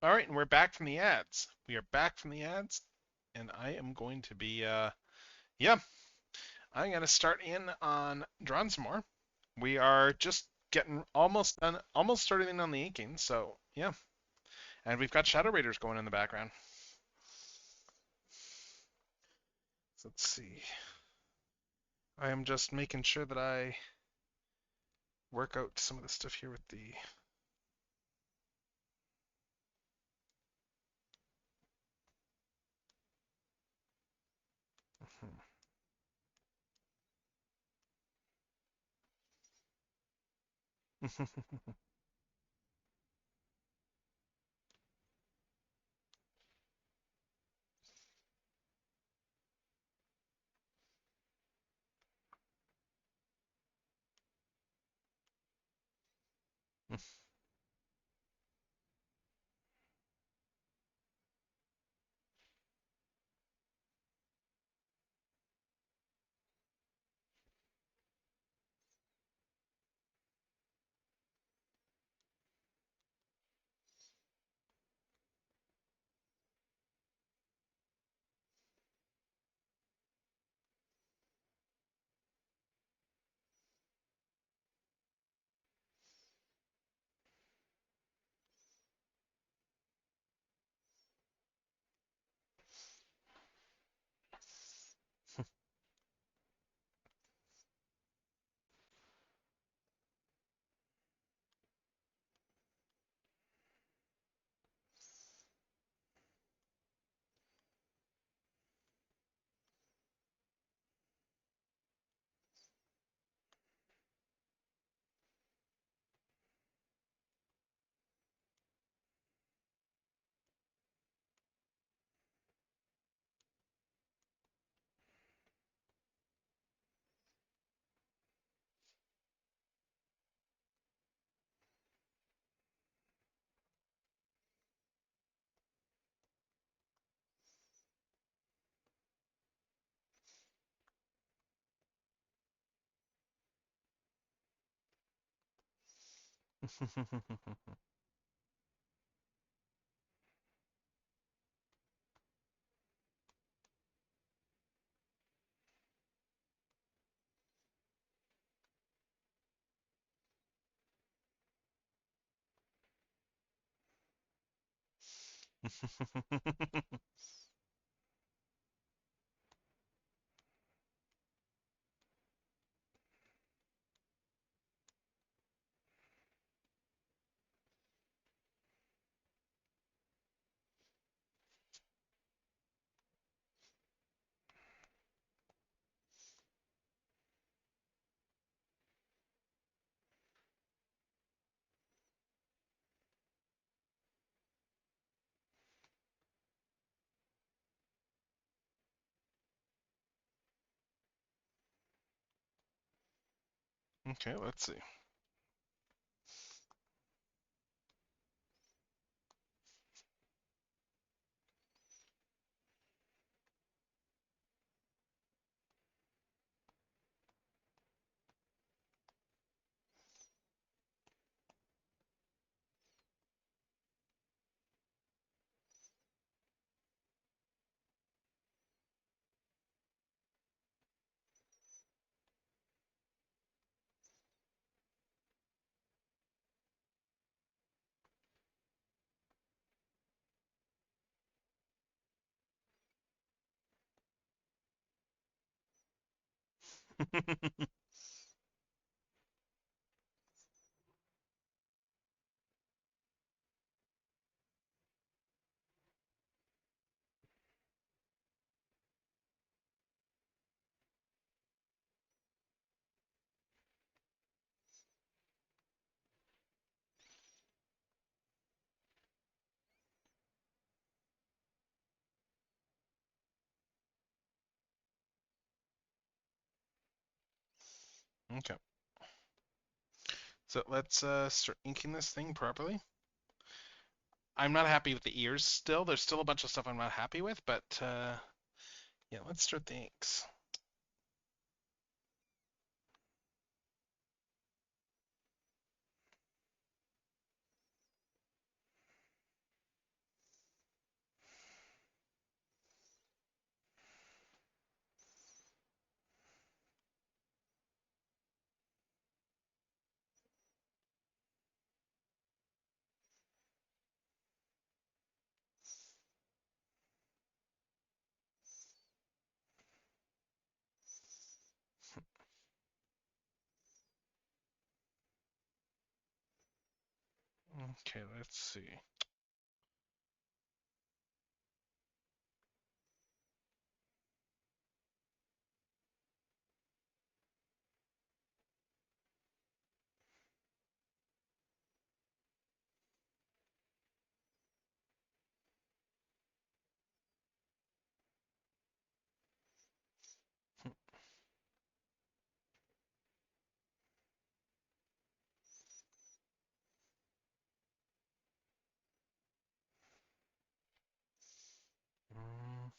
All right, and we're back from the ads. We are back from the ads, and I am going to be, yeah, I'm gonna start in on drawing some more. We are just getting almost done, almost starting in on the inking. So yeah, and we've got Shadow Raiders going in the background. So let's see. I am just making sure that I work out some of the stuff here with the. Okay, let's see. Okay. So let's start inking this thing properly. I'm not happy with the ears still. There's still a bunch of stuff I'm not happy with, but yeah, let's start the inks. Okay, let's see. Mm,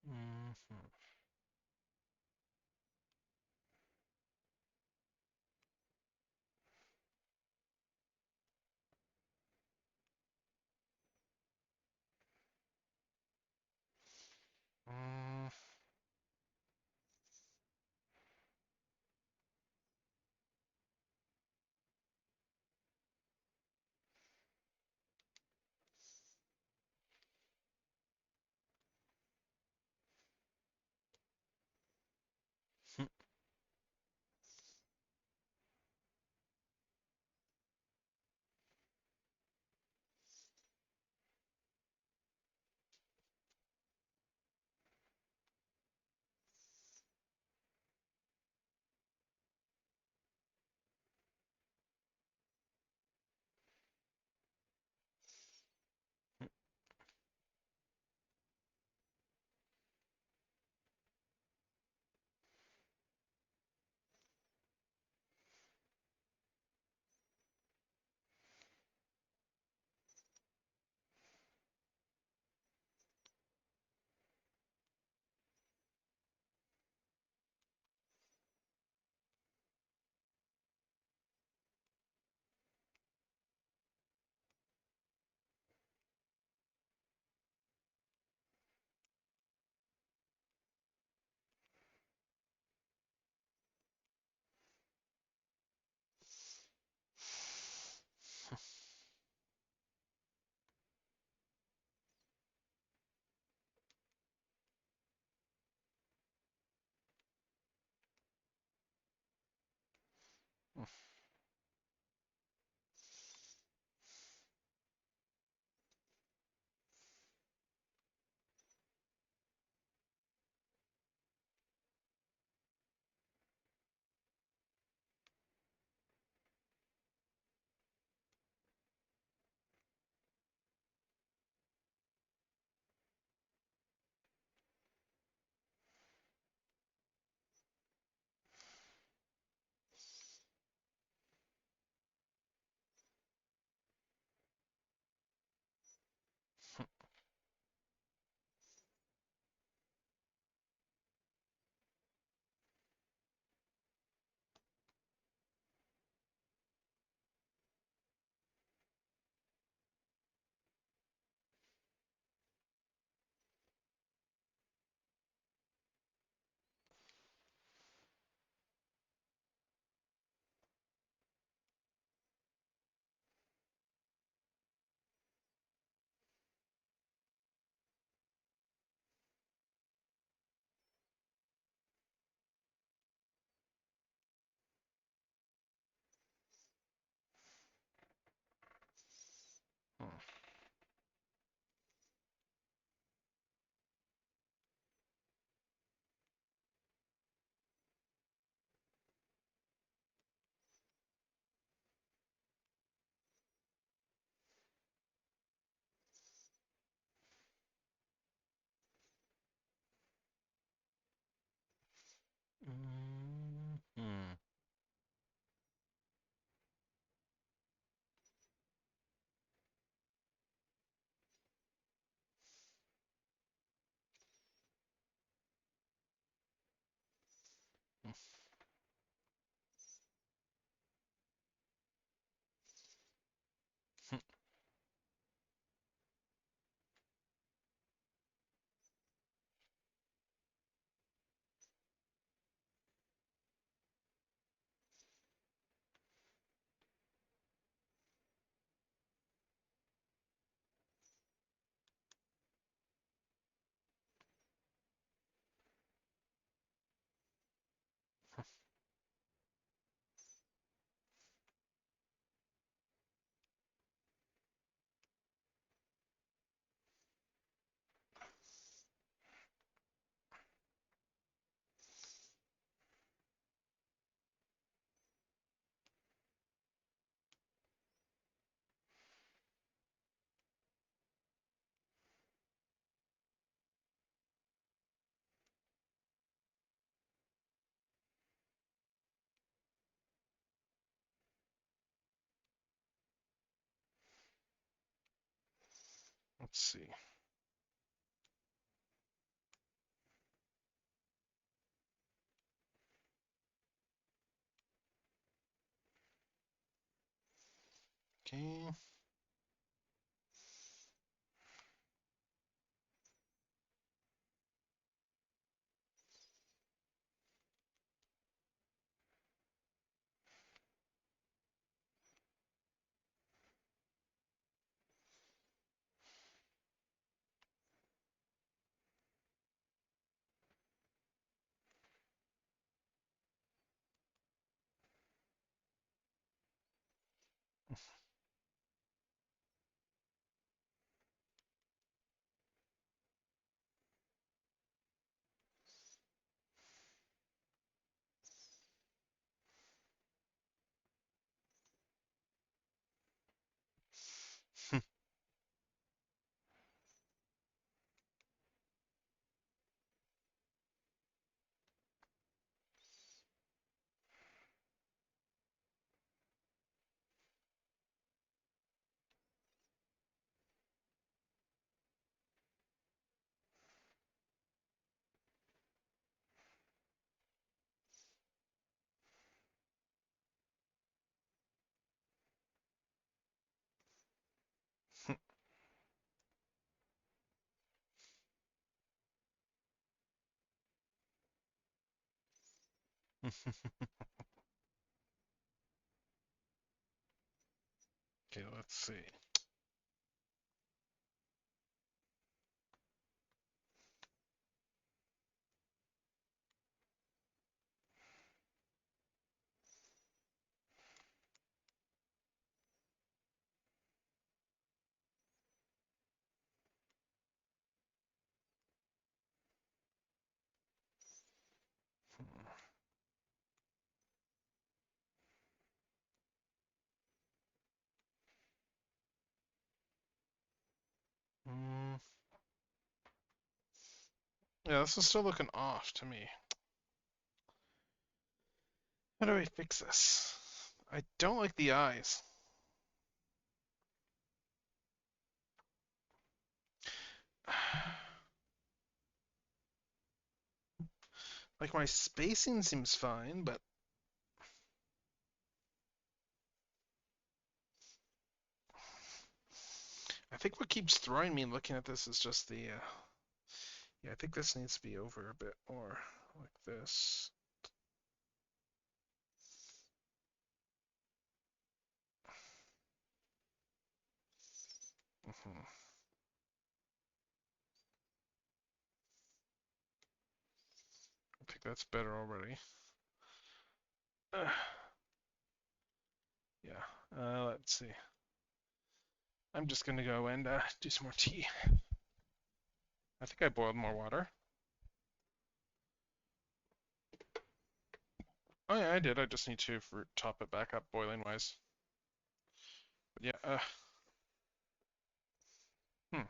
mhm. Mm, Hmm. Hmm. Let's see. Okay. Okay, let's see. Hmm. Yeah, this is still looking off to me. How do I fix this? I don't like the eyes. Like my spacing seems fine, but I think what keeps throwing me looking at this is just the yeah, I think this needs to be over a bit more like this. Hmm. I think that's better already. Yeah, let's see. I'm just gonna go and do some more tea. I think I boiled more water. Oh yeah, I did. I just need to top it back up boiling wise. But yeah, hmm.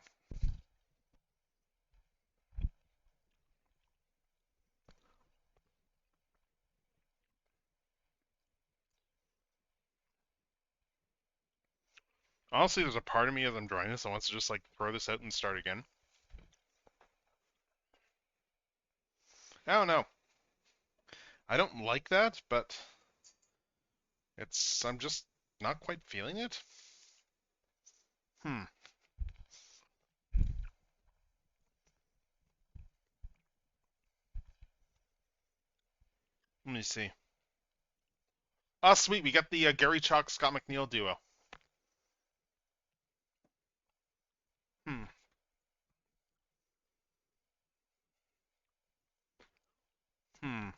Honestly, there's a part of me as I'm drawing this that wants to just like throw this out and start again. I don't know. I don't like that, but I'm just not quite feeling it. Hmm. Let me see. Oh, sweet. We got the Gary Chalk Scott McNeil duo. Hmm. Hmm.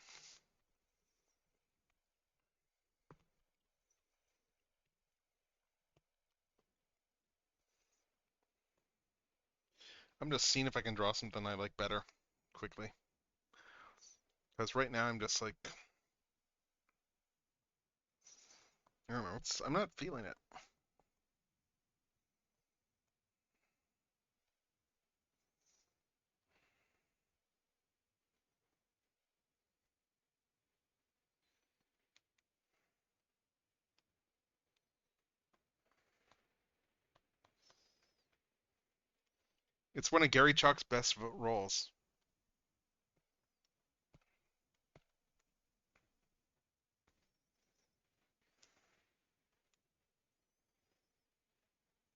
I'm just seeing if I can draw something I like better quickly. Because right now I'm just like, I don't know. I'm not feeling it. It's one of Gary Chalk's best roles.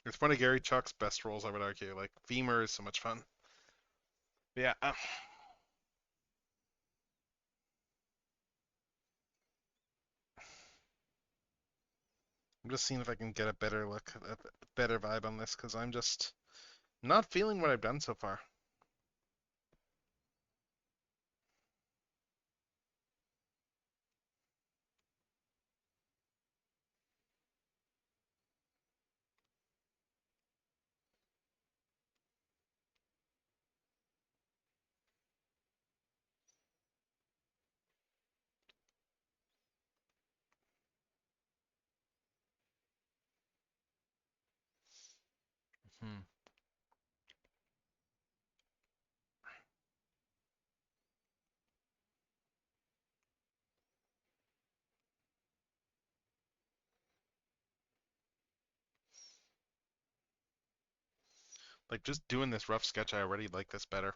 It's one of Gary Chalk's best roles, I would argue. Like, Femur is so much fun. But yeah. I'm just seeing if I can get a better look, a better vibe on this, because I'm just not feeling what I've done so far. Hmm. Like, just doing this rough sketch, I already like this better.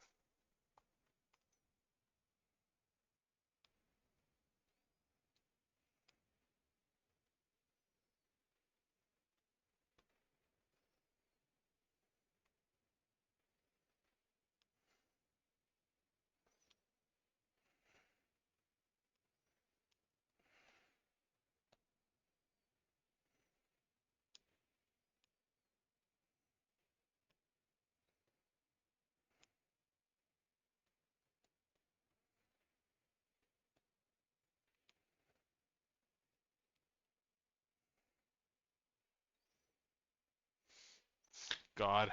God.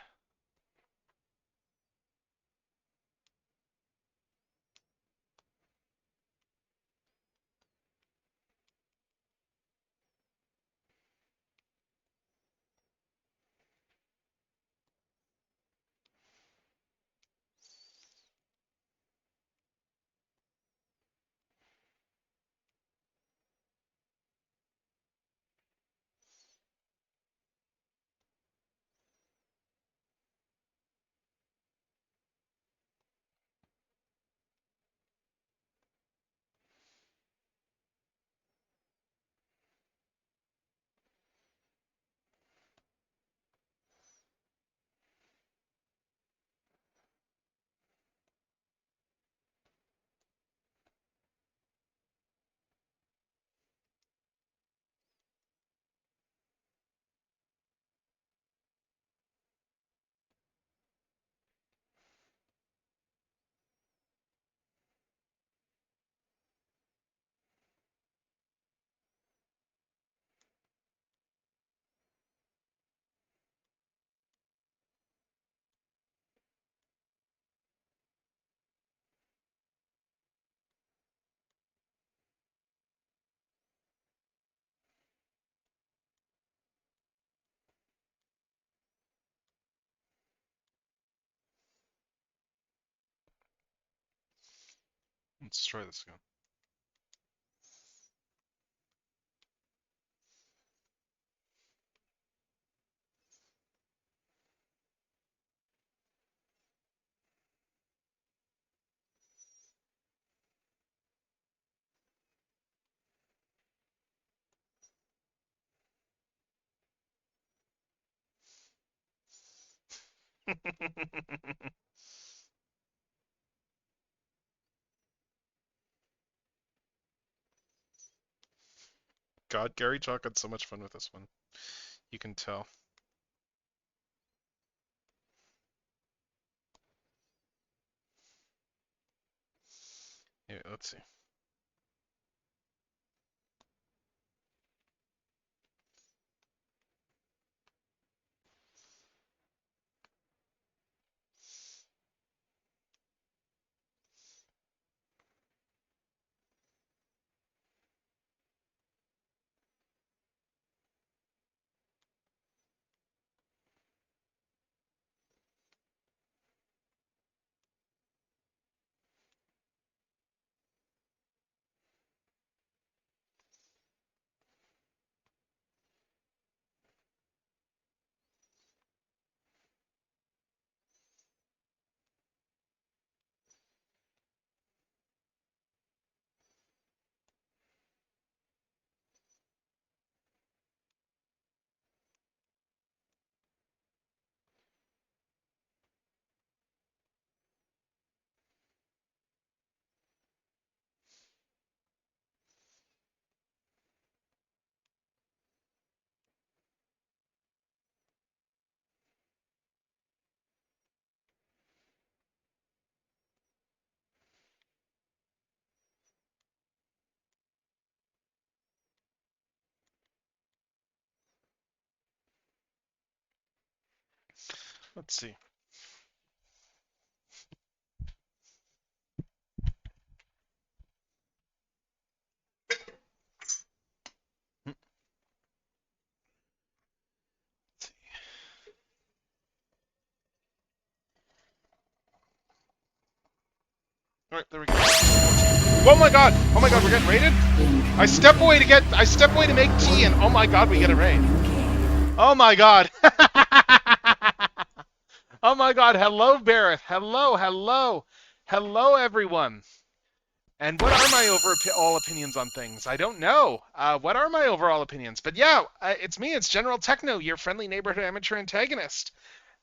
Let's try this again. God, Gary Chalk had so much fun with this one. You can tell. Yeah, let's see. Let's see. Hmm, let's see. All right, there we go. Oh my God! Oh my God, we're getting raided. I step away to make tea, and oh my God, we get a raid. Oh my God. Oh my God. Hello, Barrett. Hello, everyone. And what are my overall opinions on things? I don't know. What are my overall opinions? But yeah, it's me. It's General Techno, your friendly neighborhood amateur antagonist.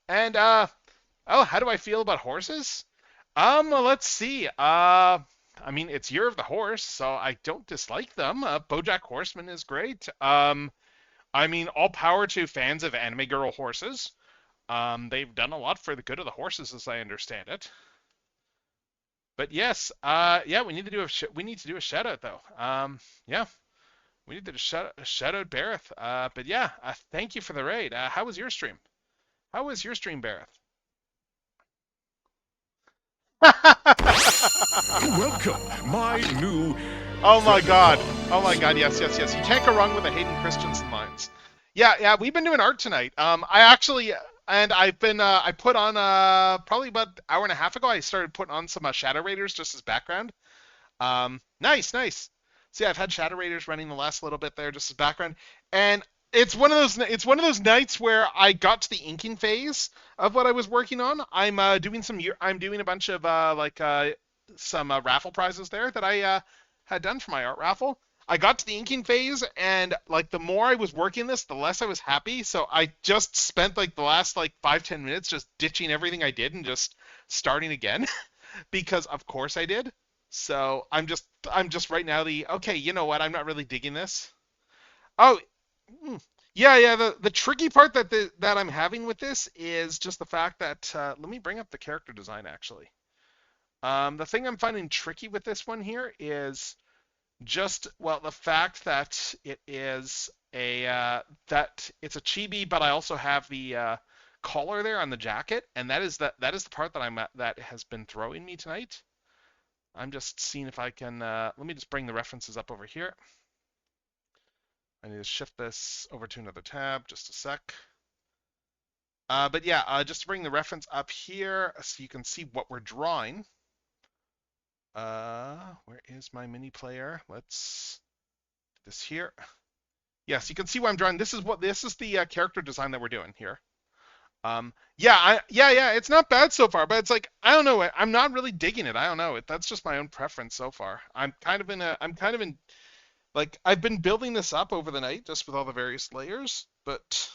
And oh, how do I feel about horses? Let's see. I mean, it's Year of the Horse, so I don't dislike them. BoJack Horseman is great. I mean, all power to fans of anime girl horses. They've done a lot for the good of the horses, as I understand it. But yes, yeah, we need to do a shout out though. Yeah, we need to shout out Bareth. But yeah, thank you for the raid. How was your stream? How was your stream, Barrett? Welcome, my new. Oh my god. Oh my god, yes, yes, yes. You can't go wrong with the Hayden Christensen lines. Yeah, yeah, we've been doing art tonight. I actually and I've been I put on probably about an hour and a half ago I started putting on some Shadow Raiders just as background. Nice, nice. See, I've had Shadow Raiders running the last little bit there just as background, and it's one of those nights where I got to the inking phase of what I was working on. I'm doing a bunch of some raffle prizes there that I had done for my art raffle. I got to the inking phase, and like the more I was working this, the less I was happy. So I just spent like the last like 5-10 minutes just ditching everything I did and just starting again because of course I did. So I'm just right now the okay, you know what? I'm not really digging this. Oh, yeah, yeah. The tricky part that I'm having with this is just the fact that let me bring up the character design actually. The thing I'm finding tricky with this one here is just well the fact that it is a that it's a chibi, but I also have the collar there on the jacket, and that is the part that that has been throwing me tonight. I'm just seeing if I can, let me just bring the references up over here. I need to shift this over to another tab, just a sec. But yeah, just to bring the reference up here so you can see what we're drawing. Where is my mini player? Let's do this here. Yes, you can see what I'm drawing. This is the character design that we're doing here. Yeah, it's not bad so far, but it's like I don't know, I'm not really digging it. I don't know. That's just my own preference so far. I'm kind of in like I've been building this up over the night just with all the various layers, but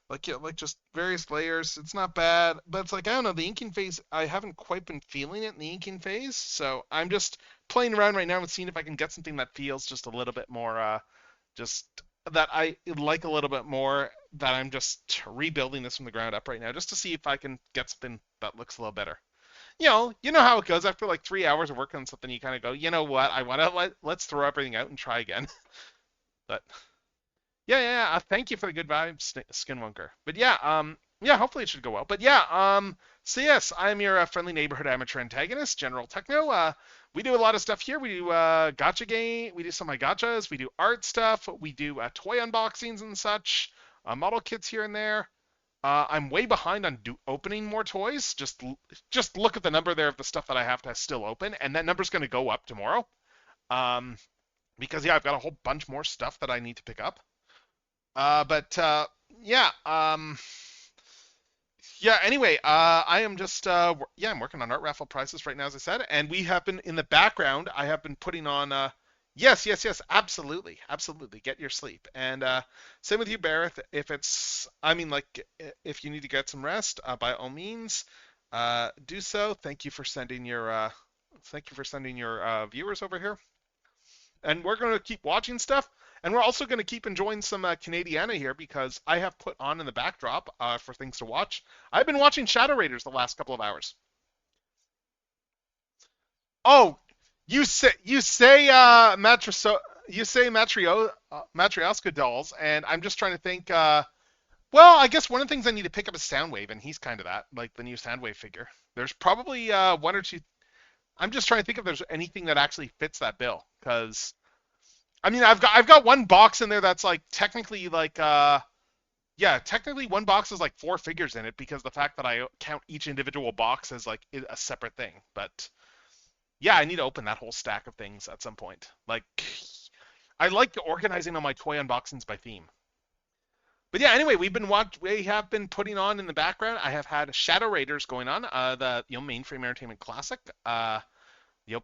like yeah, like just various layers. It's not bad, but it's like I don't know, the inking phase, I haven't quite been feeling it in the inking phase, so I'm just playing around right now and seeing if I can get something that feels just a little bit more just that I like a little bit more, that I'm just rebuilding this from the ground up right now just to see if I can get something that looks a little better. You know how it goes after like 3 hours of working on something, you kind of go, you know what, I want to let's throw everything out and try again. But yeah, yeah, yeah, thank you for the good vibes, Skinwonker. But yeah, yeah, hopefully it should go well. But yeah, so yes, I'm your friendly neighborhood amateur antagonist, General Techno. We do a lot of stuff here. We do gacha game, we do some of my gachas, we do art stuff, we do toy unboxings and such, model kits here and there. I'm way behind on opening more toys. Just look at the number there of the stuff that I have to still open, and that number's going to go up tomorrow. Um, because yeah, I've got a whole bunch more stuff that I need to pick up. But yeah, yeah. Anyway, I am just yeah, I'm working on art raffle prizes right now, as I said, and we have been in the background. I have been putting on yes, yes, yes, absolutely, absolutely. Get your sleep, and same with you, Barrett. If it's, I mean, like, if you need to get some rest, by all means, do so. Thank you for sending your viewers over here, and we're going to keep watching stuff. And we're also going to keep enjoying some Canadiana here because I have put on in the backdrop for things to watch. I've been watching Shadow Raiders the last couple of hours. Oh, you say Matryoshka dolls, and I'm just trying to think. Well, I guess one of the things I need to pick up is Soundwave, and he's kind of that, like the new Soundwave figure. There's probably one or two. I'm just trying to think if there's anything that actually fits that bill, because I mean, I've got one box in there that's like technically like yeah, technically one box is like four figures in it because the fact that I count each individual box as like a separate thing. But yeah, I need to open that whole stack of things at some point. Like I like organizing all my toy unboxings by theme. But yeah, anyway, we have been putting on in the background. I have had Shadow Raiders going on, the Mainframe Entertainment Classic.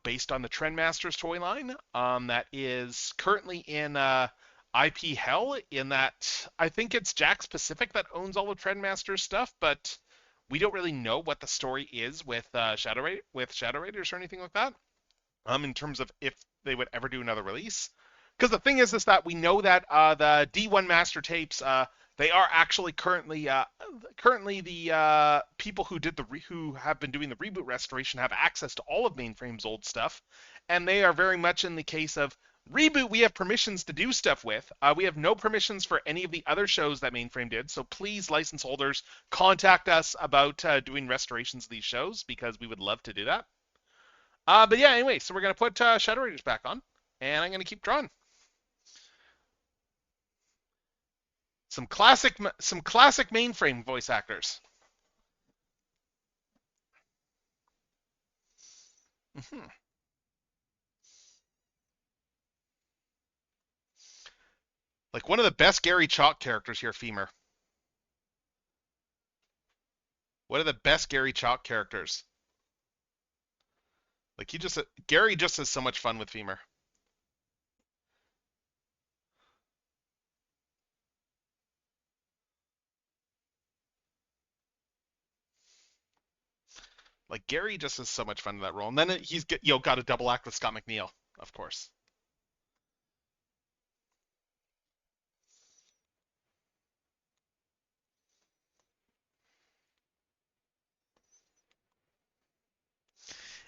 Based on the Trendmasters toy line, that is currently in IP Hell. In that, I think it's Jakks Pacific that owns all the Trendmasters stuff, but we don't really know what the story is with Shadow Raiders or anything like that. In terms of if they would ever do another release, because the thing is that we know that the D1 Master Tapes, they are actually currently the people who have been doing the reboot restoration have access to all of Mainframe's old stuff, and they are very much in the case of Reboot, we have permissions to do stuff with. We have no permissions for any of the other shows that Mainframe did. So please, license holders, contact us about doing restorations of these shows because we would love to do that. But yeah, anyway, so we're gonna put Shadow Raiders back on, and I'm gonna keep drawing. Some classic Mainframe voice actors. Mm-hmm. Like one of the best Gary Chalk characters here, Femur. One of the best Gary Chalk characters. Like Gary just has so much fun with Femur. Like Gary just has so much fun in that role, and then he's got a double act with Scott McNeil, of course.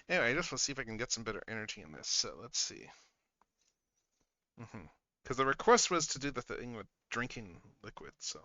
Anyway, I just want to see if I can get some better energy in this. So let's see. Because the request was to do the thing with drinking liquid, so.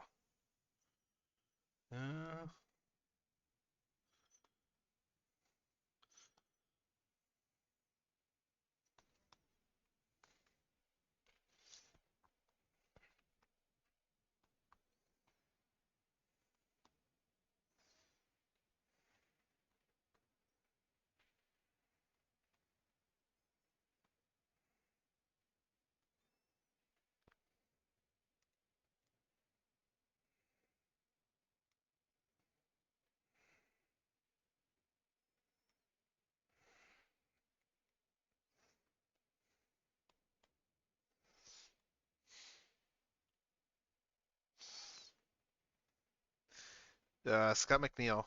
Uh, Scott McNeil.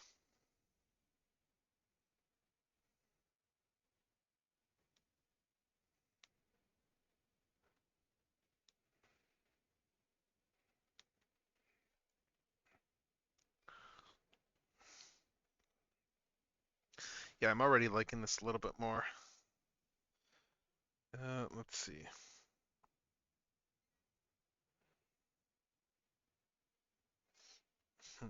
Yeah, I'm already liking this a little bit more. Let's see. Hmm.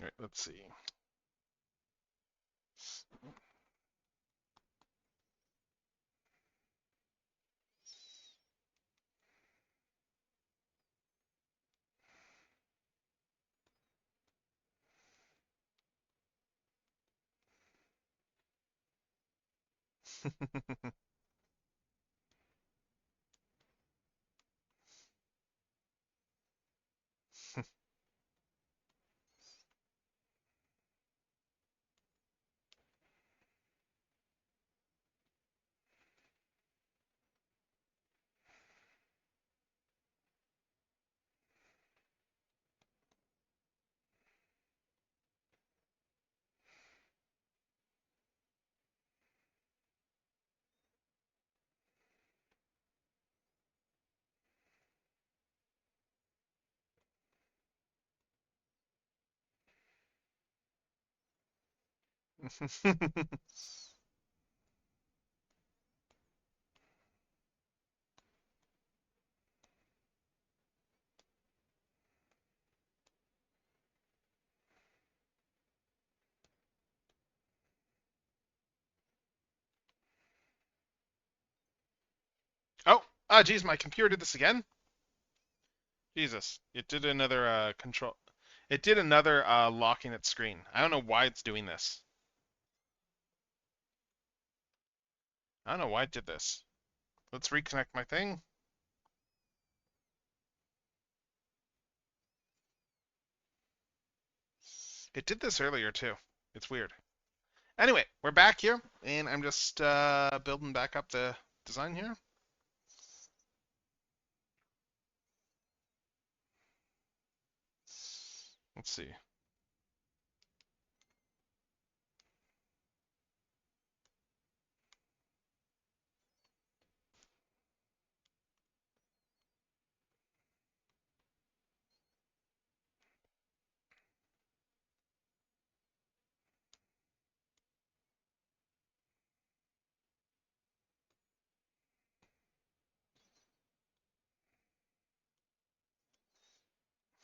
All right, let's see. Ah, geez, my computer did this again. Jesus, it did another control. It did another locking its screen. I don't know why it's doing this. I don't know why it did this. Let's reconnect my thing. It did this earlier too. It's weird. Anyway, we're back here, and I'm just building back up the design here. Let's see.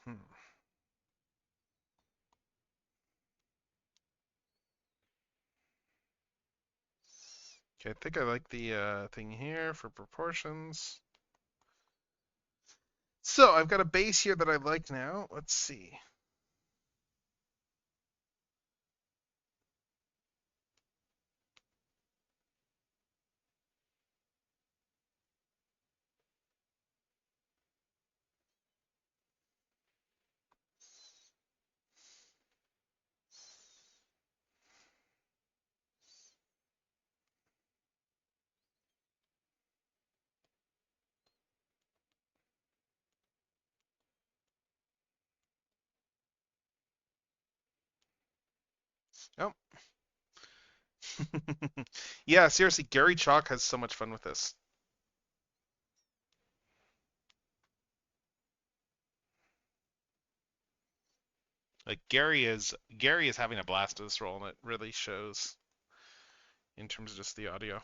Hmm. Okay, I think I like the thing here for proportions. So I've got a base here that I like now. Let's see. Oh. Yeah, seriously, Gary Chalk has so much fun with this. Like Gary is having a blast with this role, and it really shows in terms of just the audio.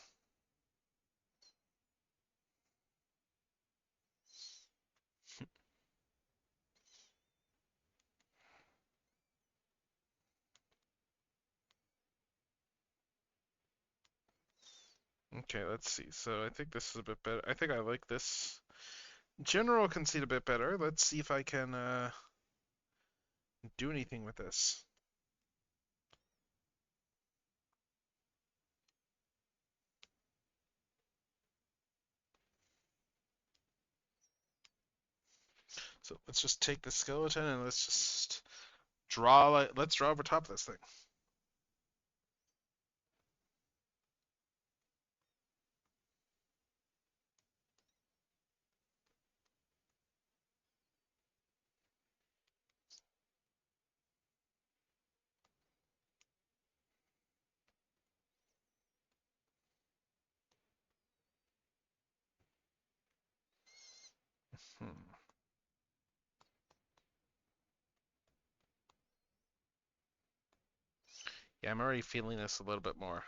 Okay, let's see. So I think this is a bit better. I think I like this general conceit a bit better. Let's see if I can do anything with this. So let's just take the skeleton and let's just draw. Let's draw over top of this thing. Hmm. Yeah, I'm already feeling this a little bit more.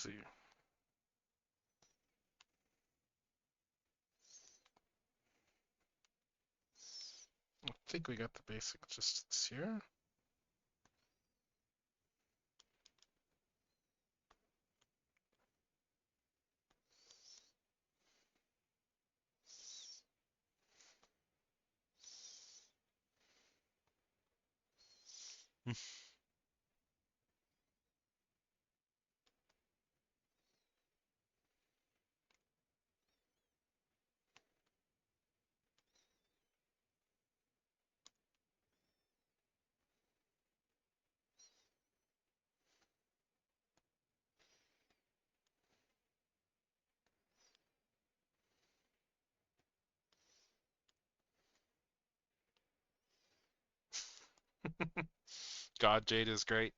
see. I think we got the basic distance here. God, Jade is great.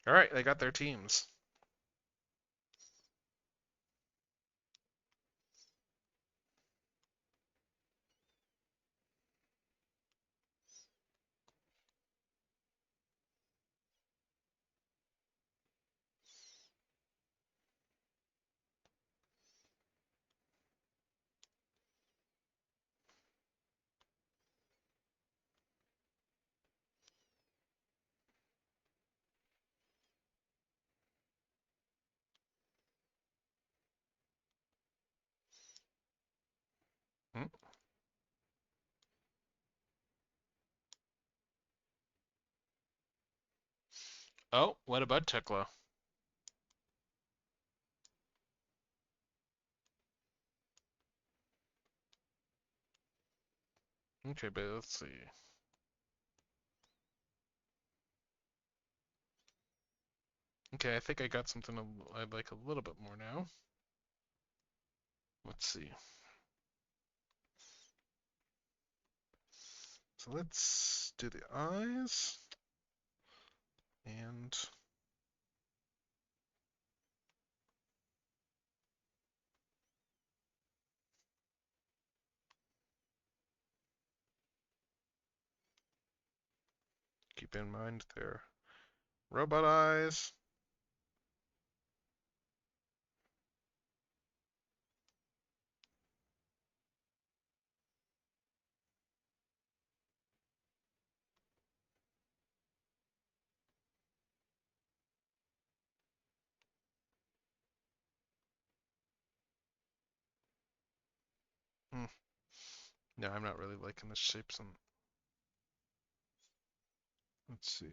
All right, they got their teams. Hmm. Oh, what about Tekla? Okay, but let's see. Okay, I think I got something I like a little bit more now. Let's see. So let's do the eyes and keep in mind their robot eyes. Hmm. No, I'm not really liking the shapes on. Let's see.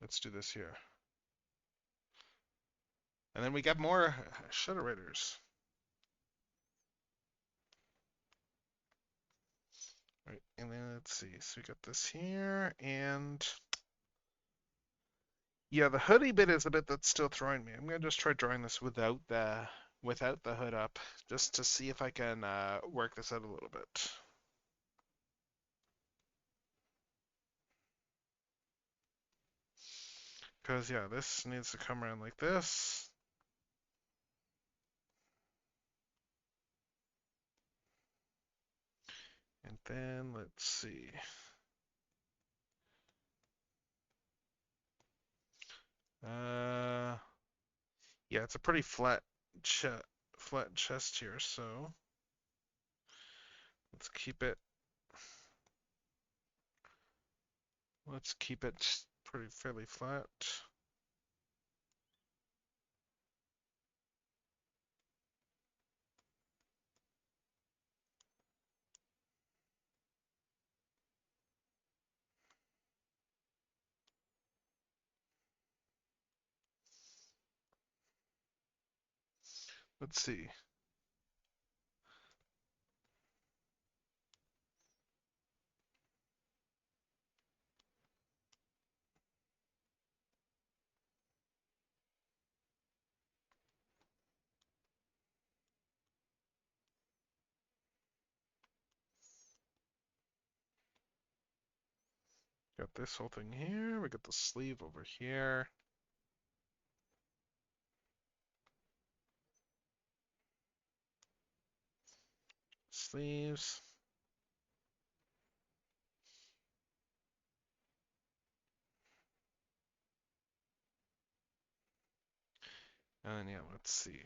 Let's do this here. And then we got more shutter writers. Right, and then let's see. So we got this here, and yeah, the hoodie bit is a bit that's still throwing me. I'm gonna just try drawing this without the hood up, just to see if I can work this out a little bit. Because yeah, this needs to come around like this. And then let's see. Uh, yeah, it's a pretty flat chest here, so let's keep it. Let's keep it pretty fairly flat. Let's see. Got this whole thing here. We got the sleeve over here. Sleeves. And yeah, let's see.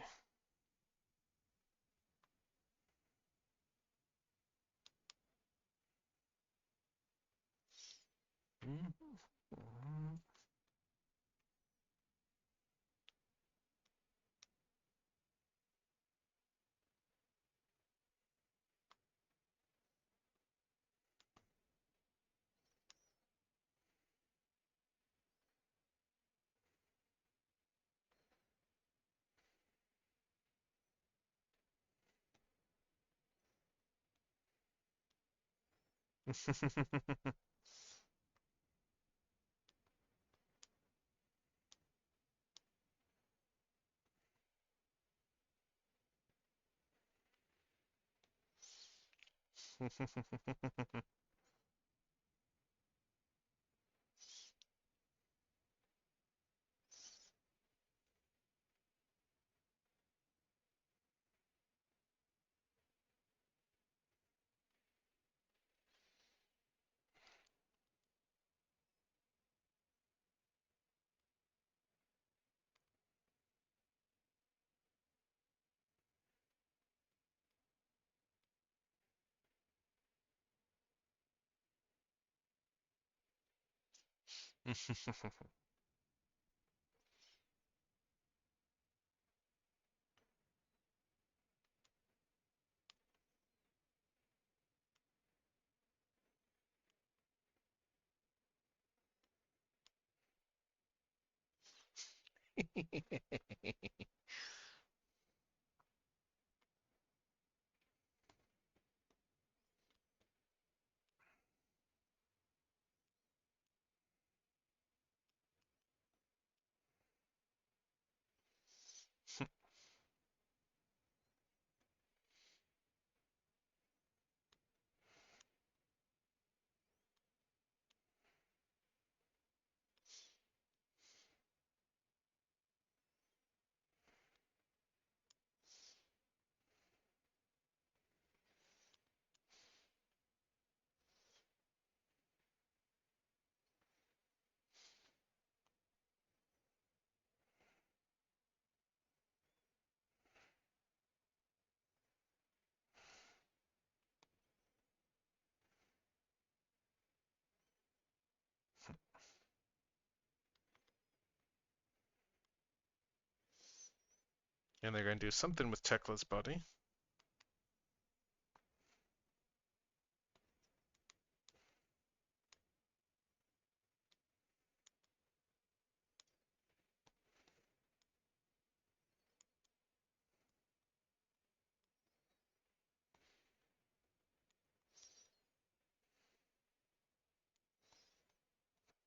And they're going to do something with Tekla's body.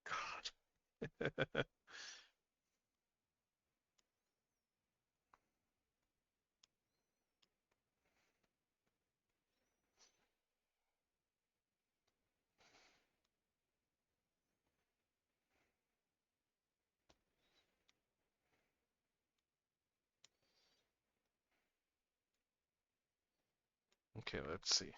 God. Okay, let's see.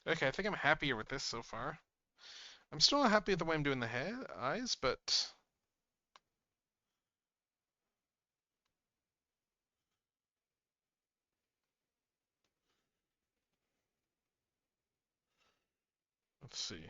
Okay, I think I'm happier with this so far. I'm still not happy with the way I'm doing the eyes, but let's see.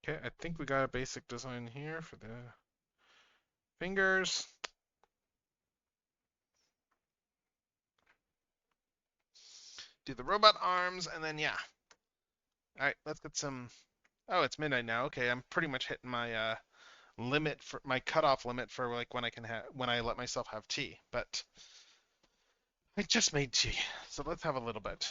Okay, I think we got a basic design here for the fingers. Do the robot arms, and then yeah. All right, let's get some. Oh, it's midnight now. Okay, I'm pretty much hitting my limit for my cutoff limit for like when I can have when I let myself have tea. But I just made tea, so let's have a little bit.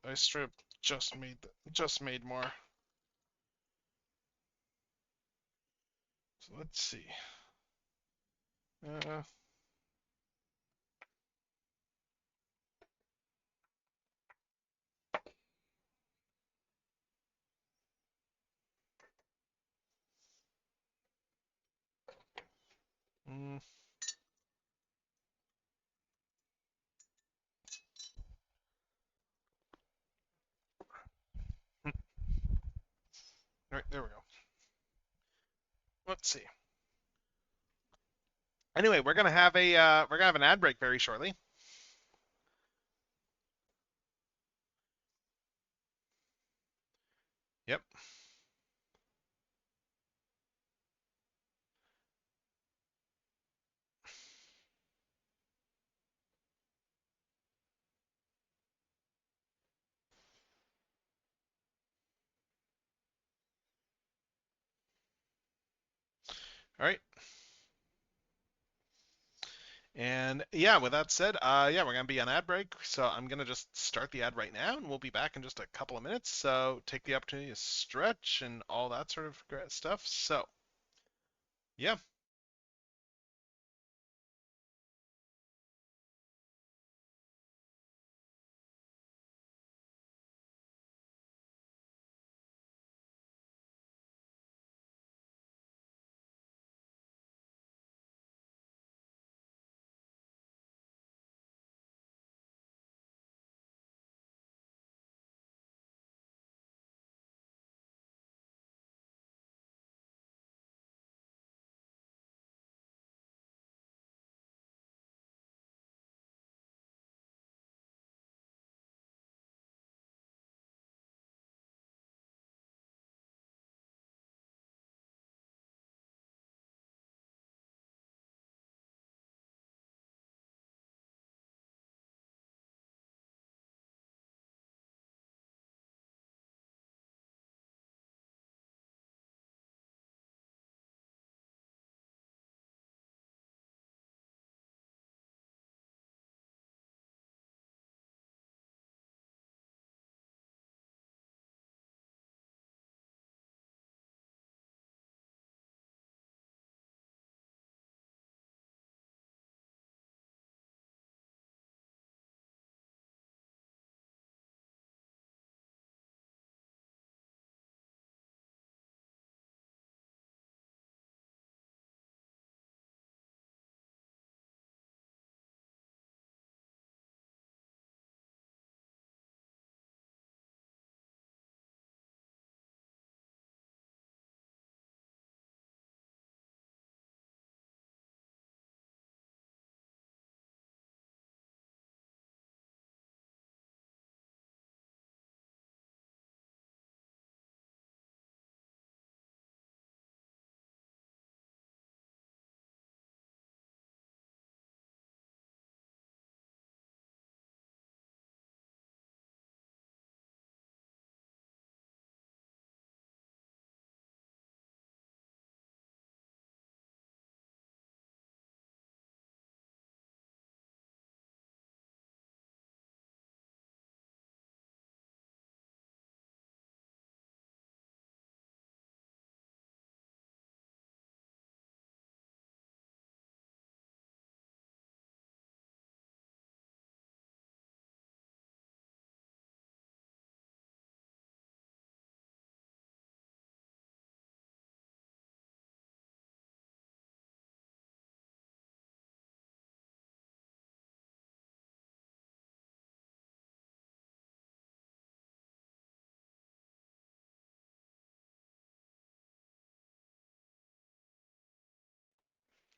I straight up just made more. So let's see. Uh, mm, all right, there we go. Let's see. Anyway, we're gonna have an ad break very shortly. Yep. All right. And yeah, with that said, yeah, we're gonna be on ad break, so I'm gonna just start the ad right now, and we'll be back in just a couple of minutes. So take the opportunity to stretch and all that sort of stuff. So yeah.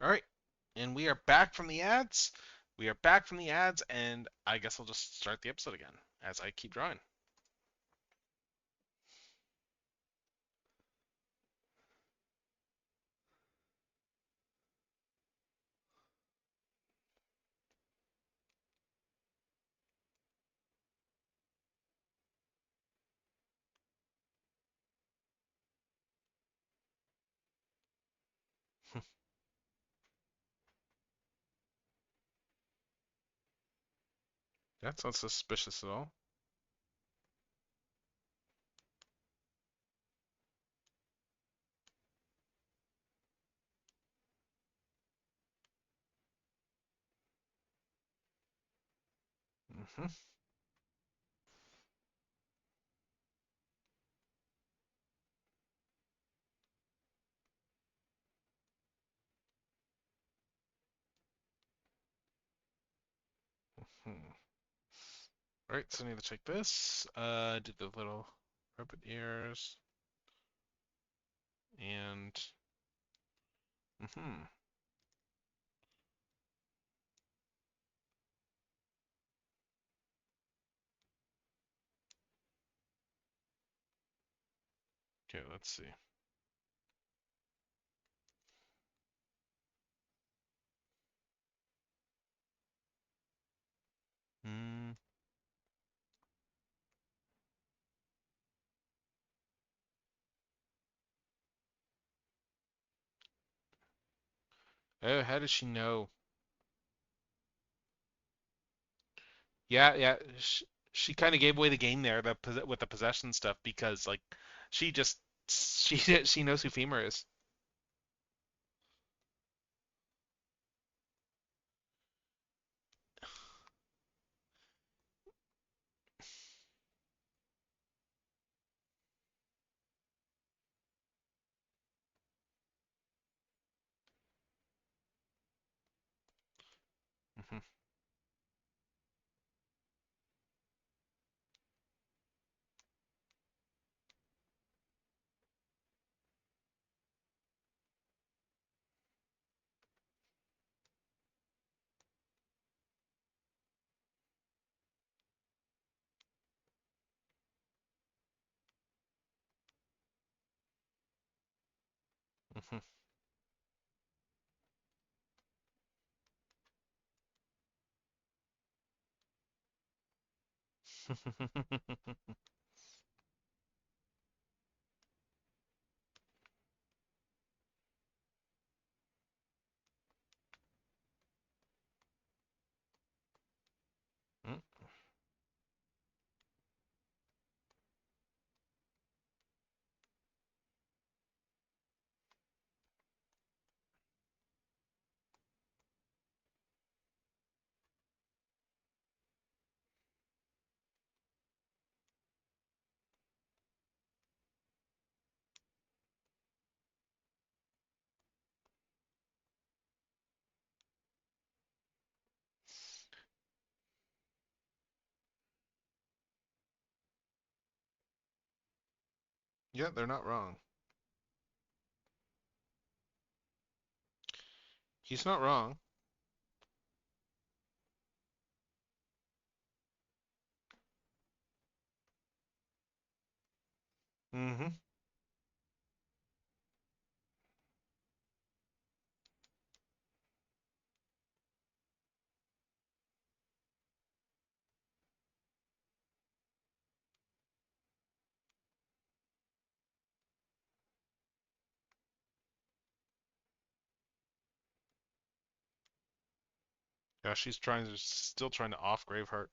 All right. And we are back from the ads. We are back from the ads, and I guess I'll just start the episode again as I keep drawing. That's not suspicious at all. Hmm. Hmm. Alright, so I need to check this. Do the little rabbit ears. And hmm. Okay, let's see. Hmm. Oh, how does she know? Yeah, yeah. She kind of gave away the game there, with the possession stuff, because like she just she knows who Femur is. Hmm. Hmm. Yeah, they're not wrong. He's not wrong. Hmm. Yeah, she's still trying to off Graveheart.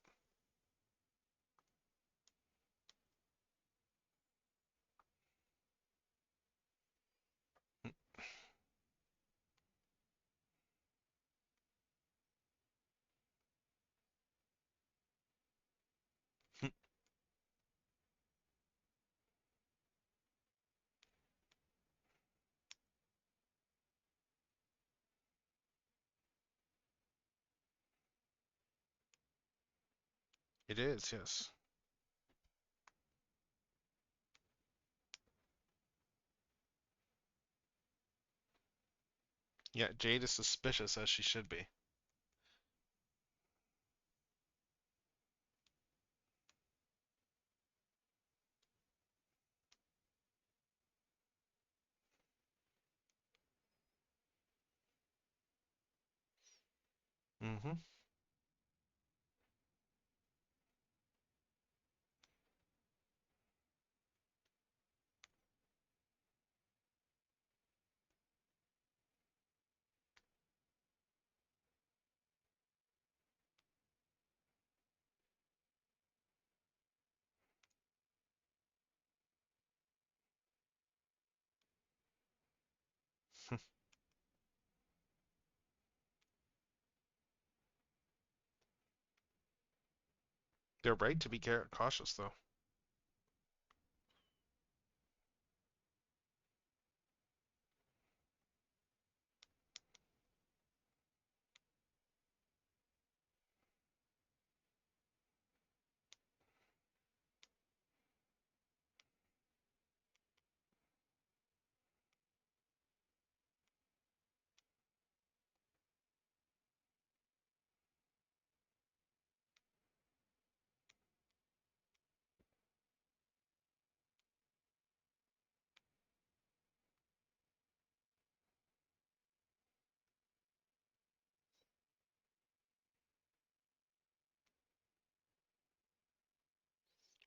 It is, yes. Yeah, Jade is suspicious as she should be. Hmm. They're right to be cautious, though.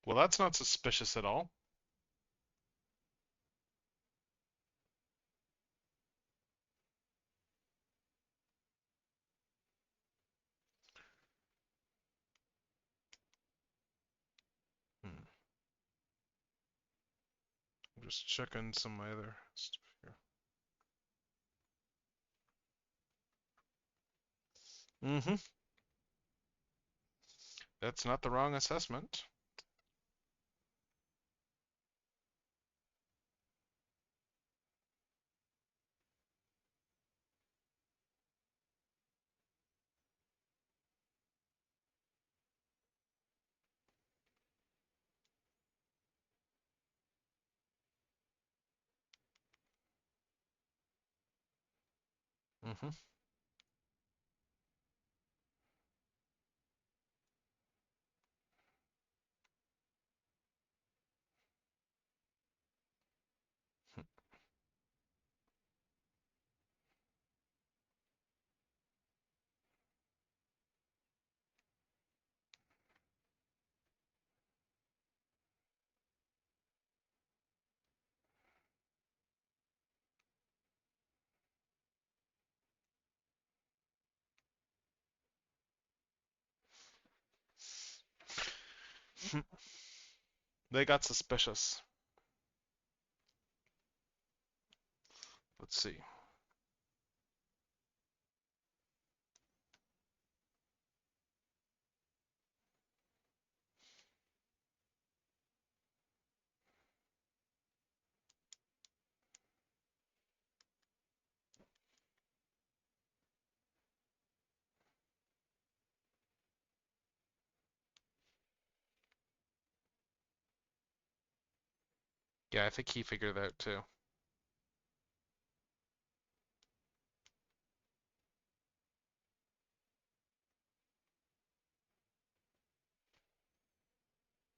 Well, that's not suspicious at all. Hmm. I'm just checking some other stuff here. Mm-hmm. That's not the wrong assessment. Mm-hmm. They got suspicious. Let's see. Yeah, I think he figured it out too.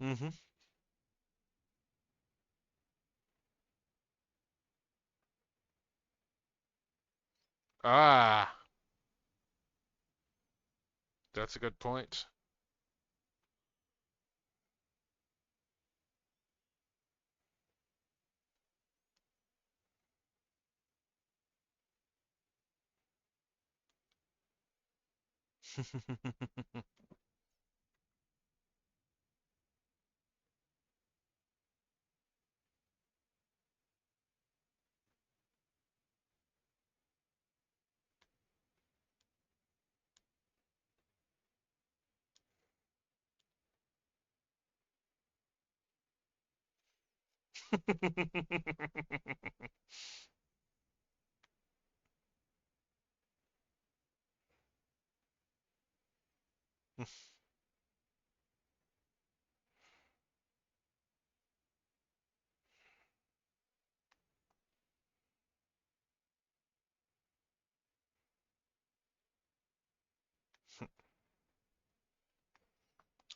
Mm-hmm. Ah, that's a good point.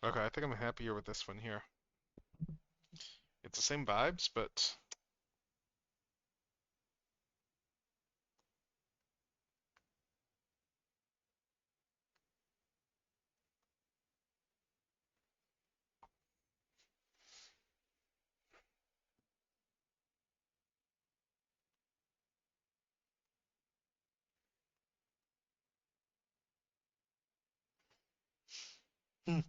Okay, I think I'm happier with this one here. It's the same vibes, but hmm.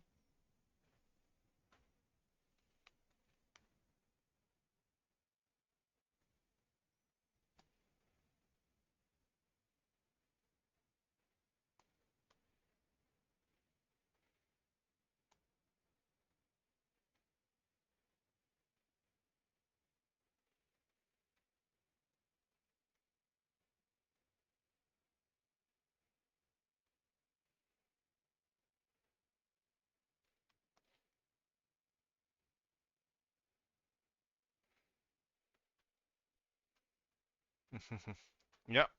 Yep.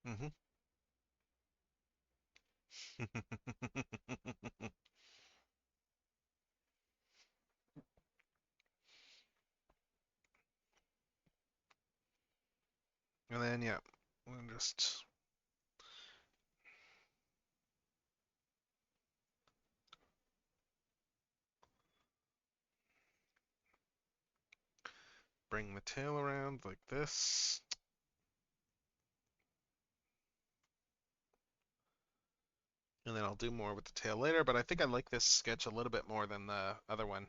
Hmm. And then yeah, we'll just bring the tail around like this. And then I'll do more with the tail later, but I think I like this sketch a little bit more than the other one.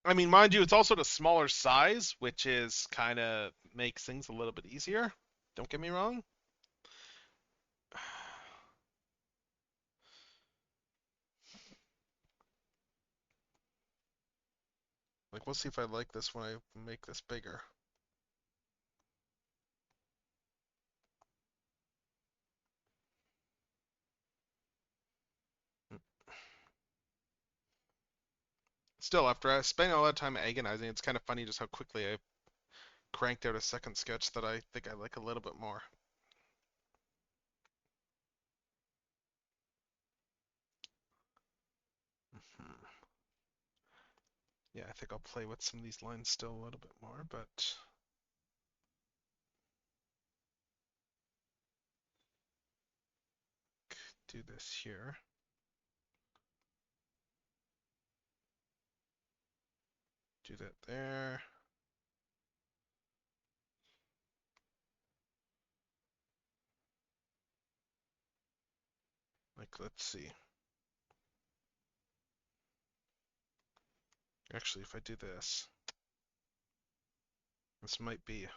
I mean, mind you, it's also the smaller size, which is kind of makes things a little bit easier. Don't get me wrong. Like, we'll see if I like this when I make this bigger. Still, after I spent a lot of time agonizing, it's kind of funny just how quickly I cranked out a second sketch that I think I like a little bit more. Hmm. Yeah, I think I'll play with some of these lines still a little bit more, but do this here. Do that there. Like, let's see. Actually, if I do this, this might be.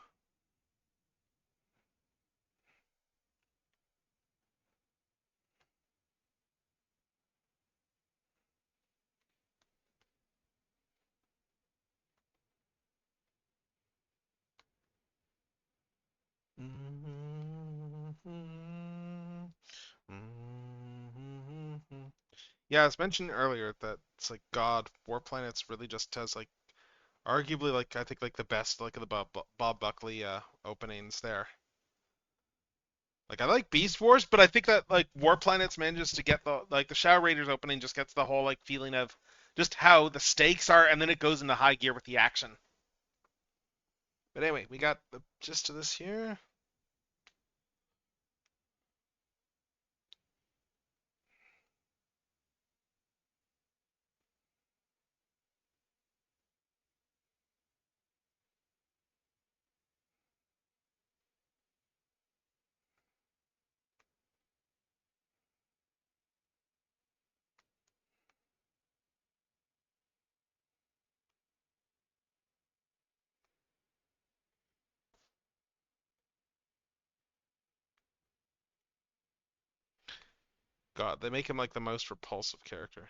Yeah, I was mentioning earlier that it's like God, War Planets really just has like arguably like I think like the best like of the Bob Buckley openings there. Like I like Beast Wars, but I think that like War Planets manages to get the like the Shadow Raiders opening just gets the whole like feeling of just how the stakes are, and then it goes into high gear with the action. But anyway, we got the gist of this here. God, they make him like the most repulsive character.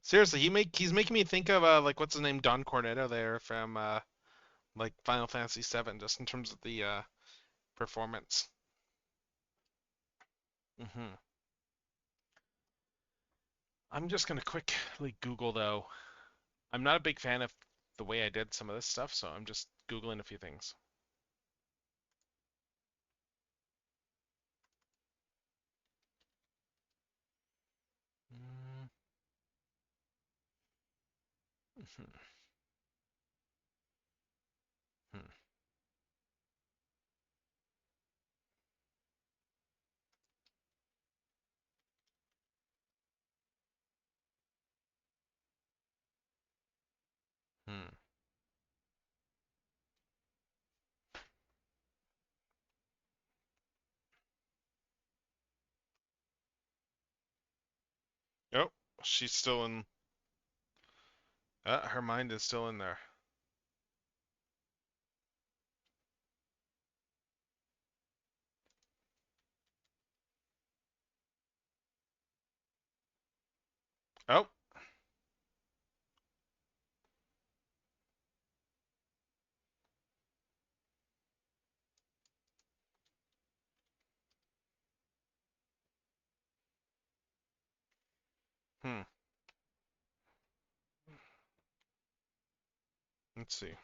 Seriously, he's making me think of like what's his name, Don Cornetto there from like Final Fantasy VII, just in terms of the performance. Hmm. I'm just gonna quickly Google though. I'm not a big fan of the way I did some of this stuff, so I'm just Googling a few things. Mm-hmm. Hmm. She's still in. Her mind is still in there. Oh. Hmm. Let's see.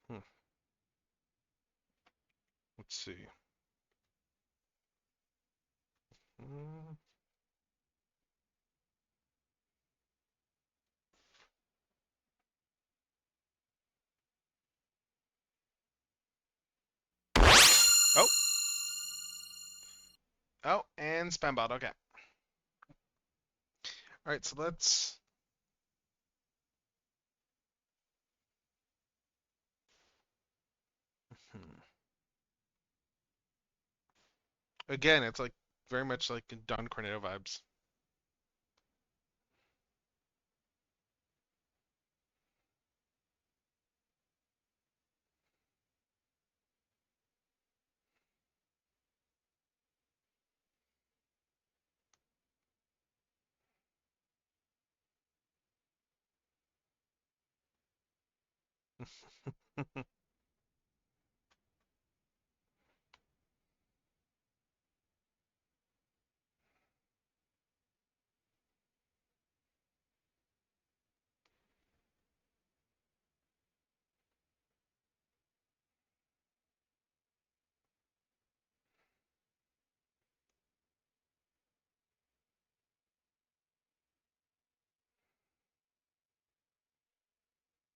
Hmm. Let's see. Hmm. Oh. Oh, and spam bot. Okay. All right. So let's. Hmm. Again, it's like very much like Don Cornetto vibes.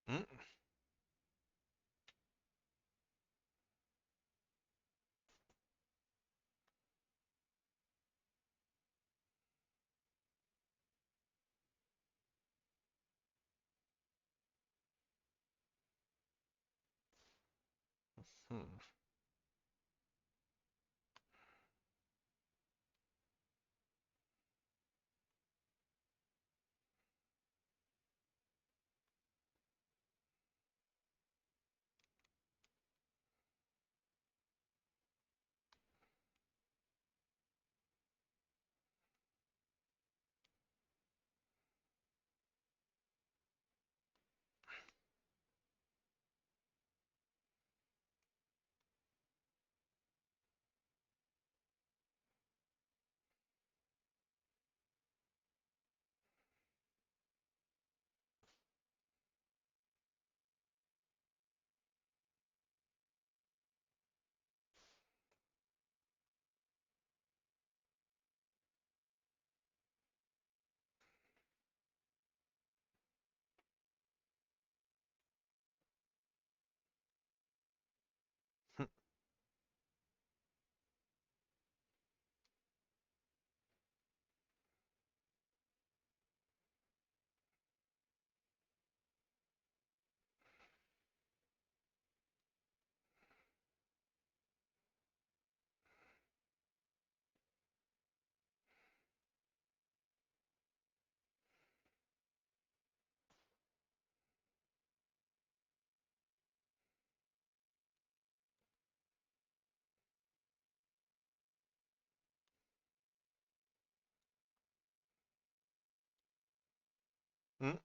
Hmm. Hmm. Hmm.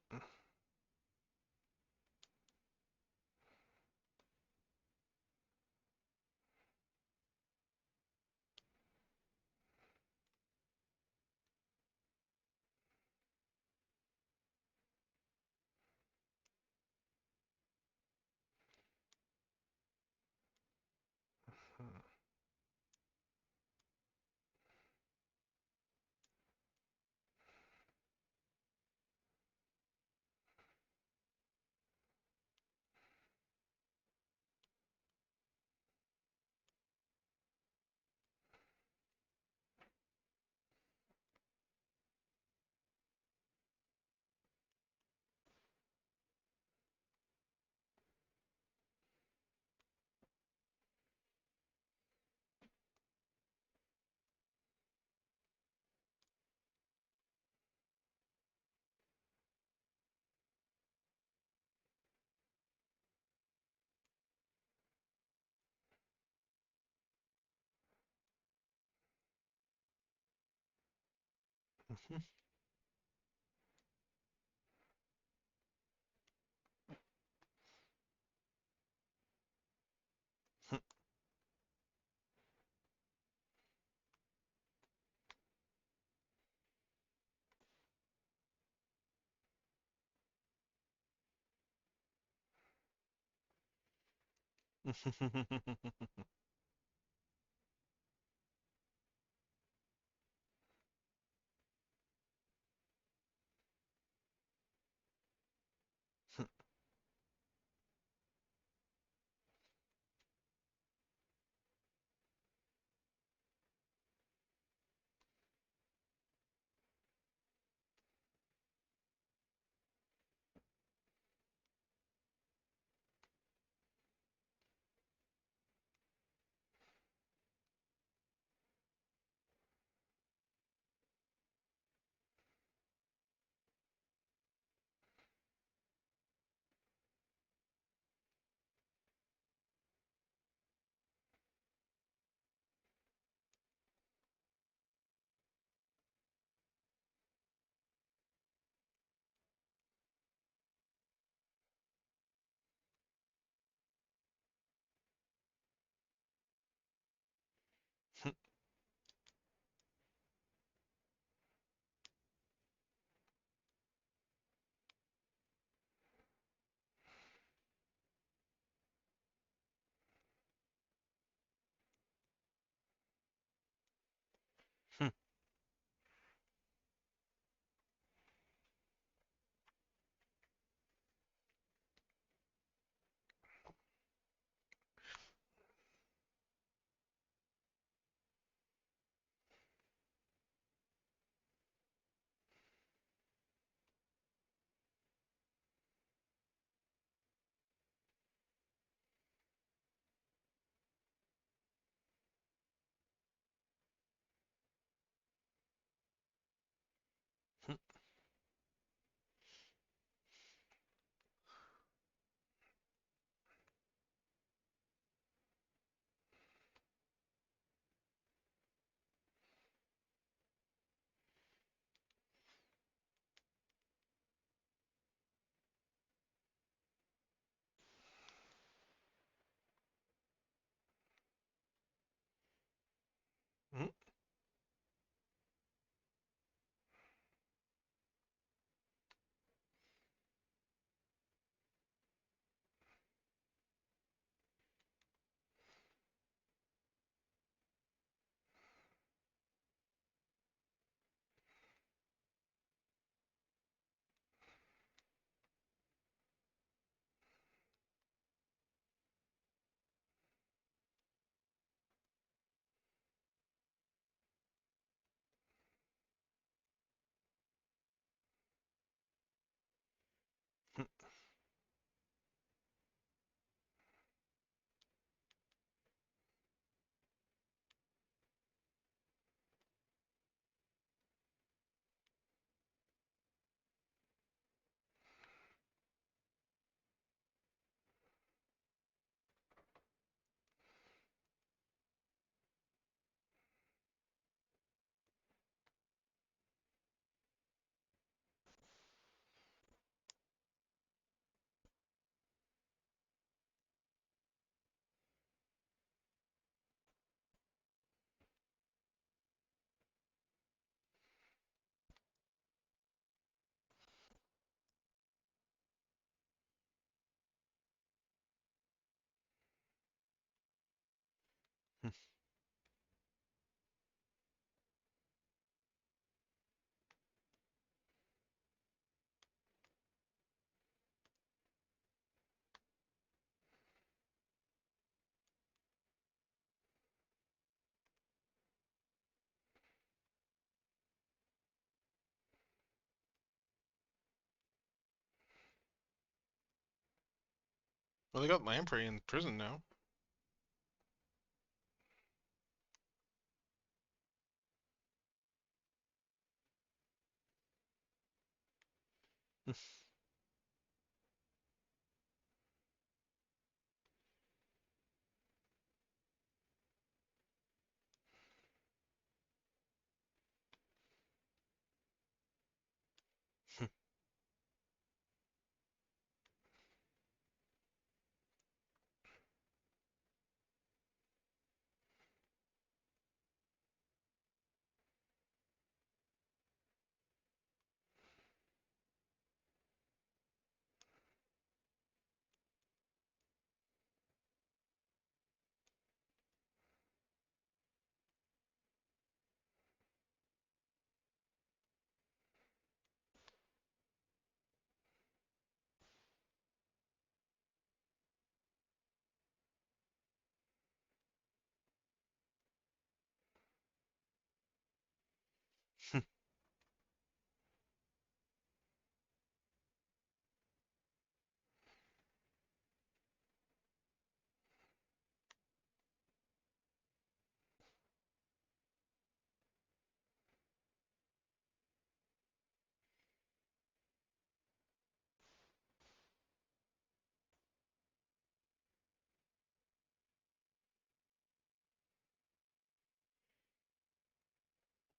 Well, they got Lamprey in prison now.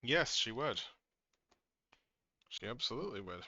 Yes, she would. She absolutely would.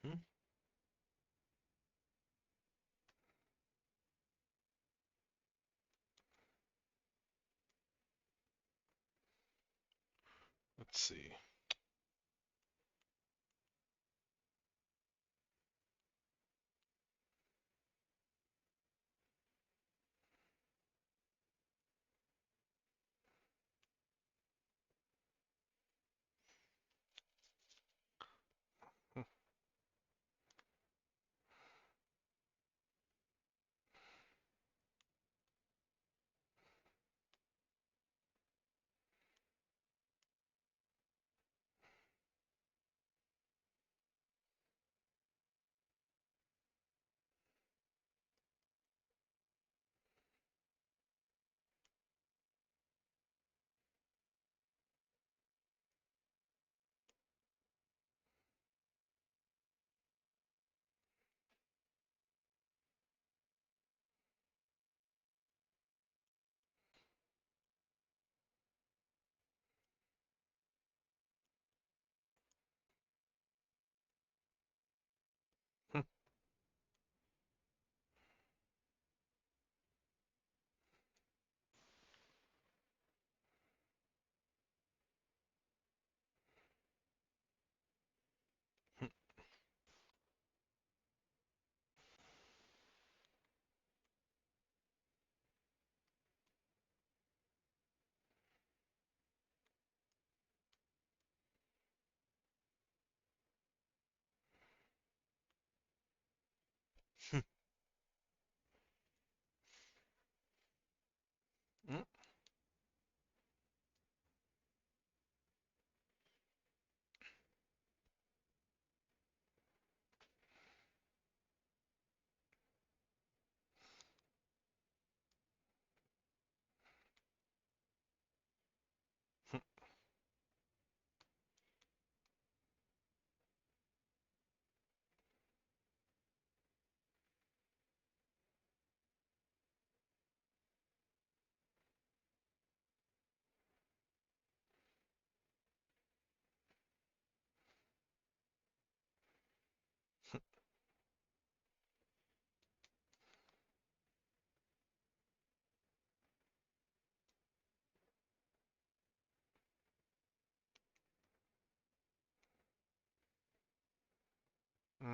Hmm. Let's see.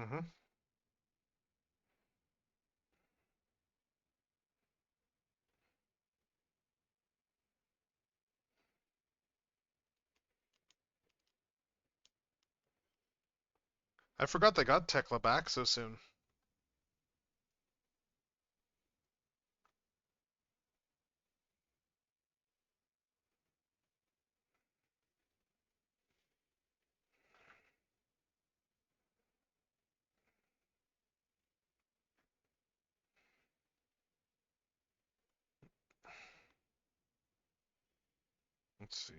Mm-hmm. I forgot they got Tekla back so soon. Let's see.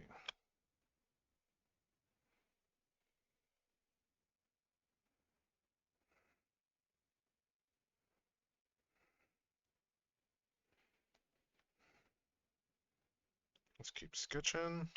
Let's keep sketching.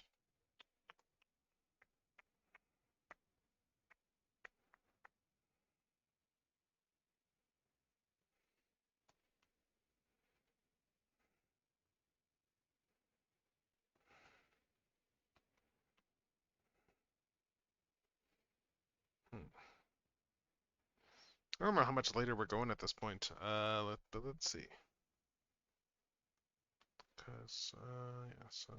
Hmm. I don't know how much later we're going at this point. But let's see. Cause yeah, so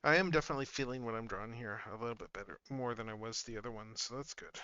I am definitely feeling what I'm drawing here a little bit better, more than I was the other one, so that's good.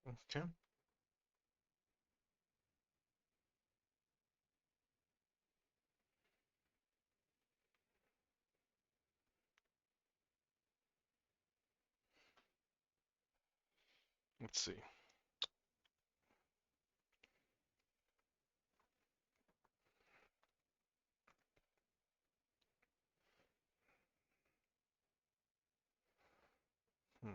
Okay. Let's see. Hmm.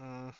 Mm.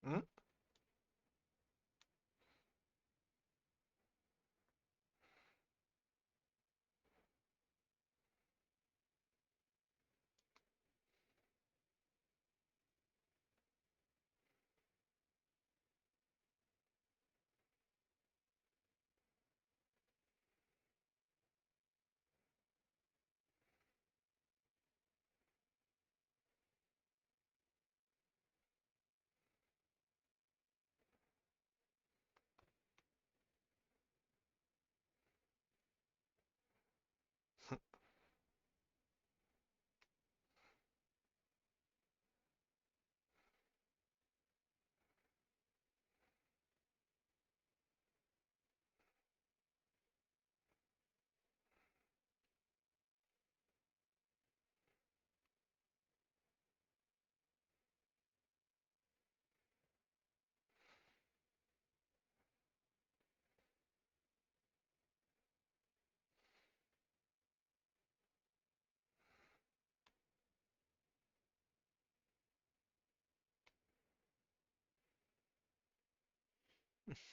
Mm.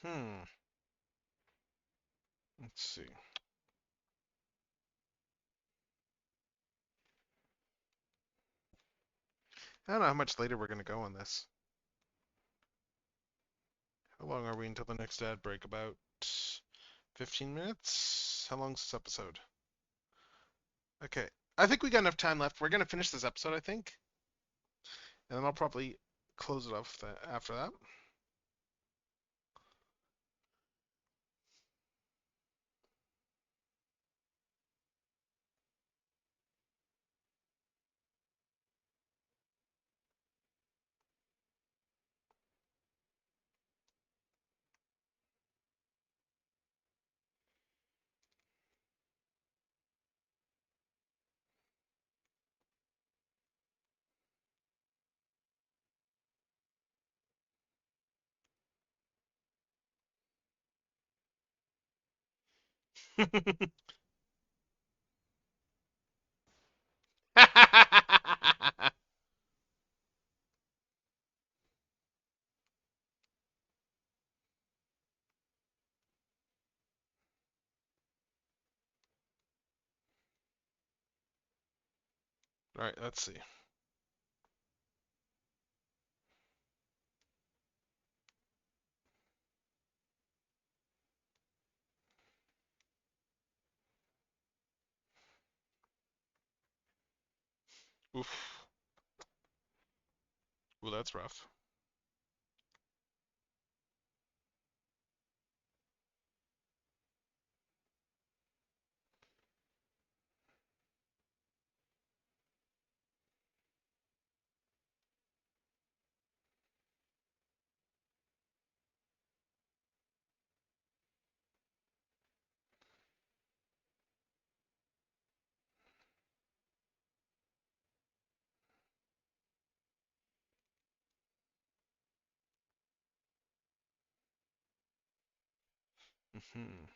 Hmm. Let's see. I don't know how much later we're gonna go on this. How long are we until the next ad break? About 15 minutes? How long's this episode? Okay. I think we got enough time left. We're gonna finish this episode, I think. And then I'll probably close it off after that. All right, let's see. Oof. Ooh, that's rough. Hmm.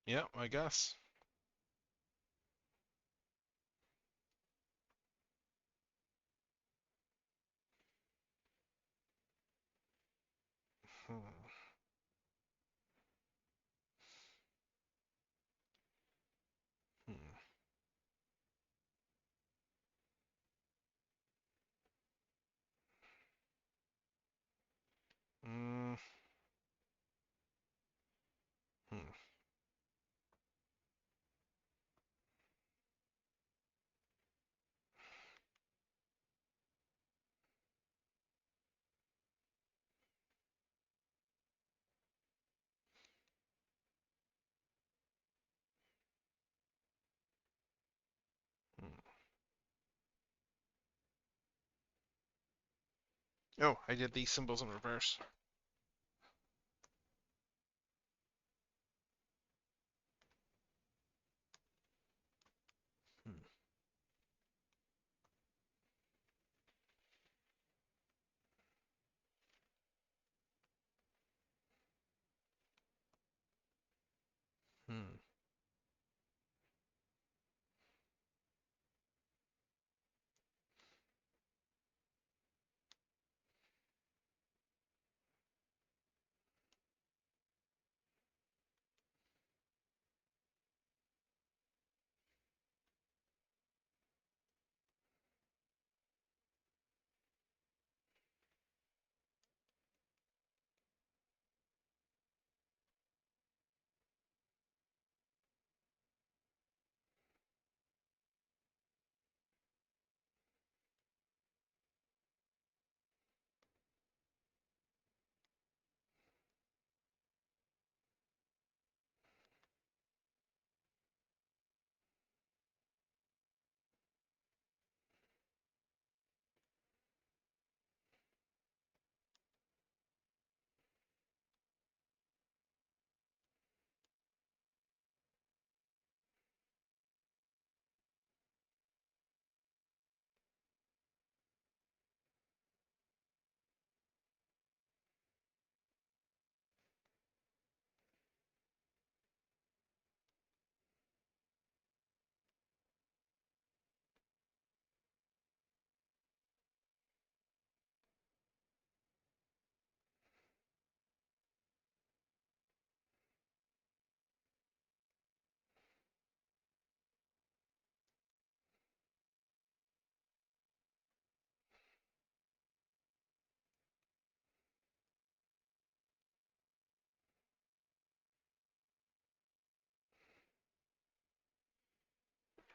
Yeah, I guess. Hmm. Hmm. Mm, hmm. Hmm. Oh, I did these symbols in reverse. Hmm. Hmm.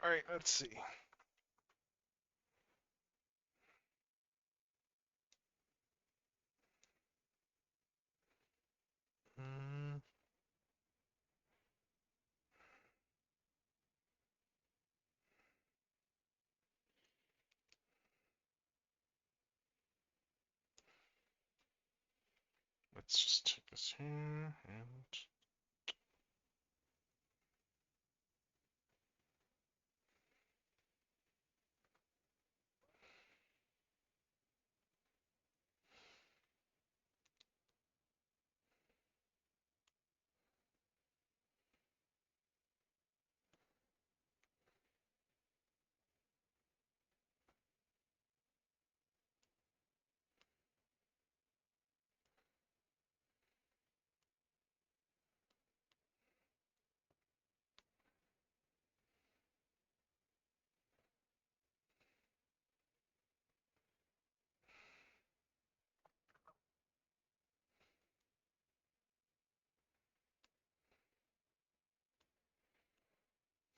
All right, let's see. Hmm. Let's just take this here and.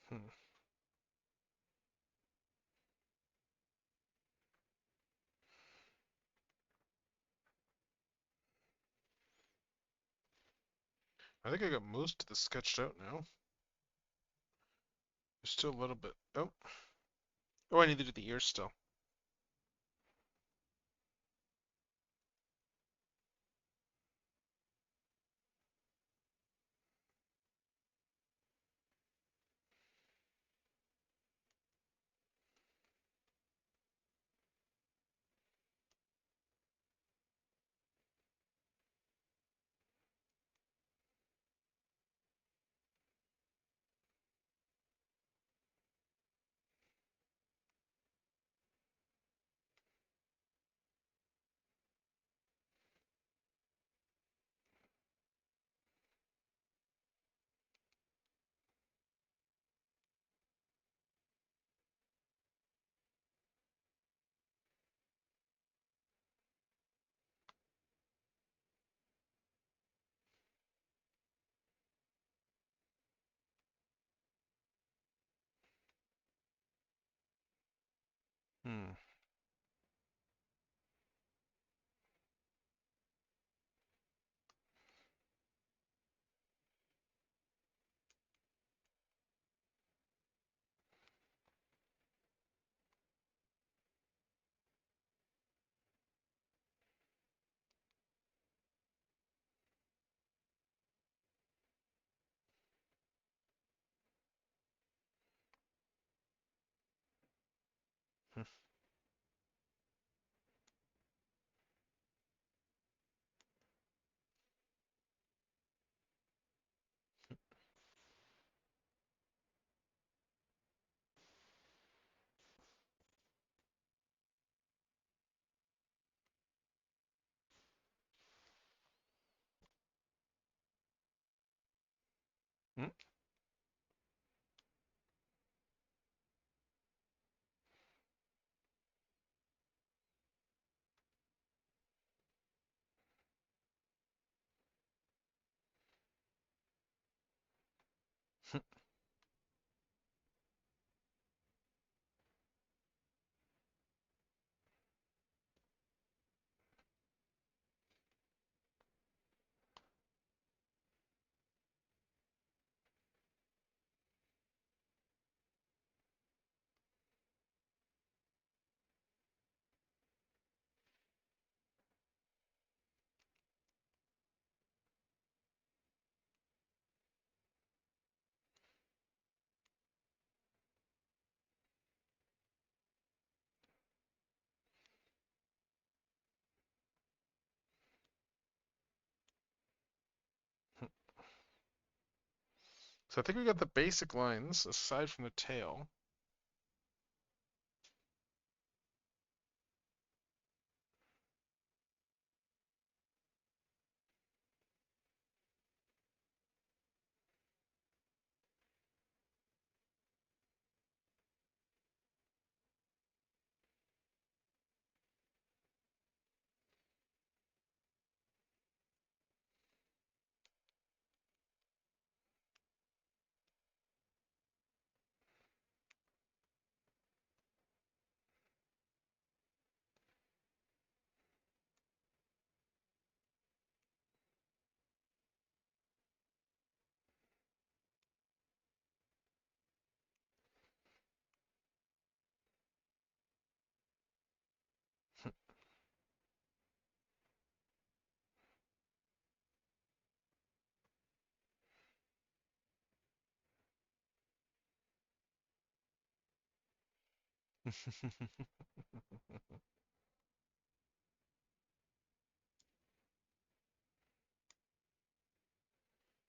Hmm. I think I got most of this sketched out now. There's still a little bit. Oh. Oh, I need to do the ears still. Hmm. Hmm. Hmm. So I think we got the basic lines aside from the tail.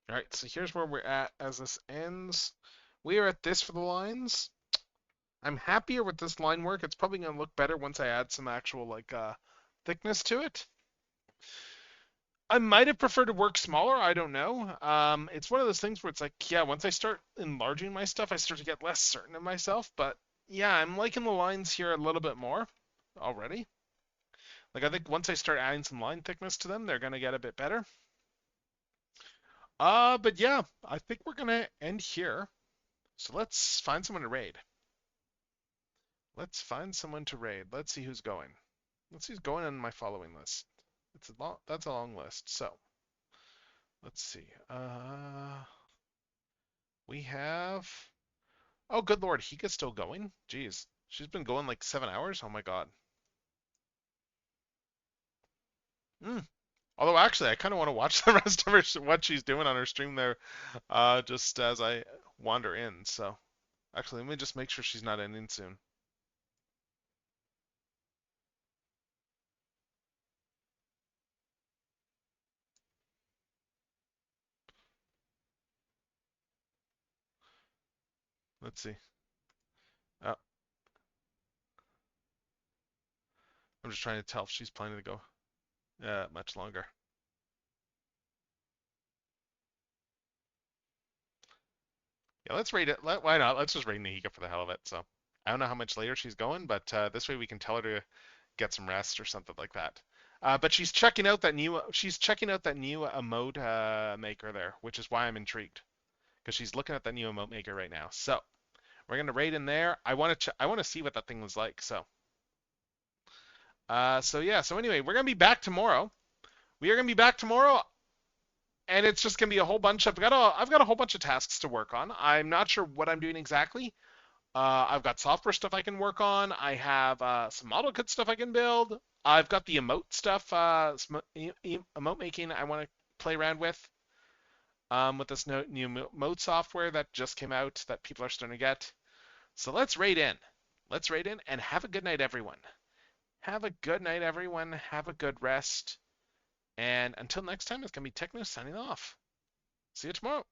All right, so here's where we're at as this ends. We are at this for the lines. I'm happier with this line work. It's probably going to look better once I add some actual like thickness to it. I might have preferred to work smaller. I don't know. It's one of those things where it's like, yeah, once I start enlarging my stuff, I start to get less certain of myself. But yeah, I'm liking the lines here a little bit more already. Like I think once I start adding some line thickness to them, they're gonna get a bit better. But yeah, I think we're gonna end here. So let's find someone to raid. Let's find someone to raid. Let's see who's going. Let's see who's going on my following list. That's a long list. So let's see. We have. Oh, good lord, Hika's still going. Jeez, she's been going like 7 hours. Oh my god. Hmm. Although actually, I kind of want to watch the rest of her what she's doing on her stream there, just as I wander in. So actually, let me just make sure she's not ending soon. Let's see. Uh, I'm just trying to tell if she's planning to go much longer. Yeah, let's rate it. Why not? Let's just rate Nahika for the hell of it. So I don't know how much later she's going, but this way we can tell her to get some rest or something like that. But she's checking out that new emote maker there, which is why I'm intrigued because she's looking at that new emote maker right now. So we're gonna raid in there. I want to see what that thing was like. So yeah. So anyway, we're gonna be back tomorrow. We are gonna be back tomorrow, and it's just gonna be a whole bunch. I've got a whole bunch of tasks to work on. I'm not sure what I'm doing exactly. I've got software stuff I can work on. I have some model kit stuff I can build. I've got the emote stuff, emote making I want to play around with this new emote software that just came out that people are starting to get. So let's raid in. Let's raid in and have a good night, everyone. Have a good night, everyone. Have a good rest. And until next time, it's going to be Techno signing off. See you tomorrow.